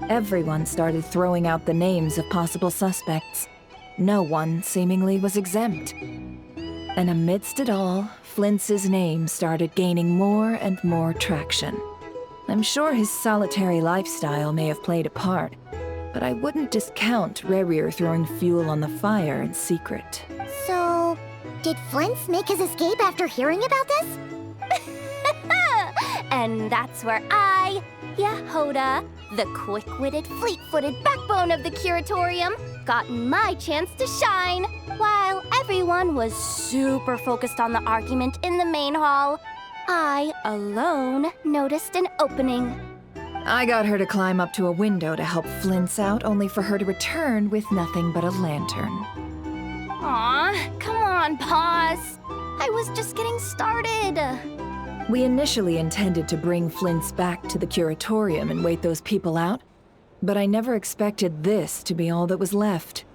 Everyone started throwing out the names of possible suspects. No one, seemingly, was exempt. And amidst it all, Flint's name started gaining more and more traction. I'm sure his solitary lifestyle may have played a part, but I wouldn't discount Rerir throwing fuel on the fire in secret. So, did Flint's make his escape after hearing about this? And that's where I, Yehoda, the quick-witted, fleet-footed backbone of the Curatorium, got my chance to shine. While everyone was super focused on the argument in the main hall, I, alone, noticed an opening. I got her to climb up to a window to help Flint's out, only for her to return with nothing but a lantern. Aw, come on, Paws. I was just getting started. We initially intended to bring Flint's back to the Curatorium and wait those people out, but I never expected this to be all that was left.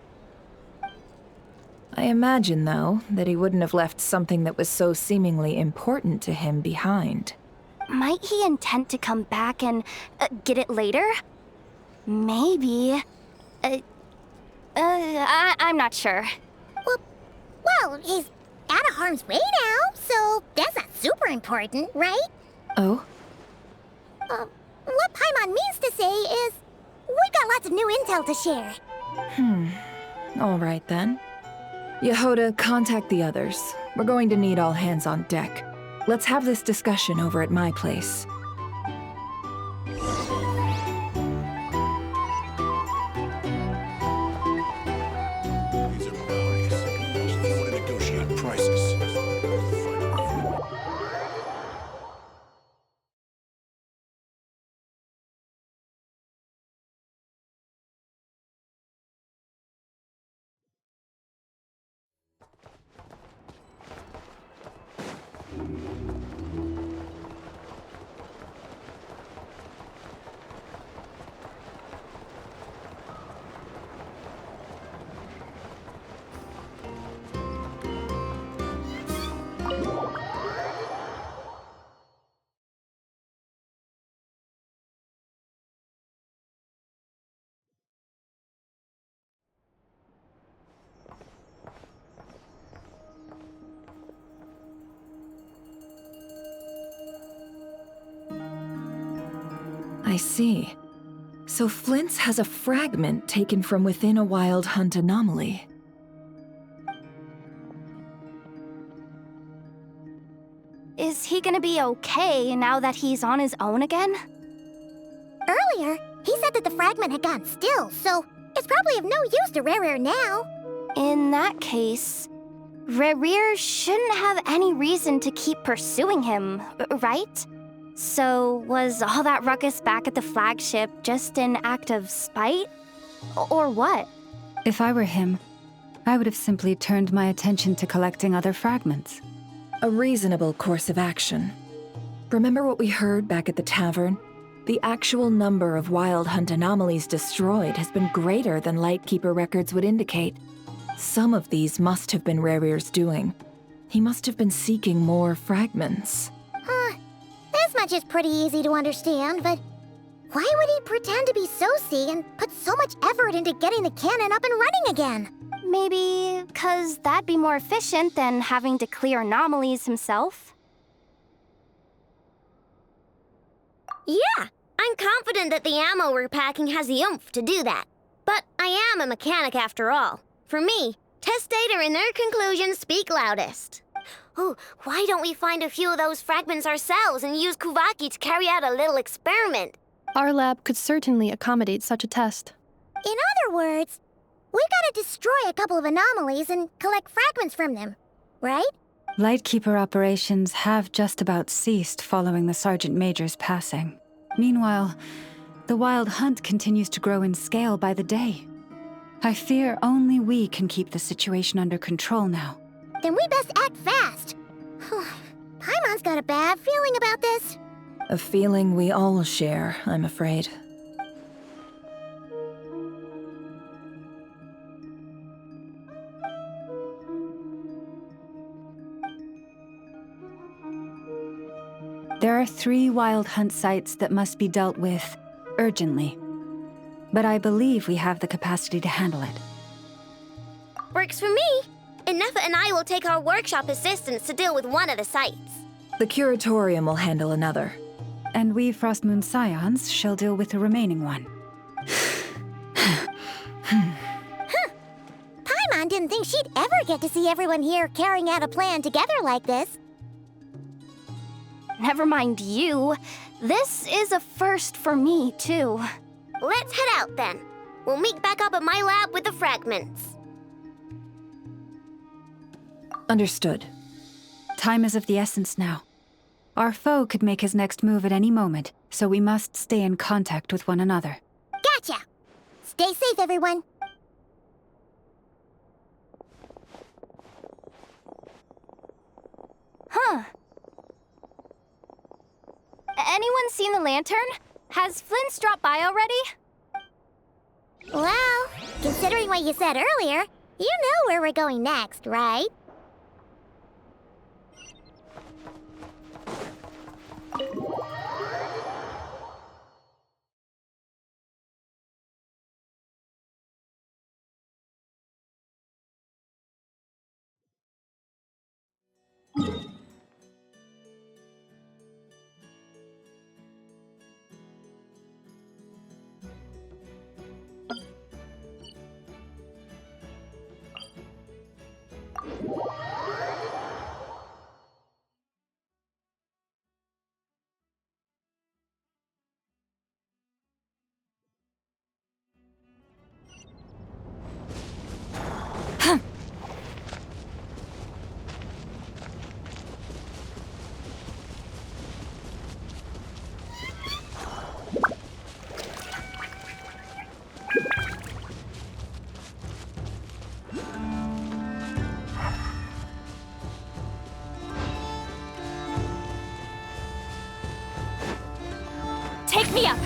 I imagine, though, that he wouldn't have left something that was so seemingly important to him behind. Might he intend to come back and get it later? Maybe. I'm not sure. Well, he's out of harm's way now, so that's not super important, right? Oh? What Paimon means to say is, we've got lots of new intel to share. All right then. Yehoda, contact the others. We're going to need all hands on deck. Let's have this discussion over at my place. These are bounties. If you want to negotiate prices. I see. So Flint's has a fragment taken from within a Wild Hunt anomaly. Is he gonna be okay now that he's on his own again? Earlier, he said that the fragment had gotten still, so it's probably of no use to Rerir now. In that case, Rerir shouldn't have any reason to keep pursuing him, right? So was all that ruckus back at the flagship just an act of spite? Or what? If I were him, I would have simply turned my attention to collecting other fragments. A reasonable course of action. Remember what we heard back at the tavern? The actual number of Wild Hunt anomalies destroyed has been greater than Lightkeeper records would indicate. Some of these must have been Rerir's doing. He must have been seeking more fragments. This much is pretty easy to understand, but why would he pretend to be Soci and put so much effort into getting the cannon up and running again? Maybe 'cause that'd be more efficient than having to clear anomalies himself? Yeah, I'm confident that the ammo we're packing has the oomph to do that. But I am a mechanic after all. For me, test data and their conclusions speak loudest. Ooh, why don't we find a few of those fragments ourselves and use Kuvaki to carry out a little experiment? Our lab could certainly accommodate such a test. In other words, we gotta destroy a couple of anomalies and collect fragments from them, right? Lightkeeper operations have just about ceased following the Sergeant Major's passing. Meanwhile, the Wild Hunt continues to grow in scale by the day. I fear only we can keep the situation under control now. Then we best act fast. Paimon's got a bad feeling about this. A feeling we all share, I'm afraid. There are 3 Wild Hunt sites that must be dealt with urgently. But I believe we have the capacity to handle it. Works for me. Nefa and I will take our workshop assistants to deal with one of the sites. The Curatorium will handle another. And we Frostmoon Scions shall deal with the remaining one. Paimon didn't think she'd ever get to see everyone here carrying out a plan together like this. Never mind you. This is a first for me, too. Let's head out then. We'll meet back up at my lab with the fragments. Understood. Time is of the essence now. Our foe could make his next move at any moment, so we must stay in contact with one another. Gotcha! Stay safe, everyone. Huh. Anyone seen the lantern? Has Flint's dropped by already? Well, considering what you said earlier, you know where we're going next, right? Pick me up!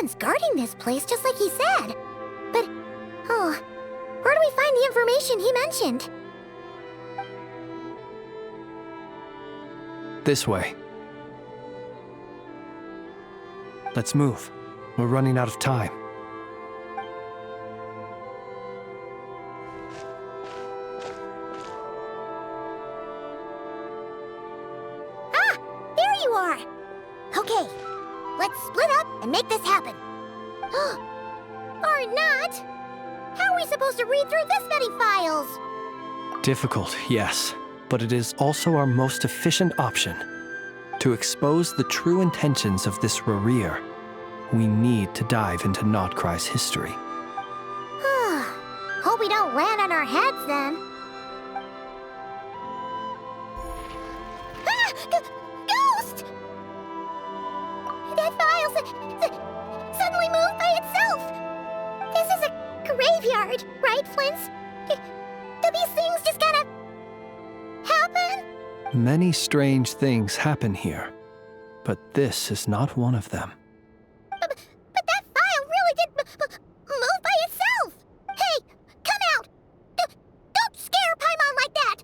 Someone's guarding this place just like he said. But, where do we find the information he mentioned? This way. Let's move. We're running out of time. Ah! There you are! Okay, let's split up and make this happen. Or not! How are we supposed to read through this many files? Difficult, yes, but it is also our most efficient option. To expose the true intentions of this Rereer, we need to dive into Notcry's history. Hope we don't land on our heads then. Ah! Ghost! That file suddenly moved by itself! This is a graveyard, right, Flints? Do these things just kinda happen? Many strange things happen here, but this is not one of them. But that file really did move by itself! Hey, come out! Don't scare Paimon like that!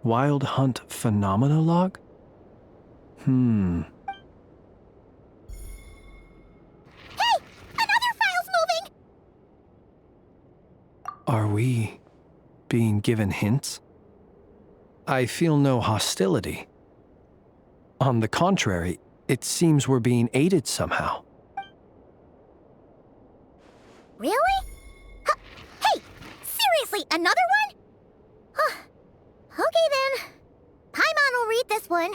Wild Hunt Phenomenologue? Hey! Another file's moving! Are we being given hints? I feel no hostility. On the contrary, it seems we're being aided somehow. Really? Hey! Seriously, another one? Okay then. Paimon will read this one.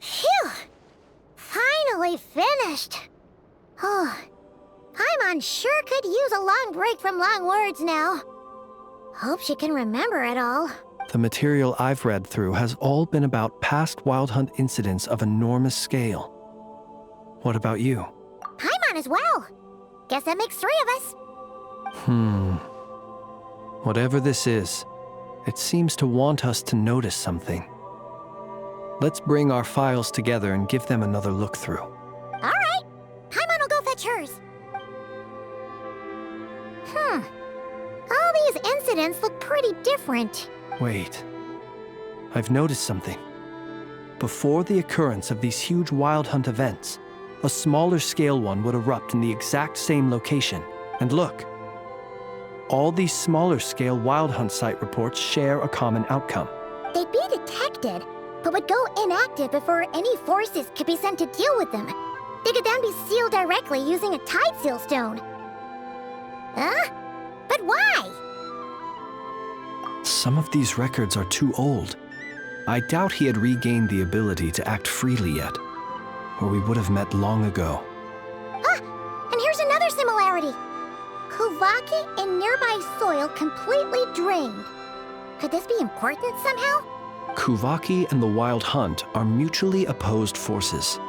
Phew! Finally finished. Oh, Paimon sure could use a long break from long words now. Hope she can remember it all. The material I've read through has all been about past Wild Hunt incidents of enormous scale. What about you? Paimon as well. Guess that makes 3 of us. Whatever this is, it seems to want us to notice something. Let's bring our files together and give them another look through. All right. Paimon will go fetch hers. All these incidents look pretty different. Wait. I've noticed something. Before the occurrence of these huge Wild Hunt events, a smaller scale one would erupt in the exact same location. And look. All these smaller scale Wild Hunt site reports share a common outcome. They'd be detected, but would go inactive before any forces could be sent to deal with them. They could then be sealed directly using a tide seal stone. Huh? But why? Some of these records are too old. I doubt he had regained the ability to act freely yet, or we would have met long ago. Ah! And here's another similarity. Kuvaki and nearby soil completely drained. Could this be important somehow? Kuvaki and the Wild Hunt are mutually opposed forces.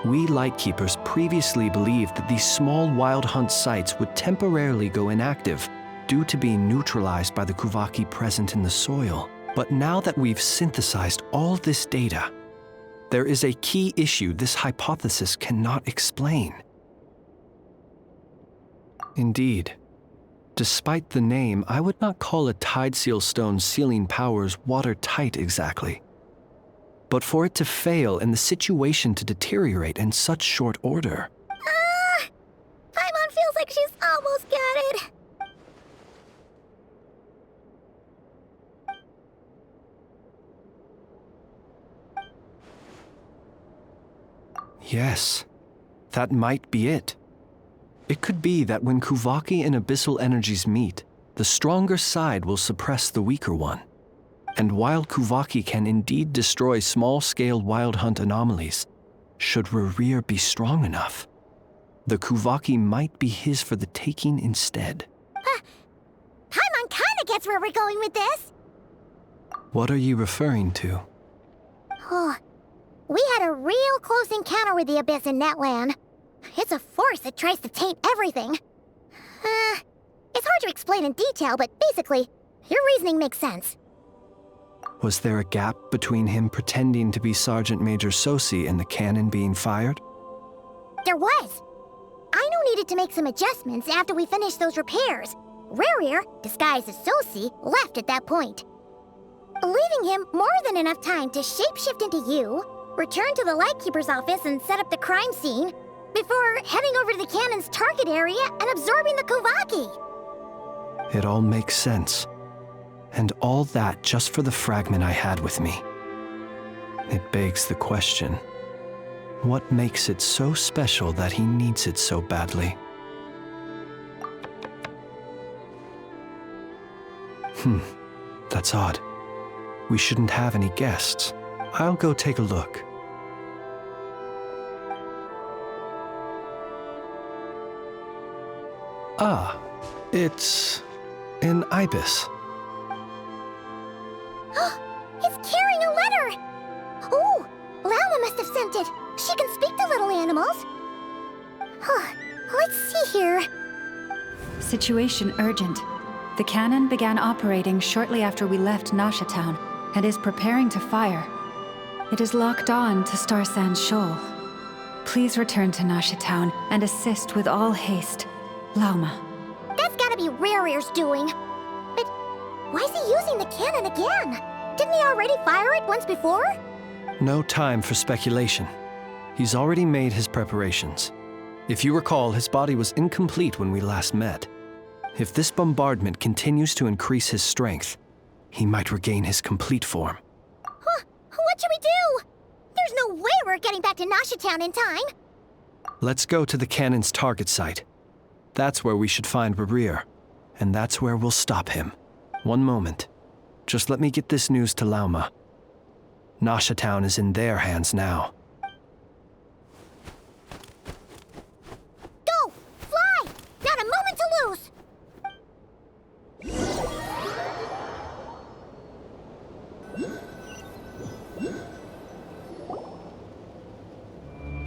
We Lightkeepers previously believed that these small Wild Hunt sites would temporarily go inactive due to being neutralized by the Kuvaki present in the soil. But now that we've synthesized all this data, there is a key issue this hypothesis cannot explain. Indeed, despite the name, I would not call a tide seal stone's sealing powers watertight exactly. But for it to fail and the situation to deteriorate in such short order. Paimon feels like she's almost got it. Yes, that might be it. It could be that when Kuvaki and abyssal energies meet, the stronger side will suppress the weaker one. And while Kuvaki can indeed destroy small-scale Wild Hunt anomalies, should Rerir be strong enough, the Kuvaki might be his for the taking instead. Paimon kinda gets where we're going with this. What are you referring to? Oh, we had a real close encounter with the Abyss in Netland. It's a force that tries to taint everything. It's hard to explain in detail, but basically, your reasoning makes sense. Was there a gap between him pretending to be Sergeant Major Sosi and the cannon being fired? There was. Aino needed to make some adjustments after we finished those repairs. Rerir, disguised as Sosi, left at that point, leaving him more than enough time to shapeshift into you, return to the Lightkeeper's office and set up the crime scene, before heading over to the cannon's target area and absorbing the Kuvaki. It all makes sense. And all that just for the fragment I had with me. It begs the question, what makes it so special that he needs it so badly? That's odd. We shouldn't have any guests. I'll go take a look. Ah, it's an ibis. It's carrying a letter! Ooh, Lauma must have sent it. She can speak to little animals. Let's see here. Situation urgent. The cannon began operating shortly after we left Nasha Town and is preparing to fire. It is locked on to Star Sand Shoal. Please return to Nasha Town and assist with all haste. Lauma. That's gotta be Rerir's doing. But why is he using the cannon again? Didn't he already fire it once before? No time for speculation. He's already made his preparations. If you recall, his body was incomplete when we last met. If this bombardment continues to increase his strength, he might regain his complete form. What should we do? There's no way we're getting back to Nasha Town in time. Let's go to the cannon's target site. That's where we should find Rerir, and that's where we'll stop him. One moment. Just let me get this news to Lauma. Nasha Town is in their hands now. Go! Fly! Not a moment to lose!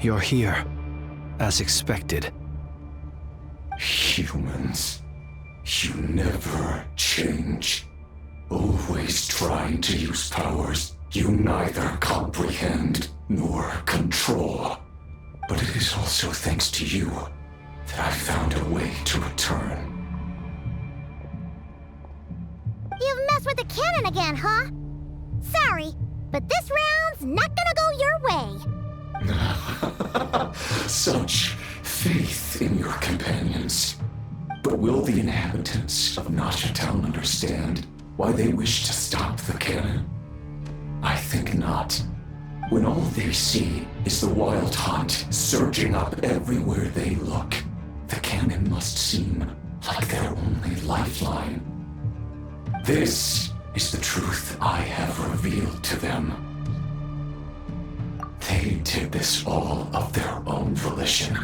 You're here, as expected. Humans, you never change. Always trying to use powers you neither comprehend nor control. But it is also thanks to you that I found a way to return. You've messed with the cannon again, huh? Sorry, but this round's not gonna go your way. Such faith in your companions. But will the inhabitants of Nasha Town understand why they wish to stop the cannon? I think not. When all they see is the Wild Hunt surging up everywhere they look. The cannon must seem like their only lifeline. This is the truth I have revealed to them. They did this all of their own volition.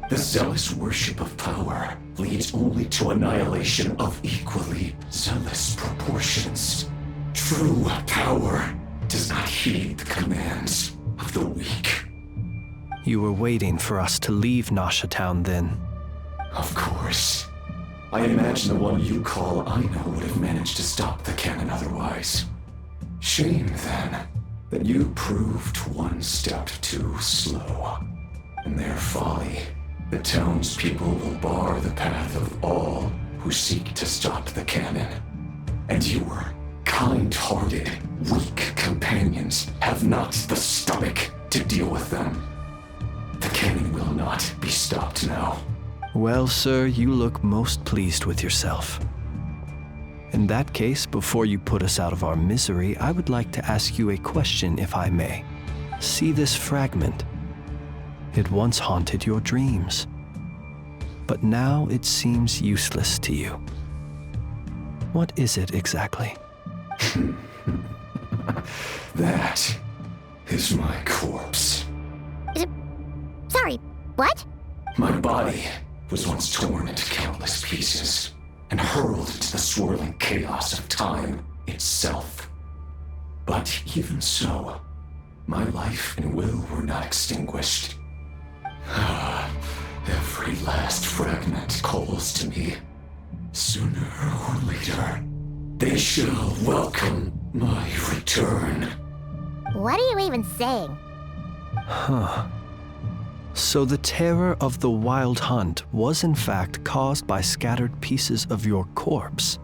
The zealous worship of power leads only to annihilation of equally zealous proportions. True power does not heed the commands of the weak. You were waiting for us to leave Nasha Town then. Of course. I imagine the one you call Aino would have managed to stop the cannon otherwise. Shame, then, that you proved one step too slow. In their folly, the townspeople will bar the path of all who seek to stop the cannon. And your kind-hearted, weak companions have not the stomach to deal with them. The cannon will not be stopped now. Well, sir, you look most pleased with yourself. In that case, before you put us out of our misery, I would like to ask you a question, if I may. See this fragment? It once haunted your dreams, but now it seems useless to you. What is it exactly? That is my corpse. Sorry, what? My body was once torn into countless pieces and hurled into the swirling chaos of time itself. But even so, my life and will were not extinguished. Every last fragment calls to me. Sooner or later, they shall welcome my return. What are you even saying? Huh. So the terror of the Wild Hunt was in fact caused by scattered pieces of your corpse.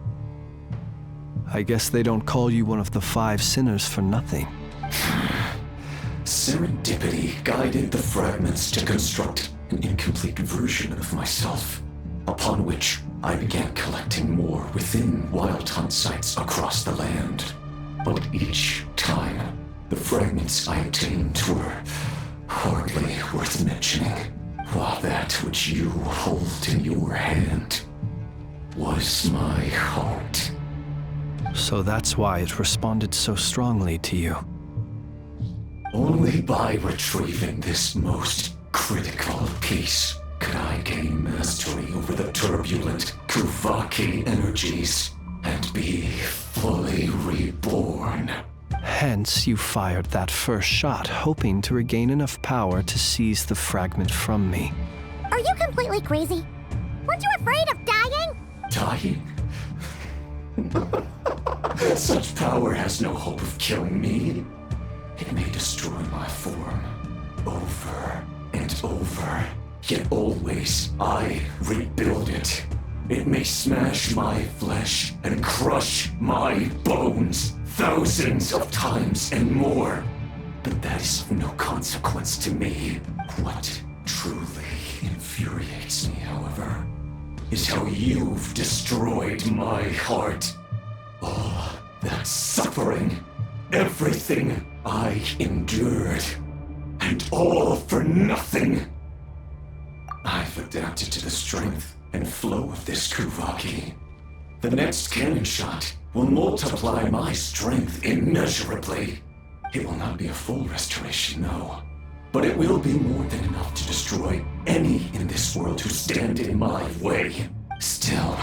I guess they don't call you one of the 5 sinners for nothing. Serendipity guided the fragments to construct an incomplete version of myself, upon which I began collecting more within Wild Hunt sites across the land. But each time, the fragments I obtained were hardly worth mentioning, while that which you hold in your hand was my heart. So that's why it responded so strongly to you. Only by retrieving this most critical piece could I gain mastery over the turbulent Kuvaki energies and be fully reborn. Hence, you fired that first shot, hoping to regain enough power to seize the fragment from me. Are you completely crazy? Weren't you afraid of dying? Dying? Such power has no hope of killing me. It may destroy my form over and over, yet always I rebuild it. It may smash my flesh and crush my bones thousands of times and more, but that is of no consequence to me. What truly infuriates me, however, is how you've destroyed my heart. All that suffering, everything I endured, and all for nothing. I've adapted to the strength and flow of this Kuvaki. The next cannon shot will multiply my strength immeasurably. It will not be a full restoration, no, but it will be more than enough to destroy any in this world who stand in my way. Still,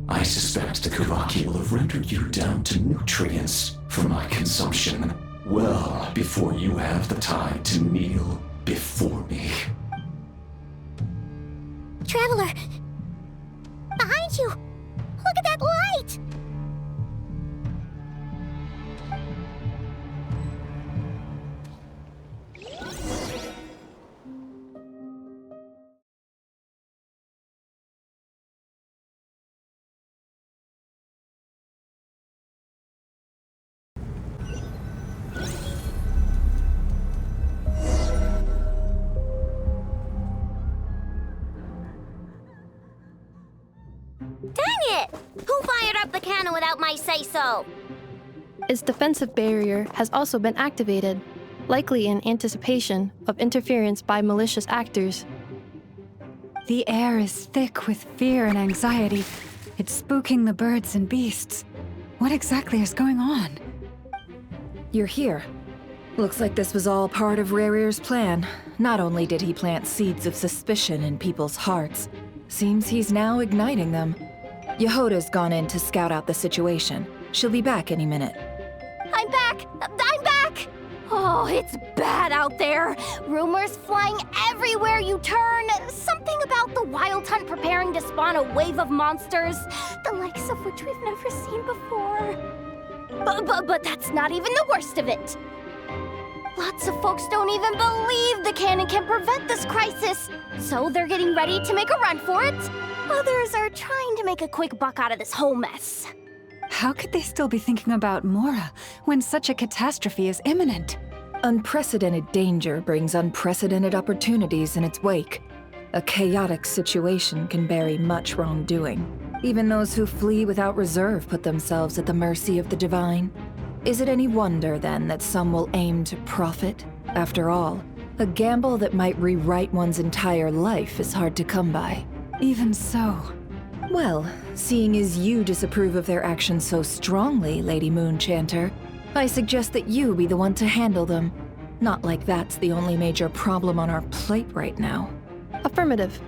I suspect the Kuvaki will have rendered you down to nutrients for my consumption well before you have the time to kneel before me. Traveler! Behind you! Look at that light! Dang it! Who fired up the cannon without my say-so? Its defensive barrier has also been activated. likely in anticipation of interference by malicious actors. The air is thick with fear and anxiety. It's spooking the birds and beasts. What exactly is going on? You're here. Looks like this was all part of Rerir's plan. Not only did he plant seeds of suspicion in people's hearts, seems he's now igniting them. Yehoda's gone in to scout out the situation. She'll be back any minute. I'm back! I'm back! Oh, it's bad out there. Rumors flying everywhere you turn. Something about the Wild Hunt preparing to spawn a wave of monsters, the likes of which we've never seen before. But that's not even the worst of it. Lots of folks don't even believe the cannon can prevent this crisis, so they're getting ready to make a run for it. Others are trying to make a quick buck out of this whole mess. How could they still be thinking about Mora when such a catastrophe is imminent? Unprecedented danger brings unprecedented opportunities in its wake. A chaotic situation can bury much wrongdoing. Even those who flee without reserve put themselves at the mercy of the divine. Is it any wonder, then, that some will aim to profit? After all, a gamble that might rewrite one's entire life is hard to come by. Even so. Well, seeing as you disapprove of their actions so strongly, Lady Moonchanter, I suggest that you be the one to handle them. Not like that's the only major problem on our plate right now. Affirmative.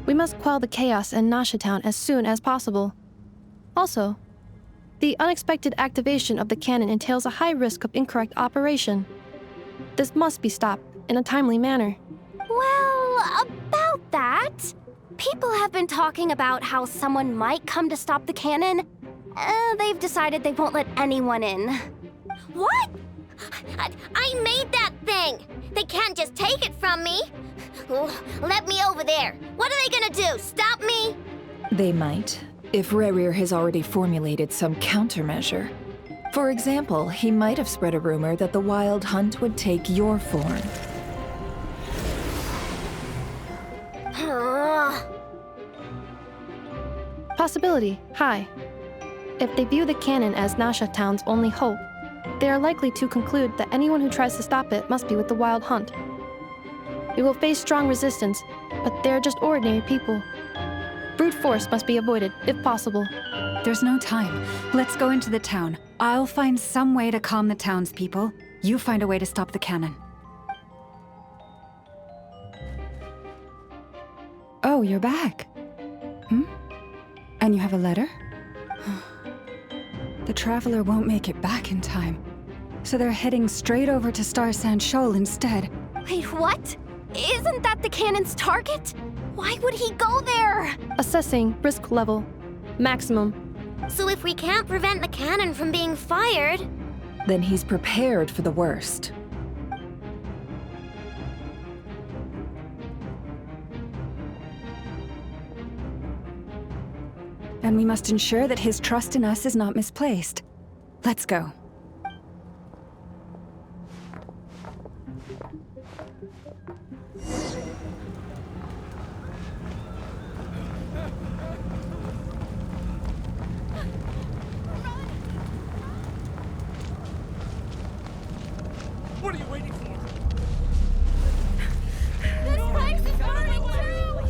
We must quell the chaos in Nasha Town as soon as possible. Also, the unexpected activation of the cannon entails a high risk of incorrect operation. This must be stopped in a timely manner. Well, about that, people have been talking about how someone might come to stop the cannon. They've decided they won't let anyone in. What? I made that thing! They can't just take it from me! Let me over there! What are they gonna do? Stop me? They might, if Rerir has already formulated some countermeasure. For example, he might have spread a rumor that the Wild Hunt would take your form. Possibility high. If they view the cannon as Nasha Town's only hope, they are likely to conclude that anyone who tries to stop it must be with the Wild Hunt. We will face strong resistance, but they're just ordinary people. Brute force must be avoided, if possible. There's no time. Let's go into the town. I'll find some way to calm the townspeople. You find a way to stop the cannon. Oh, you're back. And you have a letter? The Traveler won't make it back in time. So they're heading straight over to Star Sand Shoal instead. Wait, what? Isn't that the cannon's target? Why would he go there? Assessing risk level. Maximum. So if we can't prevent the cannon from being fired... Then he's prepared for the worst. And we must ensure that his trust in us is not misplaced. Let's go. What are you waiting for? This place is burning too!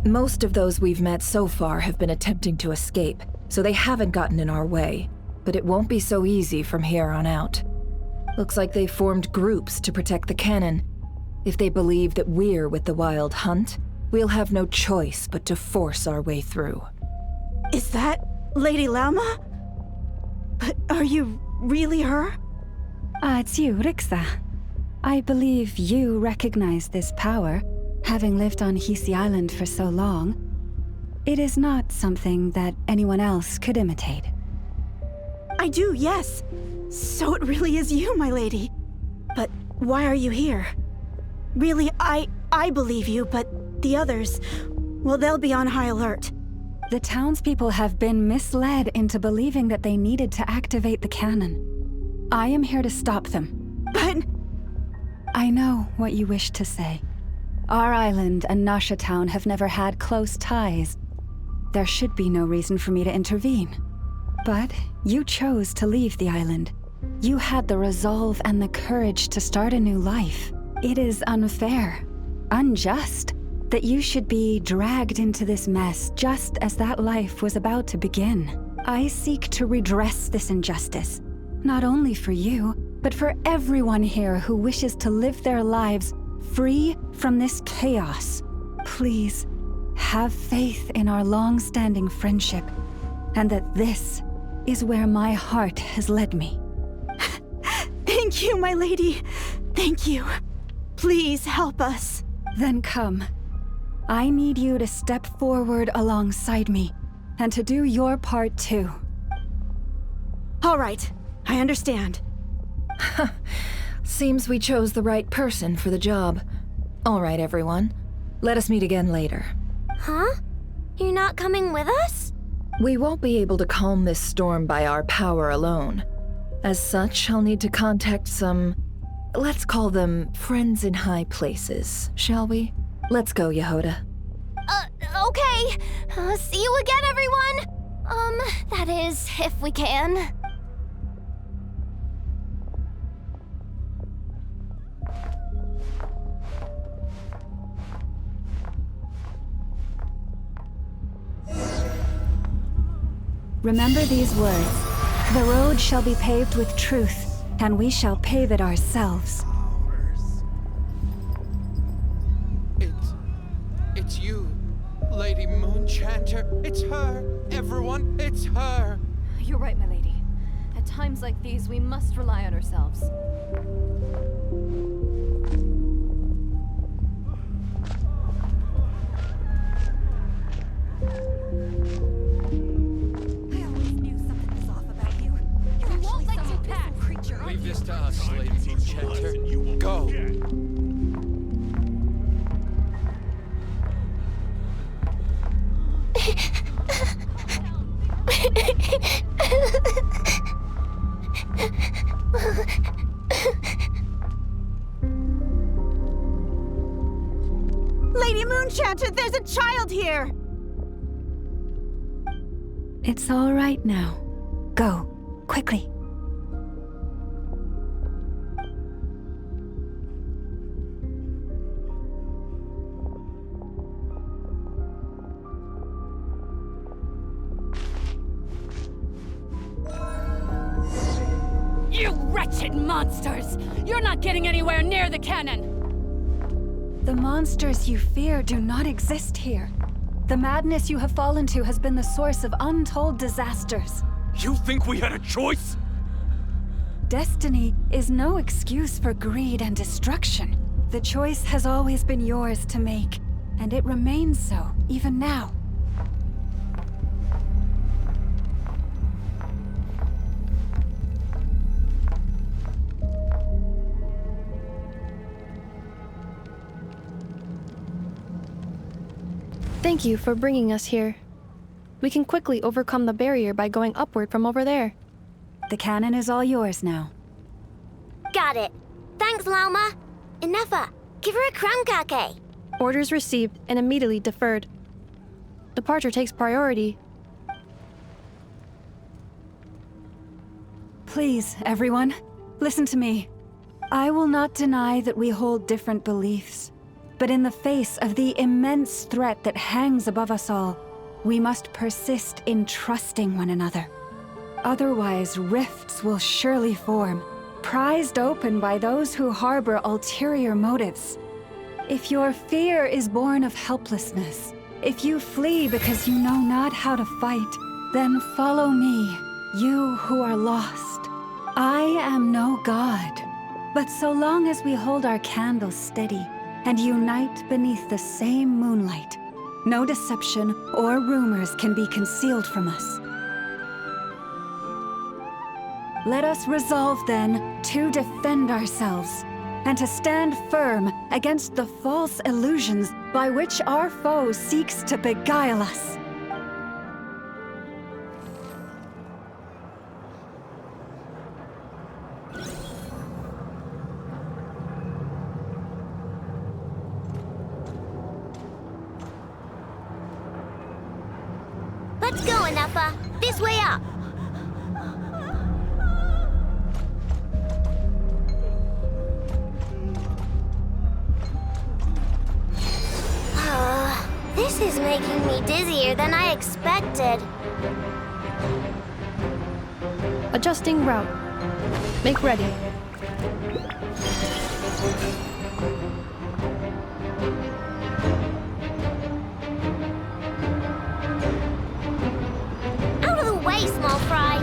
Most of those we've met so far have been attempting to escape, so they haven't gotten in our way. But it won't be so easy from here on out. Looks like they formed groups to protect the cannon. If they believe that we're with the Wild Hunt, we'll have no choice but to force our way through. Is that Lady Lauma? But are you really her? It's you, Rixa. I believe you recognize this power, having lived on Hisi Island for so long. It is not something that anyone else could imitate. I do, yes. So it really is you, my lady. But why are you here? Really, I believe you, but the others, well, they'll be on high alert. The townspeople have been misled into believing that they needed to activate the cannon. I am here to stop them. But... I know what you wish to say. Our island and Nasha Town have never had close ties. There should be no reason for me to intervene. But you chose to leave the island. You had the resolve and the courage to start a new life. It is unfair, unjust, that you should be dragged into this mess just as that life was about to begin. I seek to redress this injustice, not only for you, but for everyone here who wishes to live their lives free from this chaos. Please, have faith in our long-standing friendship, and that this is where my heart has led me. Thank you, my lady. Thank you. Please help us. Then come. I need you to step forward alongside me, and to do your part too. All right, I understand. Seems we chose the right person for the job. All right, everyone. Let us meet again later. Huh? You're not coming with us? We won't be able to calm this storm by our power alone. As such, I'll need to contact some... let's call them friends in high places, shall we? Let's go, Yehoda. Okay. See you again, everyone. That is, if we can. Remember these words. The road shall be paved with truth, and we shall pave it ourselves. It's you, Lady Moonchanter. It's her. Everyone, it's her. You're right, my lady. At times like these, we must rely on ourselves. Leave this to us, Lady Moonchanter. Go. Lady Moonchanter, there's a child here! It's all right now. Go, quickly. You wretched monsters! You're not getting anywhere near the cannon! The monsters you fear do not exist here. The madness you have fallen to has been the source of untold disasters. You think we had a choice? Destiny is no excuse for greed and destruction. The choice has always been yours to make, and it remains so, even now. Thank you for bringing us here. We can quickly overcome the barrier by going upward from over there. The cannon is all yours now. Got it. Thanks, Lauma. Inefa, give her a crankake. Orders received and immediately deferred. Departure takes priority. Please, everyone, listen to me. I will not deny that we hold different beliefs. But in the face of the immense threat that hangs above us all, we must persist in trusting one another. Otherwise, rifts will surely form, prized open by those who harbor ulterior motives. If your fear is born of helplessness, if you flee because you know not how to fight, then follow me, you who are lost. I am no god, but so long as we hold our candles steady, and unite beneath the same moonlight, no deception or rumors can be concealed from us. Let us resolve, then, to defend ourselves, and to stand firm against the false illusions by which our foe seeks to beguile us. Let's go, Enougha. This way up. This is making me dizzier than I expected. Adjusting route. Make ready. Out of the way, small fry.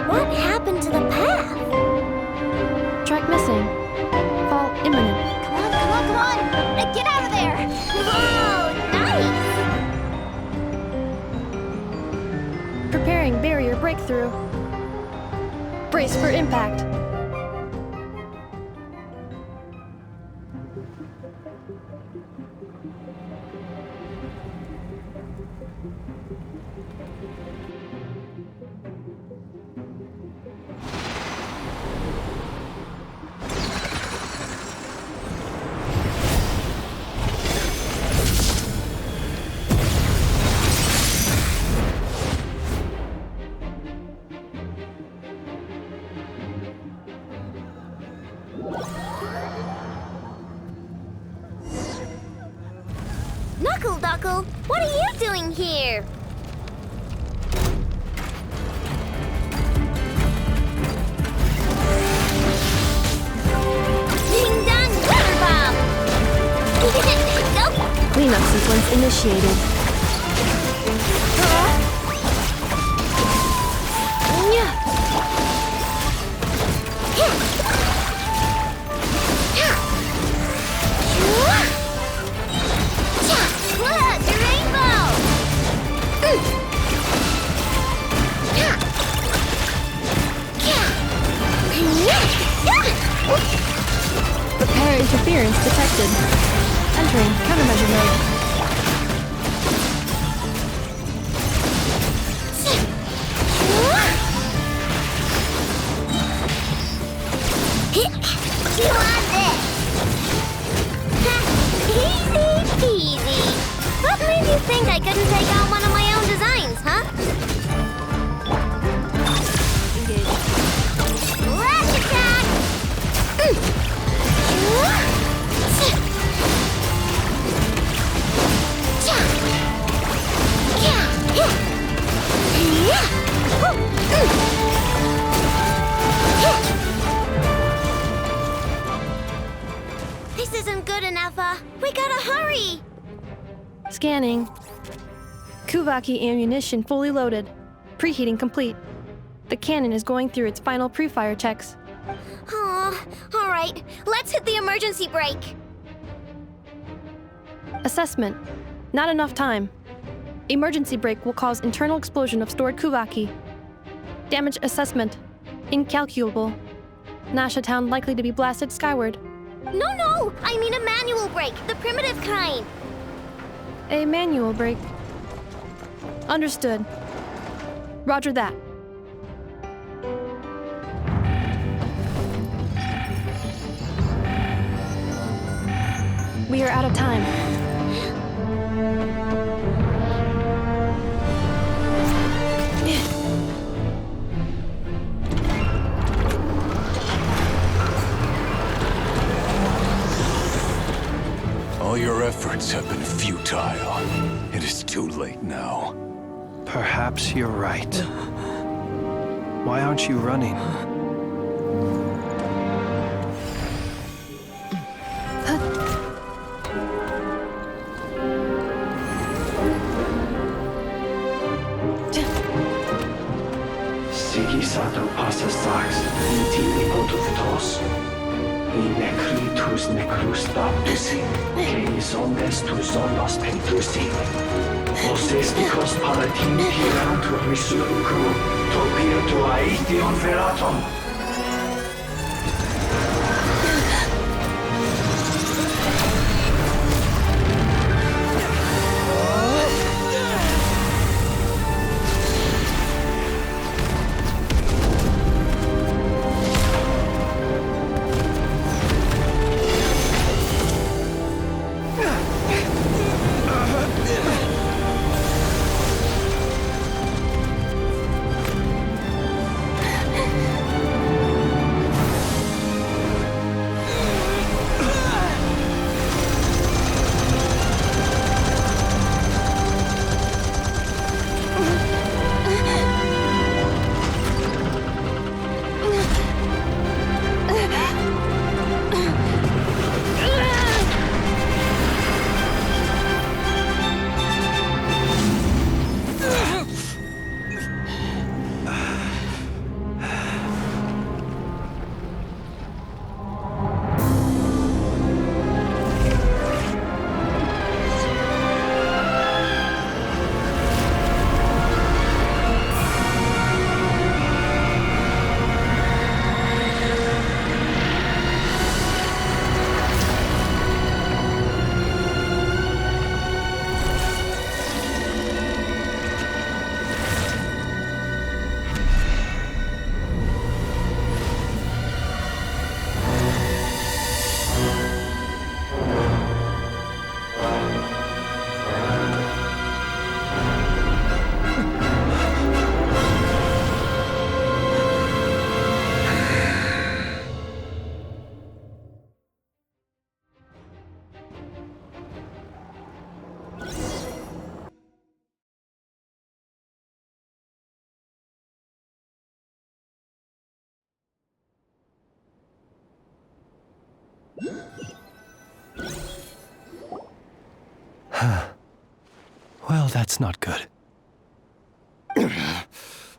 What happened to the path? Track missing. Fall imminent. Come on, come on, come on! Get out of there! Whoa, nice! Preparing barrier breakthrough. Brace for impact. Knuckle Duckle, what are you doing here? Ding dong, water bomb! Go! Cleanup sequence initiated. Look, the rainbow! Repair interference detected. Entering countermeasure mode. You want this? Easy peasy. What made you think I couldn't take on one of my own designs, huh? Lash attack! This isn't good enough, we gotta hurry! Scanning. Kuvaki ammunition fully loaded. Preheating complete. The cannon is going through its final pre-fire checks. Oh, all right. Let's hit the emergency brake. Assessment. Not enough time. Emergency brake will cause internal explosion of stored Kuvaki. Damage assessment. Incalculable. Nasha Town likely to be blasted skyward. No, I mean a manual brake, the primitive kind. A manual brake. Understood. Roger that. We are out of time. All your efforts have been futile. It is too late now. Perhaps you're right. Why aren't you running? Sigisato passa sax, intili potuftos. In necritus necrus daptusi, cenis omnes tu zonos pentusi. Osesticos palatin pirantur resurcu, topirtu aetion veratum. Well, that's not good.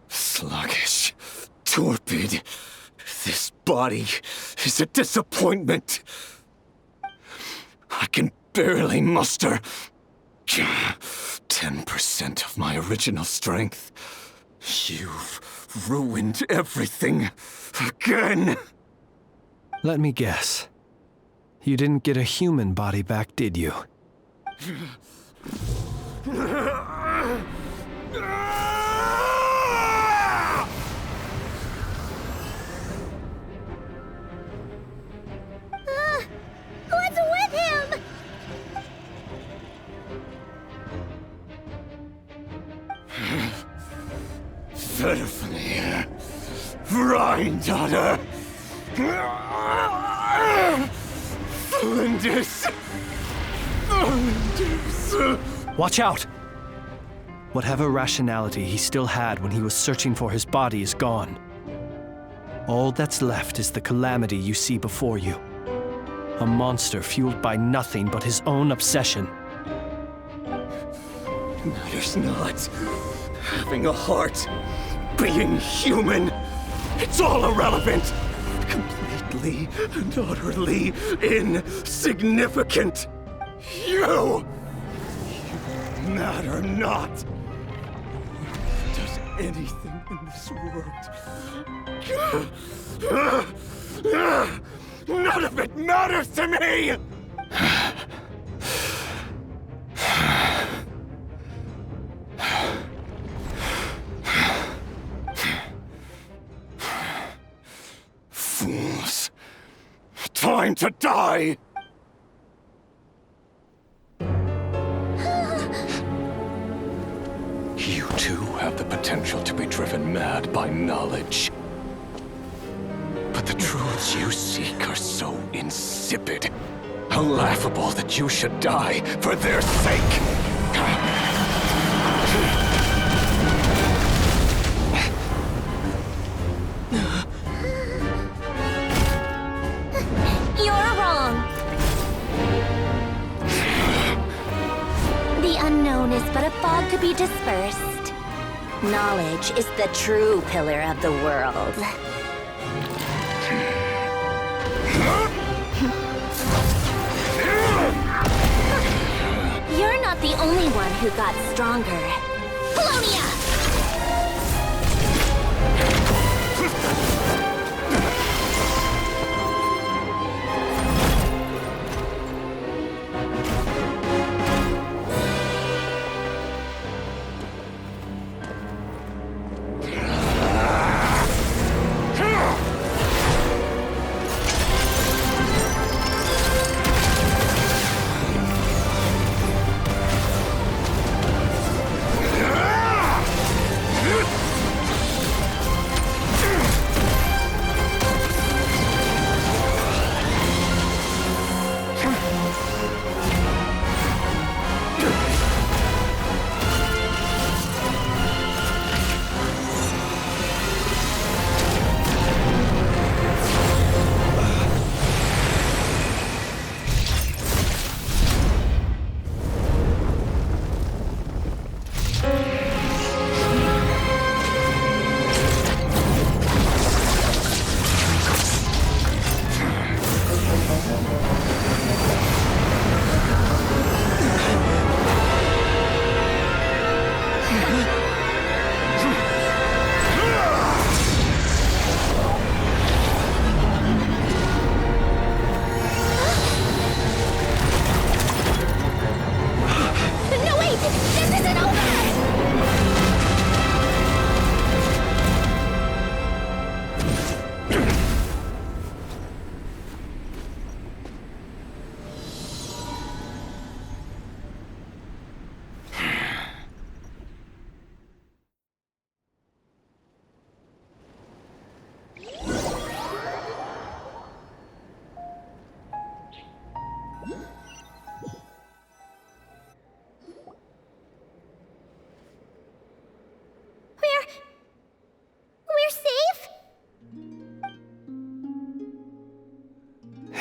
Sluggish. Torpid. This body is a disappointment. I can barely muster 10% of my original strength. You've ruined everything again. Let me guess. You didn't get a human body back, did you? What's with him? Verfnir. Rhine-daughter. Flinders. Watch out! Whatever rationality he still had when he was searching for his body is gone. All that's left is the calamity you see before you. A monster fueled by nothing but his own obsession. Matters not. Having a heart. Being human. It's all irrelevant. Completely and utterly insignificant. You matter not. Does anything in this world. None of it matters to me! Fools. Time to die! You too have the potential to be driven mad by knowledge. But the truths you seek are so insipid, how laughable that you should die for their sake. You're wrong. The unknown is but a fog to be dispersed. Knowledge is the true pillar of the world. You're not the only one who got stronger. Polonia!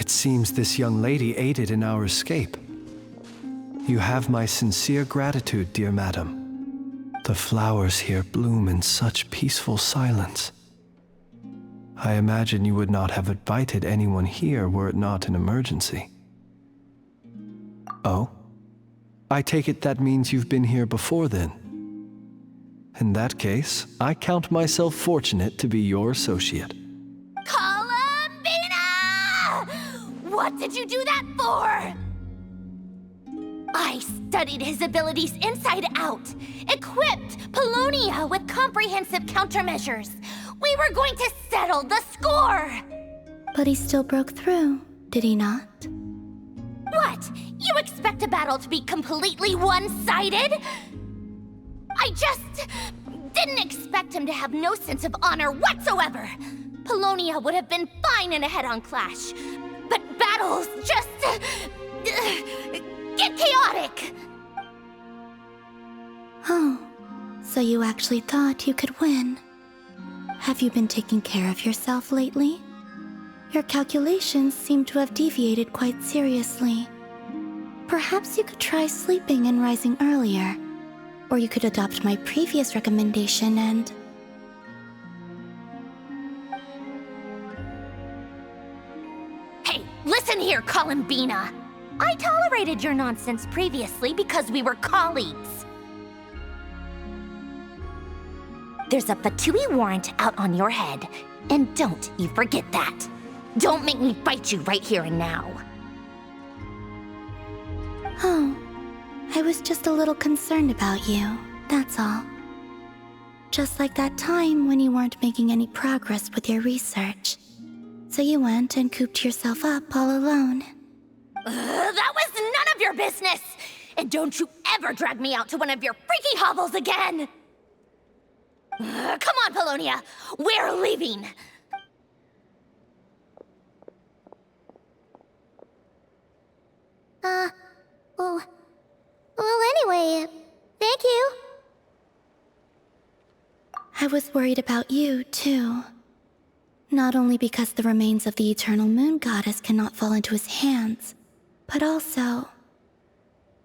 It seems this young lady aided in our escape. You have my sincere gratitude, dear madam. The flowers here bloom in such peaceful silence. I imagine you would not have invited anyone here were it not an emergency. Oh? I take it that means you've been here before then. In that case, I count myself fortunate to be your associate. Columbina! What did you do that for? I studied his abilities inside out, equipped Polonia with comprehensive countermeasures. We were going to settle the score! But he still broke through, did he not? What? You expect a battle to be completely one-sided? I just didn't expect him to have no sense of honor whatsoever. Polonia would have been fine in a head-on clash, but battles just get chaotic. Oh, so you actually thought you could win. Have you been taking care of yourself lately? Your calculations seem to have deviated quite seriously. Perhaps you could try sleeping and rising earlier. Or you could adopt my previous recommendation and... Hey, listen here, Columbina. I tolerated your nonsense previously because we were colleagues. There's a Fatui warrant out on your head, and don't you forget that. Don't make me fight you right here and now. Oh, I was just a little concerned about you, that's all. Just like that time when you weren't making any progress with your research. So you went and cooped yourself up all alone. That was none of your business! And don't you ever drag me out to one of your freaky hovels again! Come on, Polonia! We're leaving! Well, anyway, thank you. I was worried about you, too. Not only because the remains of the Eternal Moon Goddess cannot fall into his hands, but also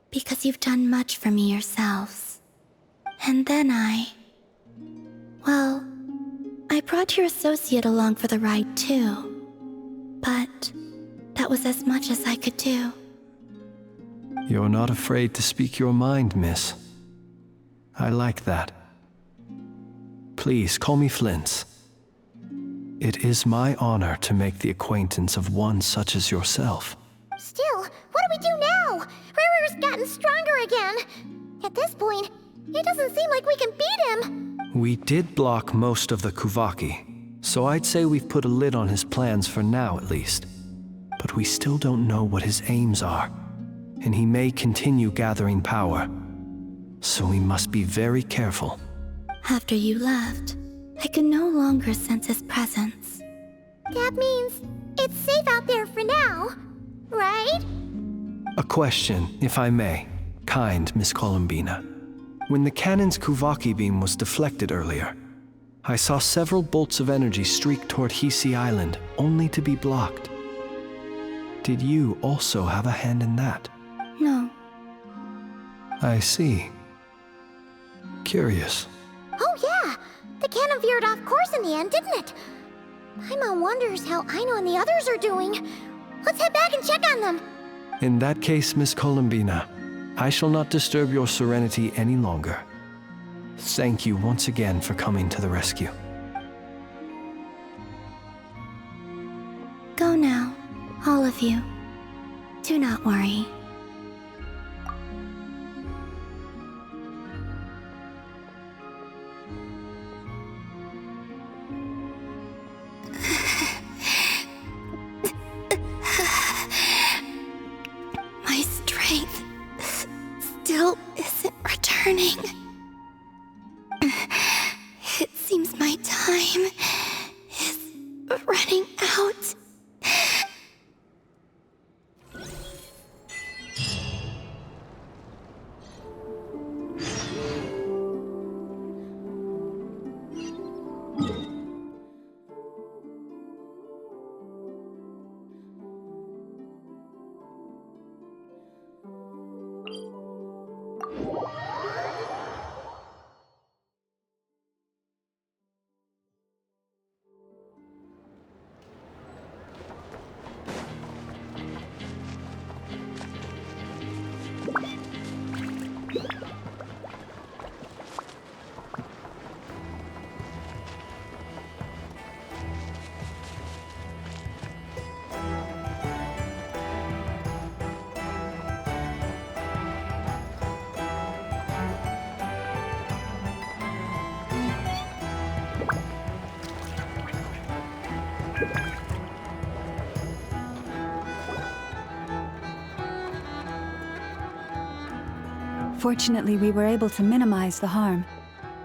because you've done much for me yourselves. And then well, I brought your associate along for the ride, too. But that was as much as I could do. You're not afraid to speak your mind, miss. I like that. Please call me Flint. It is my honor to make the acquaintance of one such as yourself. Still, what do we do now? Rurer's gotten stronger again. At this point, it doesn't seem like we can beat him. We did block most of the Kuvaki, so I'd say we've put a lid on his plans for now at least. But we still don't know what his aims are, and he may continue gathering power. So we must be very careful. After you left, I could no longer sense his presence. That means it's safe out there for now, right? A question, if I may, kind Miss Columbina. When the cannon's Kuvaki beam was deflected earlier, I saw several bolts of energy streak toward Hisi Island, only to be blocked. Did you also have a hand in that? No. I see. Curious. Oh yeah, the cannon veered off course in the end, didn't it? Paimon wonders how Aino and the others are doing. Let's head back and check on them. In that case, Miss Columbina, I shall not disturb your serenity any longer. Thank you once again for coming to the rescue. Go now, all of you. Do not worry. My strength still isn't returning. It seems my time is running out. Fortunately, we were able to minimize the harm.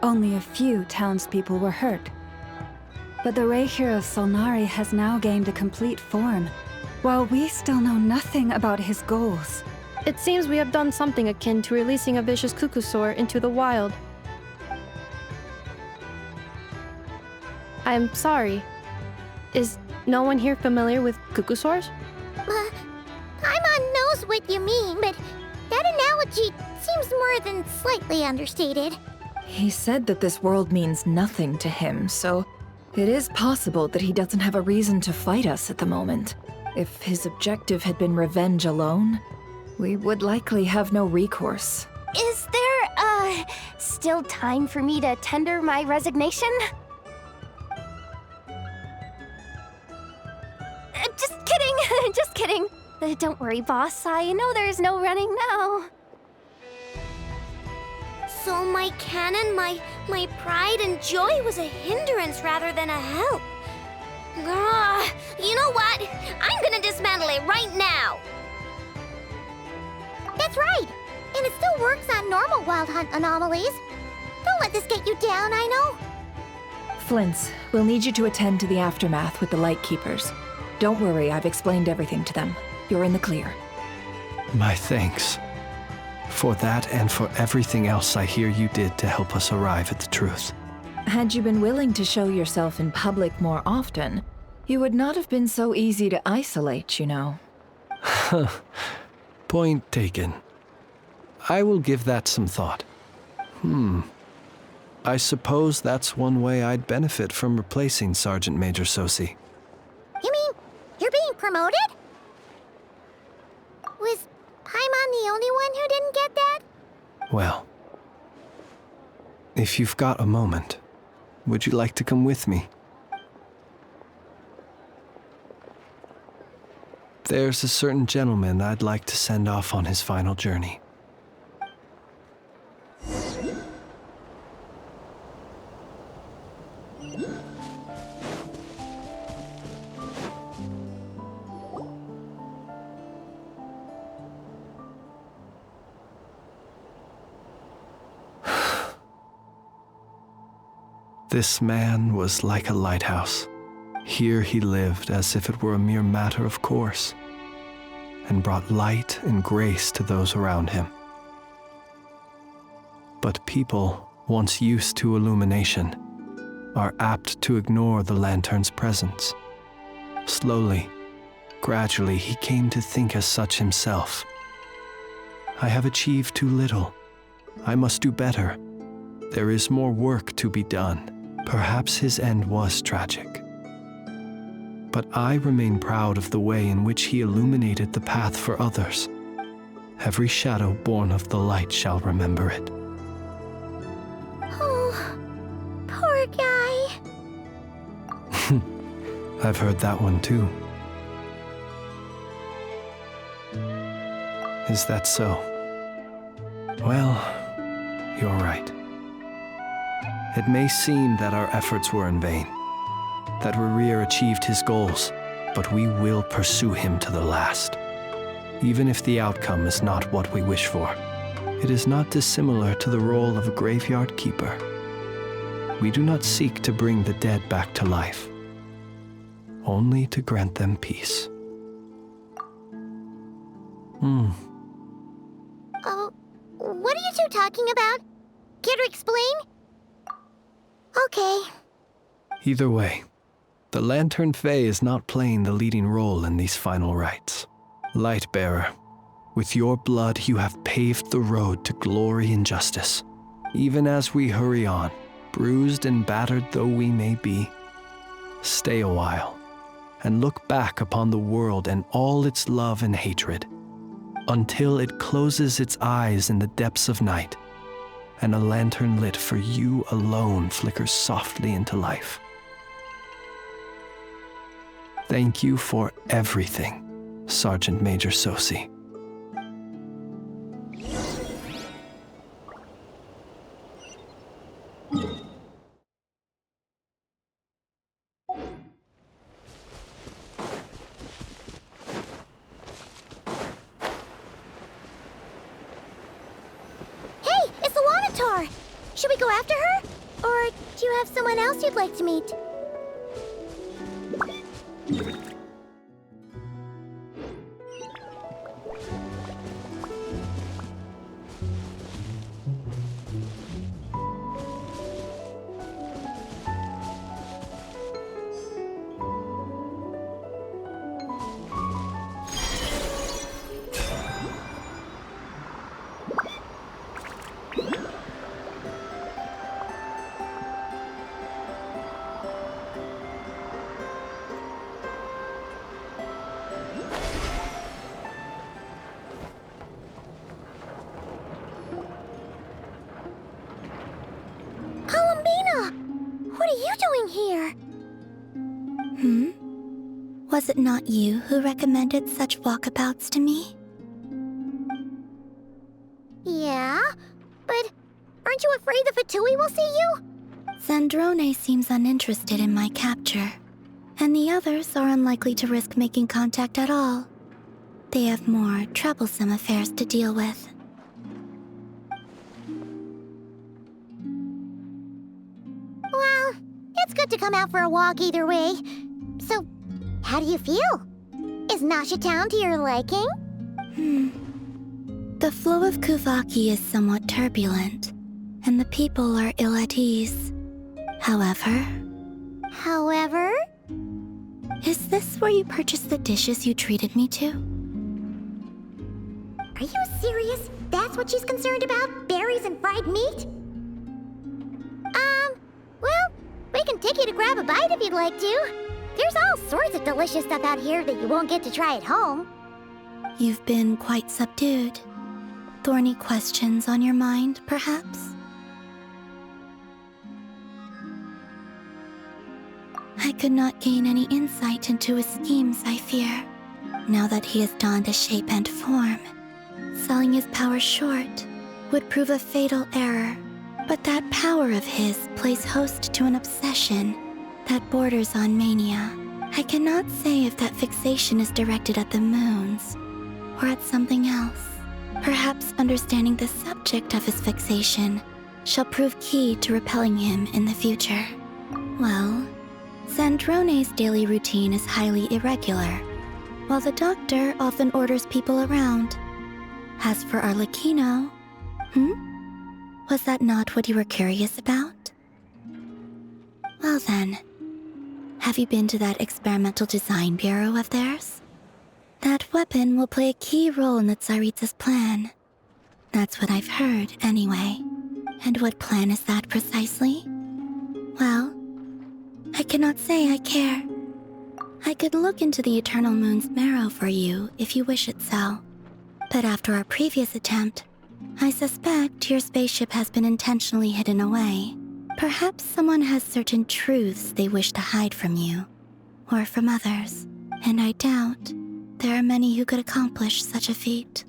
Only a few townspeople were hurt. But the Rayhir of Solnari has now gained a complete form, while we still know nothing about his goals. It seems we have done something akin to releasing a vicious Kukusaur into the wild. I'm sorry. Is no one here familiar with Kukusaurs? Paimon knows what you mean, but that analogy seems more than slightly understated. He said that this world means nothing to him, so it is possible that he doesn't have a reason to fight us at the moment. If his objective had been revenge alone, we would likely have no recourse. Is there, still time for me to tender my resignation? Just kidding, just kidding. Don't worry, boss. I know there's no running now. So my cannon, my pride and joy was a hindrance rather than a help. You know what? I'm gonna dismantle it right now. That's right. And it still works on normal Wild Hunt anomalies. Don't let this get you down, I know. Flints, we'll need you to attend to the aftermath with the Lightkeepers. Don't worry, I've explained everything to them. You're in the clear. My thanks. For that and for everything else I hear you did to help us arrive at the truth. Had you been willing to show yourself in public more often, you would not have been so easy to isolate, you know. Point taken. I will give that some thought. I suppose that's one way I'd benefit from replacing Sergeant Major Sosi. You mean you're being promoted? Was Paimon the only one who didn't get that? Well, if you've got a moment, would you like to come with me? There's a certain gentleman I'd like to send off on his final journey. This man was like a lighthouse. Here he lived as if it were a mere matter of course, and brought light and grace to those around him. But people, once used to illumination, are apt to ignore the lantern's presence. Slowly, gradually, he came to think as such himself. I have achieved too little. I must do better. There is more work to be done. Perhaps his end was tragic. But I remain proud of the way in which he illuminated the path for others. Every shadow born of the light shall remember it. Oh, poor guy. I've heard that one too. Is that so? Well, you're right. It may seem that our efforts were in vain, that Rerir achieved his goals, but we will pursue him to the last. Even if the outcome is not what we wish for, it is not dissimilar to the role of a graveyard keeper. We do not seek to bring the dead back to life, only to grant them peace. What are you two talking about? Care to explain? Okay. Either way, the Lantern Fae is not playing the leading role in these final rites. Lightbearer, with your blood you have paved the road to glory and justice. Even as we hurry on, bruised and battered though we may be, stay a while and look back upon the world and all its love and hatred, until it closes its eyes in the depths of night, and a lantern lit for you alone flickers softly into life. Thank you for everything, Sergeant Major Sosi. Avatar. Should we go after her? Or do you have someone else you'd like to meet? What are you doing here? Was it not you who recommended such walkabouts to me? Yeah, but aren't you afraid the Fatui will see you? Zandrone seems uninterested in my capture, and the others are unlikely to risk making contact at all. They have more troublesome affairs to deal with. Well, it's good to come out for a walk either way. So, how do you feel? Is Nasha Town to your liking? The flow of Kuvaki is somewhat turbulent, and the people are ill at ease. However... Is this where you purchased the dishes you treated me to? Are you serious? That's what she's concerned about? Berries and fried meat? Well, we can take you to grab a bite if you'd like to. There's all sorts of delicious stuff out here that you won't get to try at home. You've been quite subdued. Thorny questions on your mind, perhaps? I could not gain any insight into his schemes, I fear. Now that he has donned a shape and form, selling his power short would prove a fatal error. But that power of his plays host to an obsession that borders on mania. I cannot say if that fixation is directed at the moons or at something else. Perhaps understanding the subject of his fixation shall prove key to repelling him in the future. Well, Zandrone's daily routine is highly irregular, while the doctor often orders people around. As for Arlecchino, was that not what you were curious about? Well then, have you been to that experimental design bureau of theirs? That weapon will play a key role in the Tsaritsa's plan. That's what I've heard, anyway. And what plan is that precisely? Well, I cannot say I care. I could look into the Eternal Moon's marrow for you if you wish it so. But after our previous attempt, I suspect your spaceship has been intentionally hidden away. Perhaps someone has certain truths they wish to hide from you, or from others, and I doubt there are many who could accomplish such a feat.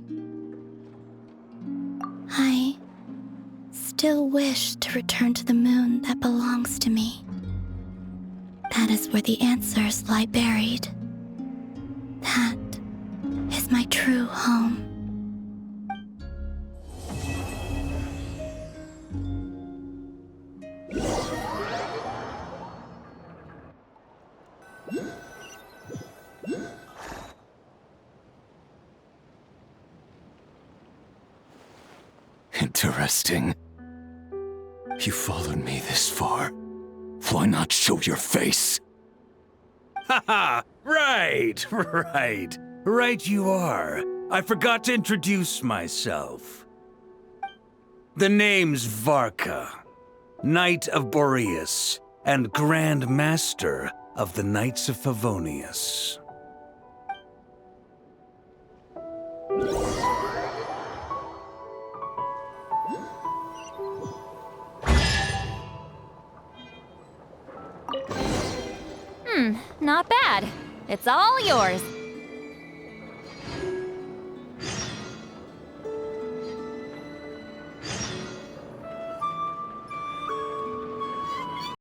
I still wish to return to the moon that belongs to me. That is where the answers lie buried. That is my true home. Interesting. You followed me this far. Why not show your face? Haha! Right you are. I forgot to introduce myself. The name's Varka, Knight of Boreas, and Grand Master of the Knights of Favonius. Not bad. It's all yours.